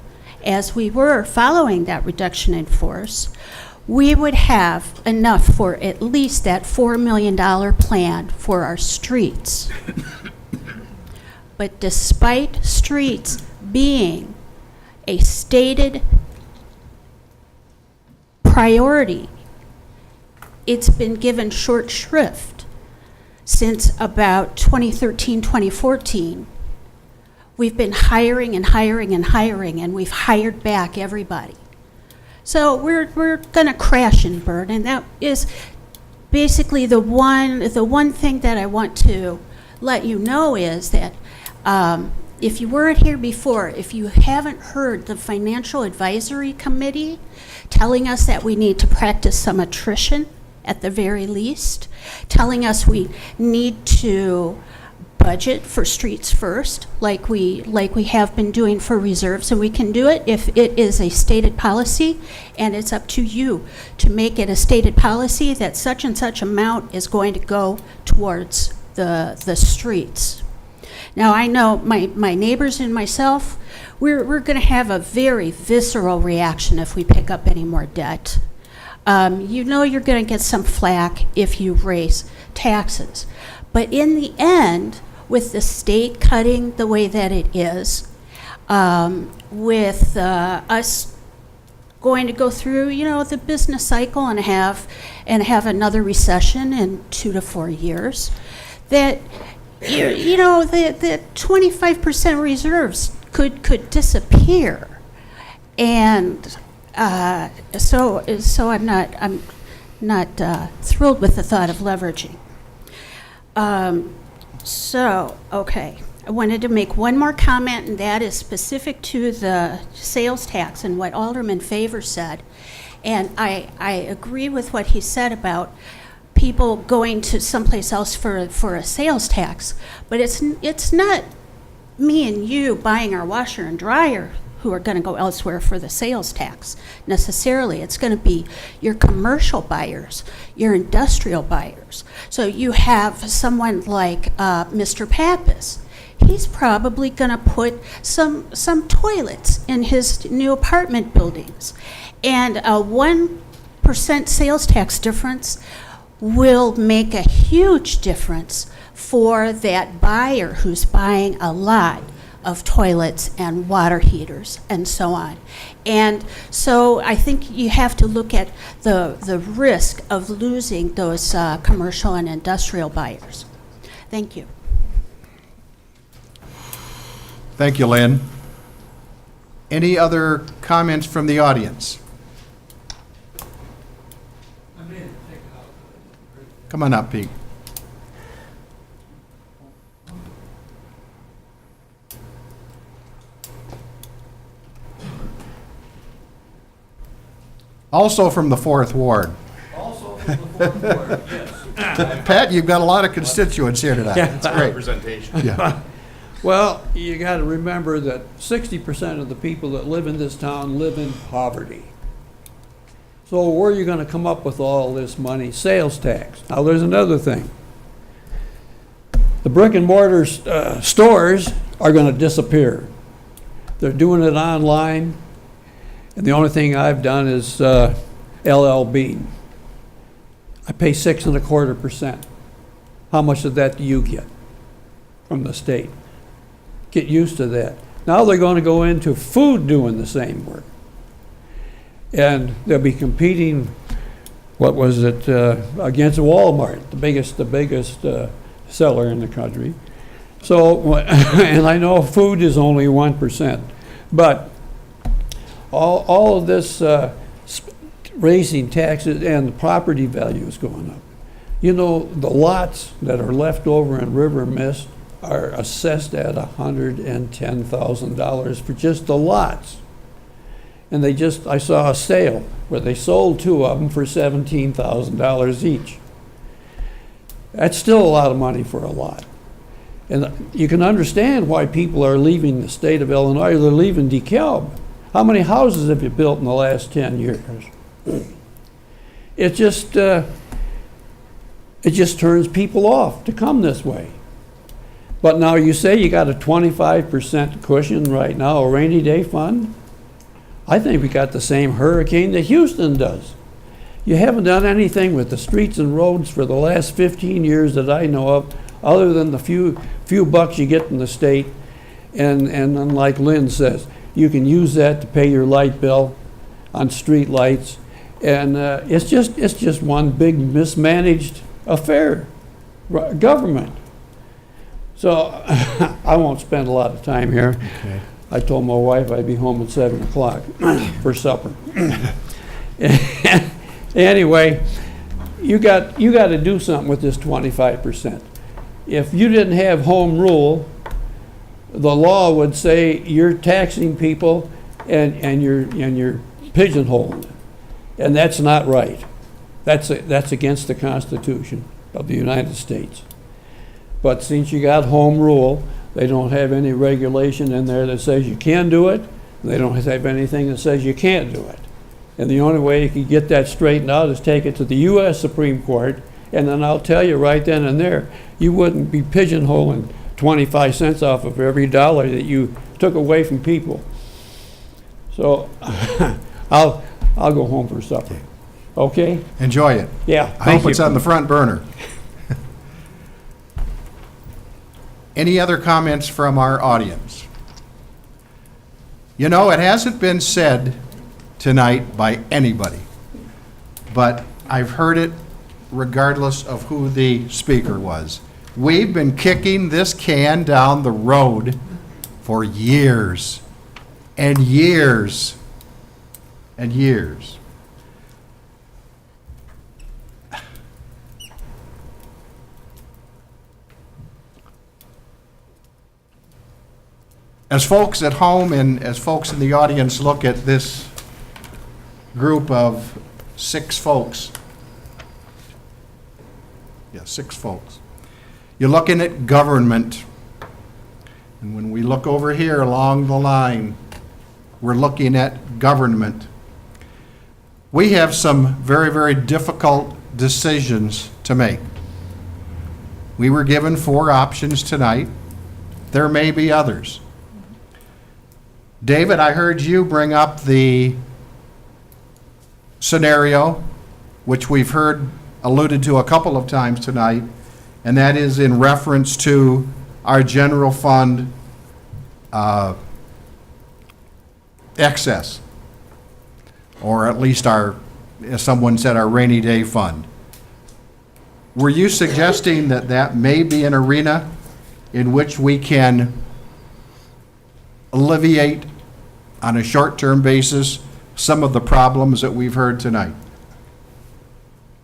[SPEAKER 17] as we were following that reduction in force, we would have enough for at least that $4 million plan for our streets. But despite streets being a stated priority, it's been given short shrift since about 2013, 2014. We've been hiring and hiring and hiring, and we've hired back everybody. So we're going to crash and burn, and that is basically the one thing that I want to let you know is that if you weren't here before, if you haven't heard the Financial Advisory Committee telling us that we need to practice some attrition at the very least, telling us we need to budget for streets first, like we have been doing for reserves, and we can do it if it is a stated policy, and it's up to you to make it a stated policy that such and such amount is going to go towards the streets. Now, I know my neighbors and myself, we're going to have a very visceral reaction if we pick up any more debt. You know you're going to get some flack if you raise taxes. But in the end, with the state cutting the way that it is, with us going to go through, the business cycle and have another recession in 2 to 4 years, that the 25% reserves could disappear, and so I'm not thrilled with the thought of leveraging. Okay, I wanted to make one more comment, and that is specific to the sales tax and what Alderman Favor said. And I agree with what he said about people going to someplace else for a sales tax, but it's not me and you buying our washer and dryer who are going to go elsewhere for the sales tax necessarily. It's going to be your commercial buyers, your industrial buyers. So you have someone like Mr. Pappas. He's probably going to put some toilets in his new apartment buildings. And a 1% sales tax difference will make a huge difference for that buyer who's buying a lot of toilets and water heaters and so on. And so I think you have to look at the risk of losing those commercial and industrial buyers. Thank you.
[SPEAKER 1] Thank you, Lynn. Any other comments from the audience? Come on up, Pete. Also from the 4th Ward.
[SPEAKER 18] Also from the 4th Ward, yes.
[SPEAKER 1] Pat, you've got a lot of constituents here tonight. That's great.
[SPEAKER 10] Representation.
[SPEAKER 1] Yeah.
[SPEAKER 18] Well, you got to remember that 60% of the people that live in this town live in poverty. So where are you going to come up with all this money? Sales tax. Now, there's another thing. The brick and mortar stores are going to disappear. They're doing it online, and the only thing I've done is LL Bean. I pay 6.25%. How much of that do you get from the state? Get used to that. Now they're going to go into food doing the same work. And they'll be competing, against Walmart, the biggest seller in the country. So, and I know food is only 1%, but all of this raising taxes and the property value is going up. You know, the lots that are left over in River Mist are assessed at $110,000 for just the lots. And I saw a sale where they sold 2 of them for $17,000 each. That's still a lot of money for a lot. And you can understand why people are leaving the state of Illinois. They're leaving DeKalb. How many houses have you built in the last 10 years? It just turns people off to come this way. But now you say you got a 25% cushion right now, a rainy day fund. I think we got the same hurricane that Houston does. You haven't done anything with the streets and roads for the last 15 years that I know of, other than the few bucks you get from the state. And then like Lynn says, you can use that to pay your light bill on street lights. And it's just one big mismanaged affair, government. So I won't spend a lot of time here. Okay. I told my wife I'd be home at 7 o'clock for supper. Anyway, you got to do something with this 25%. If you didn't have home rule, the law would say you're taxing people and you're pigeonholing it, and that's not right. That's against the Constitution of the United States. But since you got home rule, they don't have any regulation in there that says you can do it. They don't have anything that says you can't do it. And the only way you can get that straightened out is take it to the U.S. Supreme Court, and then I'll tell you right then and there, you wouldn't be pigeonholing 25 cents off of every dollar that you took away from people. So I'll go home for supper. Okay?
[SPEAKER 1] Enjoy it.
[SPEAKER 18] Yeah.
[SPEAKER 1] I hope it's on the front burner. Any other comments from our audience? You know, it hasn't been said tonight by anybody, but I've heard it regardless of who the speaker was. We've been kicking this can down the road for years and years and years. As folks at home and as folks in the audience look at this group of 6 folks, you're looking at government And when we look over here along the line, we're looking at government. We have some very, very difficult decisions to make. We were given 4 options tonight. There may be others. David, I heard you bring up the scenario, which we've heard alluded to a couple of times tonight, and that is in reference to our general fund excess, or at least our, as someone said, our rainy day fund. Were you suggesting that that may be an arena in which we can alleviate on a short-term basis some of the problems that we've heard tonight?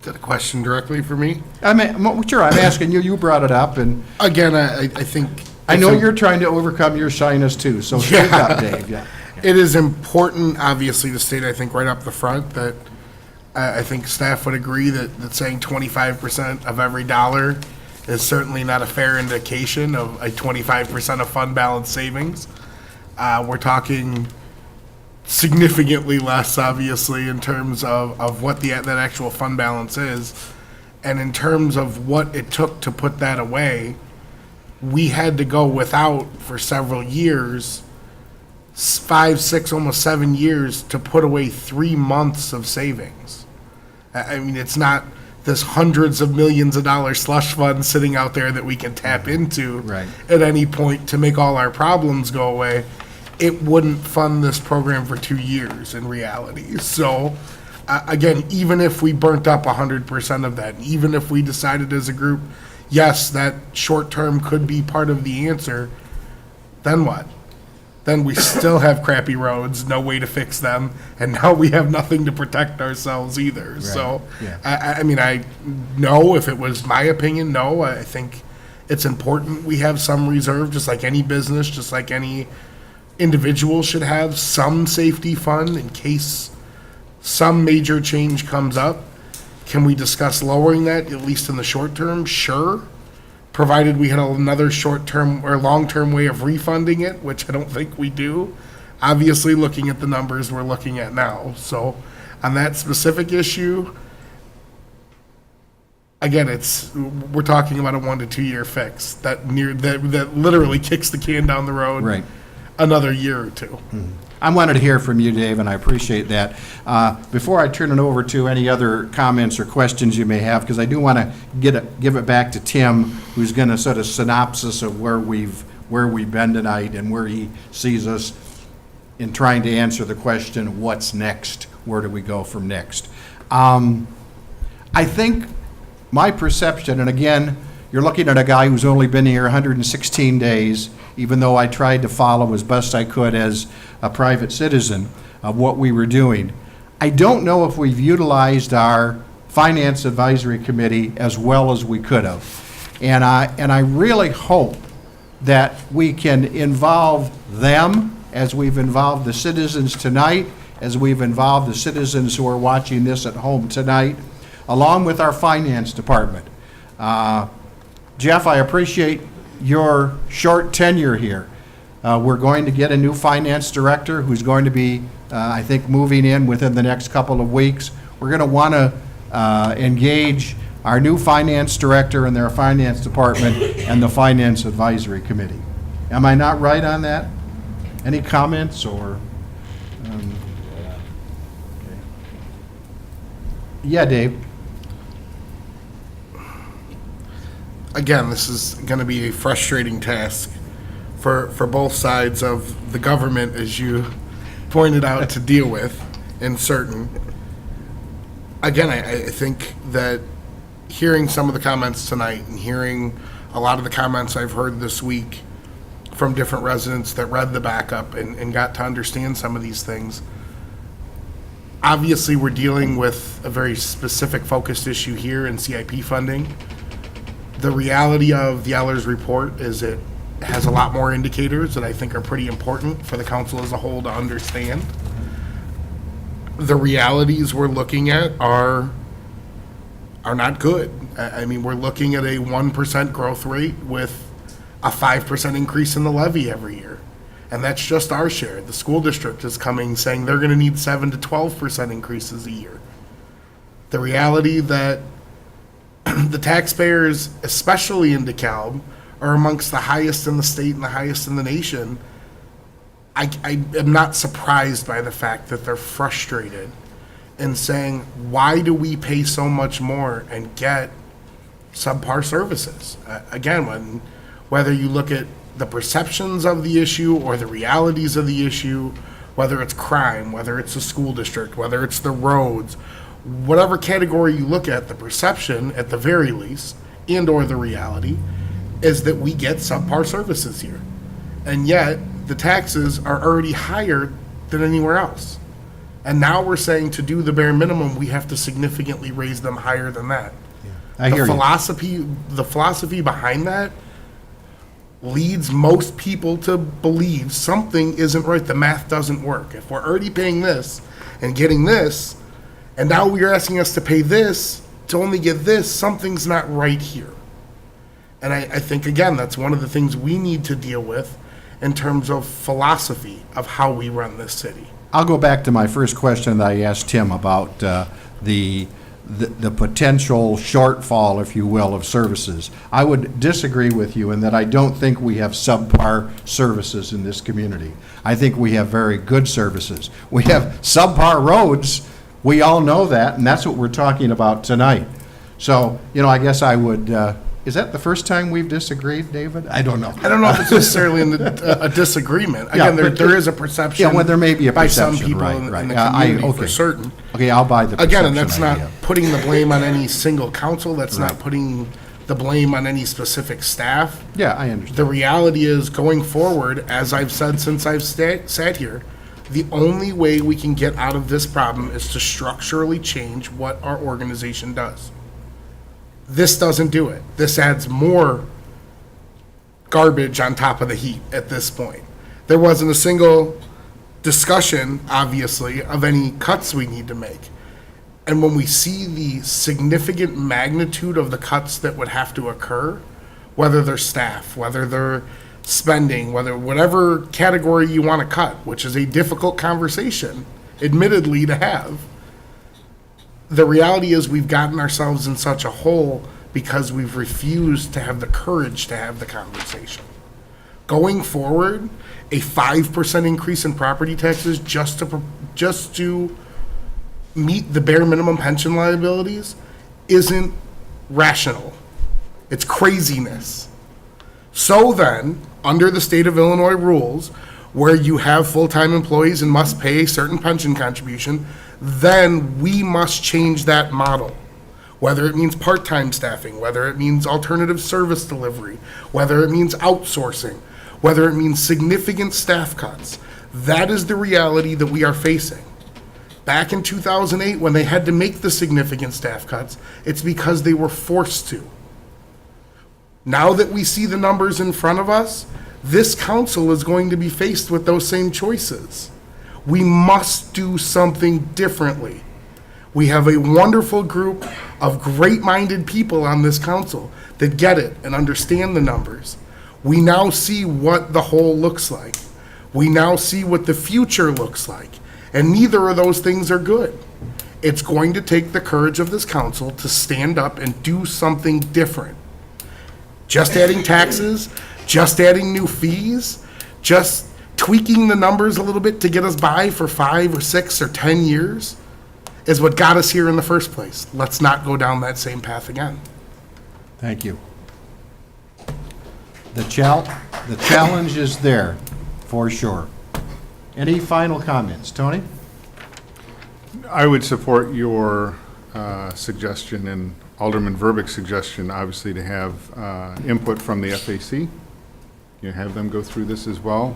[SPEAKER 6] Is that a question directly for me?
[SPEAKER 1] I mean, sure, I'm asking you, you brought it up, and
[SPEAKER 6] Again, I think.
[SPEAKER 1] I know you're trying to overcome your shyness too, so speak up, Dave, yeah.
[SPEAKER 6] It is important, obviously, to state, I think, right up the front, that I think staff would agree that saying 25% of every dollar is certainly not a fair indication of a 25% of fund balance savings. We're talking significantly less, obviously, in terms of what that actual fund balance is. And in terms of what it took to put that away, we had to go without for several years, 5, 6, almost 7 years, to put away 3 months of savings. I mean, it's not this hundreds of millions of dollars slush fund sitting out there that we can tap into at any point to make all our problems go away. It wouldn't fund this program for 2 years in reality. So, again, even if we burnt up 100% of that, even if we decided as a group, yes, that short term could be part of the answer, then what? Then we still have crappy roads, no way to fix them, and now we have nothing to protect ourselves either. So, I mean, I know if it was my opinion, no, I think it's important we have some reserve, just like any business, just like any individual should have some safety fund in case some major change comes up. Can we discuss lowering that, at least in the short term? Sure. Provided we had another short-term or long-term way of refunding it, which I don't think we do. Obviously, looking at the numbers we're looking at now. So on that specific issue, again, we're talking about a 1 to 2 year fix that literally kicks the can down the road another year or two.
[SPEAKER 1] I wanted to hear from you, Dave, and I appreciate that. Before I turn it over to any other comments or questions you may have, because I do want to give it back to Tim, who's going to sort of synopsis of where we've been tonight and where he sees us in trying to answer the question, what's next? Where do we go from next? I think my perception, and again, you're looking at a guy who's only been here 116 days, even though I tried to follow as best I could as a private citizen of what we were doing. I don't know if we've utilized our Finance Advisory Committee as well as we could have. And I really hope that we can involve them as we've involved the citizens tonight, as we've involved the citizens who are watching this at home tonight, along with our Finance Department. Jeff, I appreciate your short tenure here. We're going to get a new finance director who's going to be, I think, moving in within the next couple of weeks. We're going to want to engage our new finance director and their finance department and the Finance Advisory Committee. Am I not right on that? Any comments or? Yeah, Dave.
[SPEAKER 6] Again, this is going to be a frustrating task for both sides of the government, as you pointed out, to deal with in certain. Again, I think that hearing some of the comments tonight and hearing a lot of the comments I've heard this week from different residents that read the backup and got to understand some of these things, obviously we're dealing with a very specific focused issue here in CIP funding. The reality of the Ehlers report is it has a lot more indicators that I think are pretty important for the council as a whole to understand. The realities we're looking at are not good. I mean, we're looking at a 1% growth rate with a 5% increase in the levy every year. And that's just our share. The school district is coming saying they're going to need 7 to 12% increases a year. The reality that the taxpayers, especially in DeKalb, are amongst the highest in the state and the highest in the nation. I am not surprised by the fact that they're frustrated and saying, why do we pay so much more and get subpar services? Again, whether you look at the perceptions of the issue or the realities of the issue, whether it's crime, whether it's the school district, whether it's the roads, whatever category you look at, the perception at the very least, and or the reality, is that we get subpar services here. And yet, the taxes are already higher than anywhere else. And now we're saying to do the bare minimum, we have to significantly raise them higher than that.
[SPEAKER 1] I hear you.
[SPEAKER 6] The philosophy behind that leads most people to believe something isn't right. The math doesn't work. If we're already paying this and getting this, and now you're asking us to pay this to only get this, something's not right here. And I think, again, that's one of the things we need to deal with in terms of philosophy of how we run this city.
[SPEAKER 1] I'll go back to my first question that I asked Tim about the potential shortfall, if you will, of services. I would disagree with you in that I don't think we have subpar services in this community. I think we have very good services. We have subpar roads. We all know that, and that's what we're talking about tonight. So, I guess I would, is that the first time we've disagreed, David? I don't know.
[SPEAKER 6] I don't know if it's necessarily a disagreement. Again, there is a perception.
[SPEAKER 1] Yeah, well, there may be a
[SPEAKER 6] by
[SPEAKER 1] perception,
[SPEAKER 6] some people
[SPEAKER 1] right,
[SPEAKER 6] in
[SPEAKER 1] right.
[SPEAKER 6] the community
[SPEAKER 1] Okay.
[SPEAKER 6] for certain.
[SPEAKER 1] Okay, I'll buy the perception
[SPEAKER 6] Again, and that's
[SPEAKER 1] idea.
[SPEAKER 6] not putting the blame on any single council. That's
[SPEAKER 1] Right.
[SPEAKER 6] not putting the blame on any specific staff.
[SPEAKER 1] Yeah, I understand.
[SPEAKER 6] The reality is, going forward, as I've said since I've sat here, the only way we can get out of this problem is to structurally change what our organization does. This doesn't do it. This adds more garbage on top of the heap at this point. There wasn't a single discussion, obviously, of any cuts we need to make. And when we see the significant magnitude of the cuts that would have to occur, whether they're staff, whether they're spending, whatever category you want to cut, which is a difficult conversation, admittedly, to have, the reality is we've gotten ourselves in such a hole because we've refused to have the courage to have the conversation. Going forward, a 5% increase in property taxes just to meet the bare minimum pension liabilities isn't rational. It's craziness. So then, under the state of Illinois rules, where you have full-time employees and must pay a certain pension contribution, then we must change that model. Whether it means part-time staffing, whether it means alternative service delivery, whether it means outsourcing, whether it means significant staff cuts. That is the reality that we are facing. Back in 2008, when they had to make the significant staff cuts, it's because they were forced to. Now that we see the numbers in front of us, this council is going to be faced with those same choices. We must do something differently. We have a wonderful group of great-minded people on this council that get it and understand the numbers. We now see what the whole looks like. We now see what the future looks like. And neither of those things are good. It's going to take the courage of this council to stand up and do something different. Just adding taxes, just adding new fees, just tweaking the numbers a little bit to get us by for 5 or 6 or 10 years is what got us here in the first place. Let's not go down that same path again.
[SPEAKER 1] Thank you. The challenge is there, for sure. Any final comments? Tony?
[SPEAKER 3] I would support your suggestion and Alderman Verbeek's suggestion, obviously, to have input from the FAC. Have them go through this as well.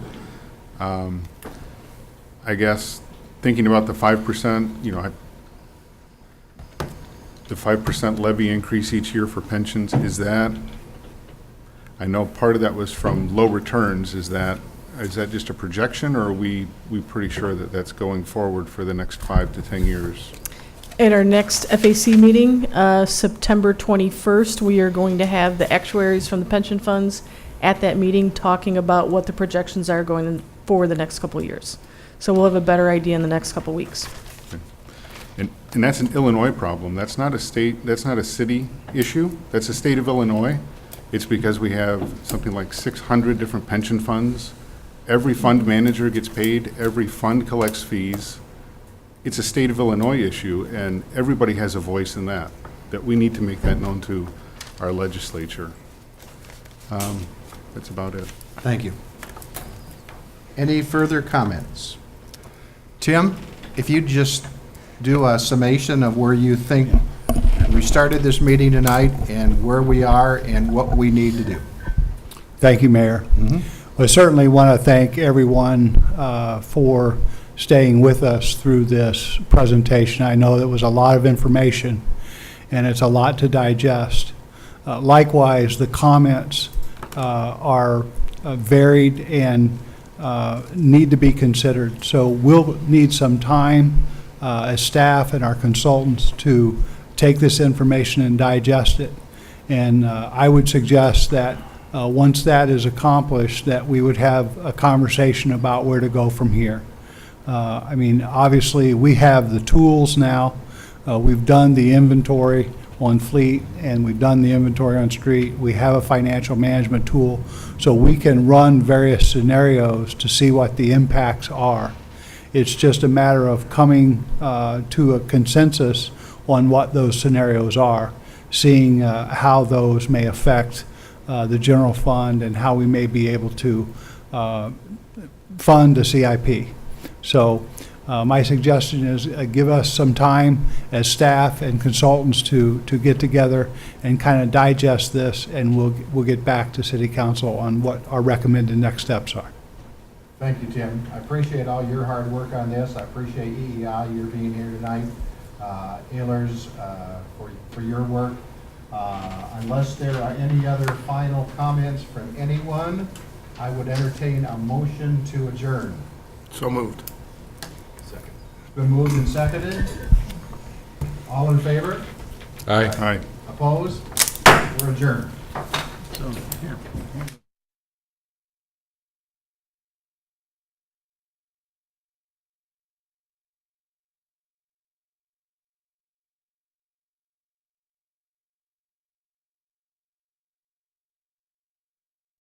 [SPEAKER 3] I guess, thinking about the 5%, the 5% levy increase each year for pensions, is that, I know part of that was from low returns, is that just a projection, or are we pretty sure that that's going forward for the next 5 to 10 years?
[SPEAKER 13] At our next FAC meeting, September 21st, we are going to have the actuaries from the pension funds at that meeting, talking about what the projections are going for the next couple of years. So we'll have a better idea in the next couple of weeks.
[SPEAKER 3] And that's an Illinois problem. That's not a state, that's not a city issue. That's a state of Illinois. It's because we have something like 600 different pension funds. Every fund manager gets paid, every fund collects fees. It's a state of Illinois issue, and everybody has a voice in that we need to make that known to our legislature. That's about it.
[SPEAKER 1] Thank you. Any further comments? Tim, if you'd just do a summation of where you think we started this meeting tonight and where we are and what we need to do.
[SPEAKER 4] Thank you, Mayor. I certainly want to thank everyone for staying with us through this presentation. I know that was a lot of information, and it's a lot to digest. Likewise, the comments are varied and need to be considered. So we'll need some time as staff and our consultants to take this information and digest it. And I would suggest that once that is accomplished, that we would have a conversation about where to go from here. I mean, obviously, we have the tools now. We've done the inventory on fleet, and we've done the inventory on street. We have a financial management tool, so we can run various scenarios to see what the impacts are. It's just a matter of coming to a consensus on what those scenarios are, seeing how those may affect the general fund and how we may be able to fund a CIP. So my suggestion is give us some time as staff and consultants to get together and kind of digest this, and we'll get back to City Council on what our recommended next steps are.
[SPEAKER 1] Thank you, Tim. I appreciate all your hard work on this. I appreciate EEI, your being here tonight. Ehlers, for your work. Unless there are any other final comments from anyone, I would entertain a motion to adjourn.
[SPEAKER 6] So moved.
[SPEAKER 1] Second. It's been moved and seconded. All in favor?
[SPEAKER 9] Aye.
[SPEAKER 3] Aye.
[SPEAKER 1] Opposed? We're adjourned.
[SPEAKER 18] So, here.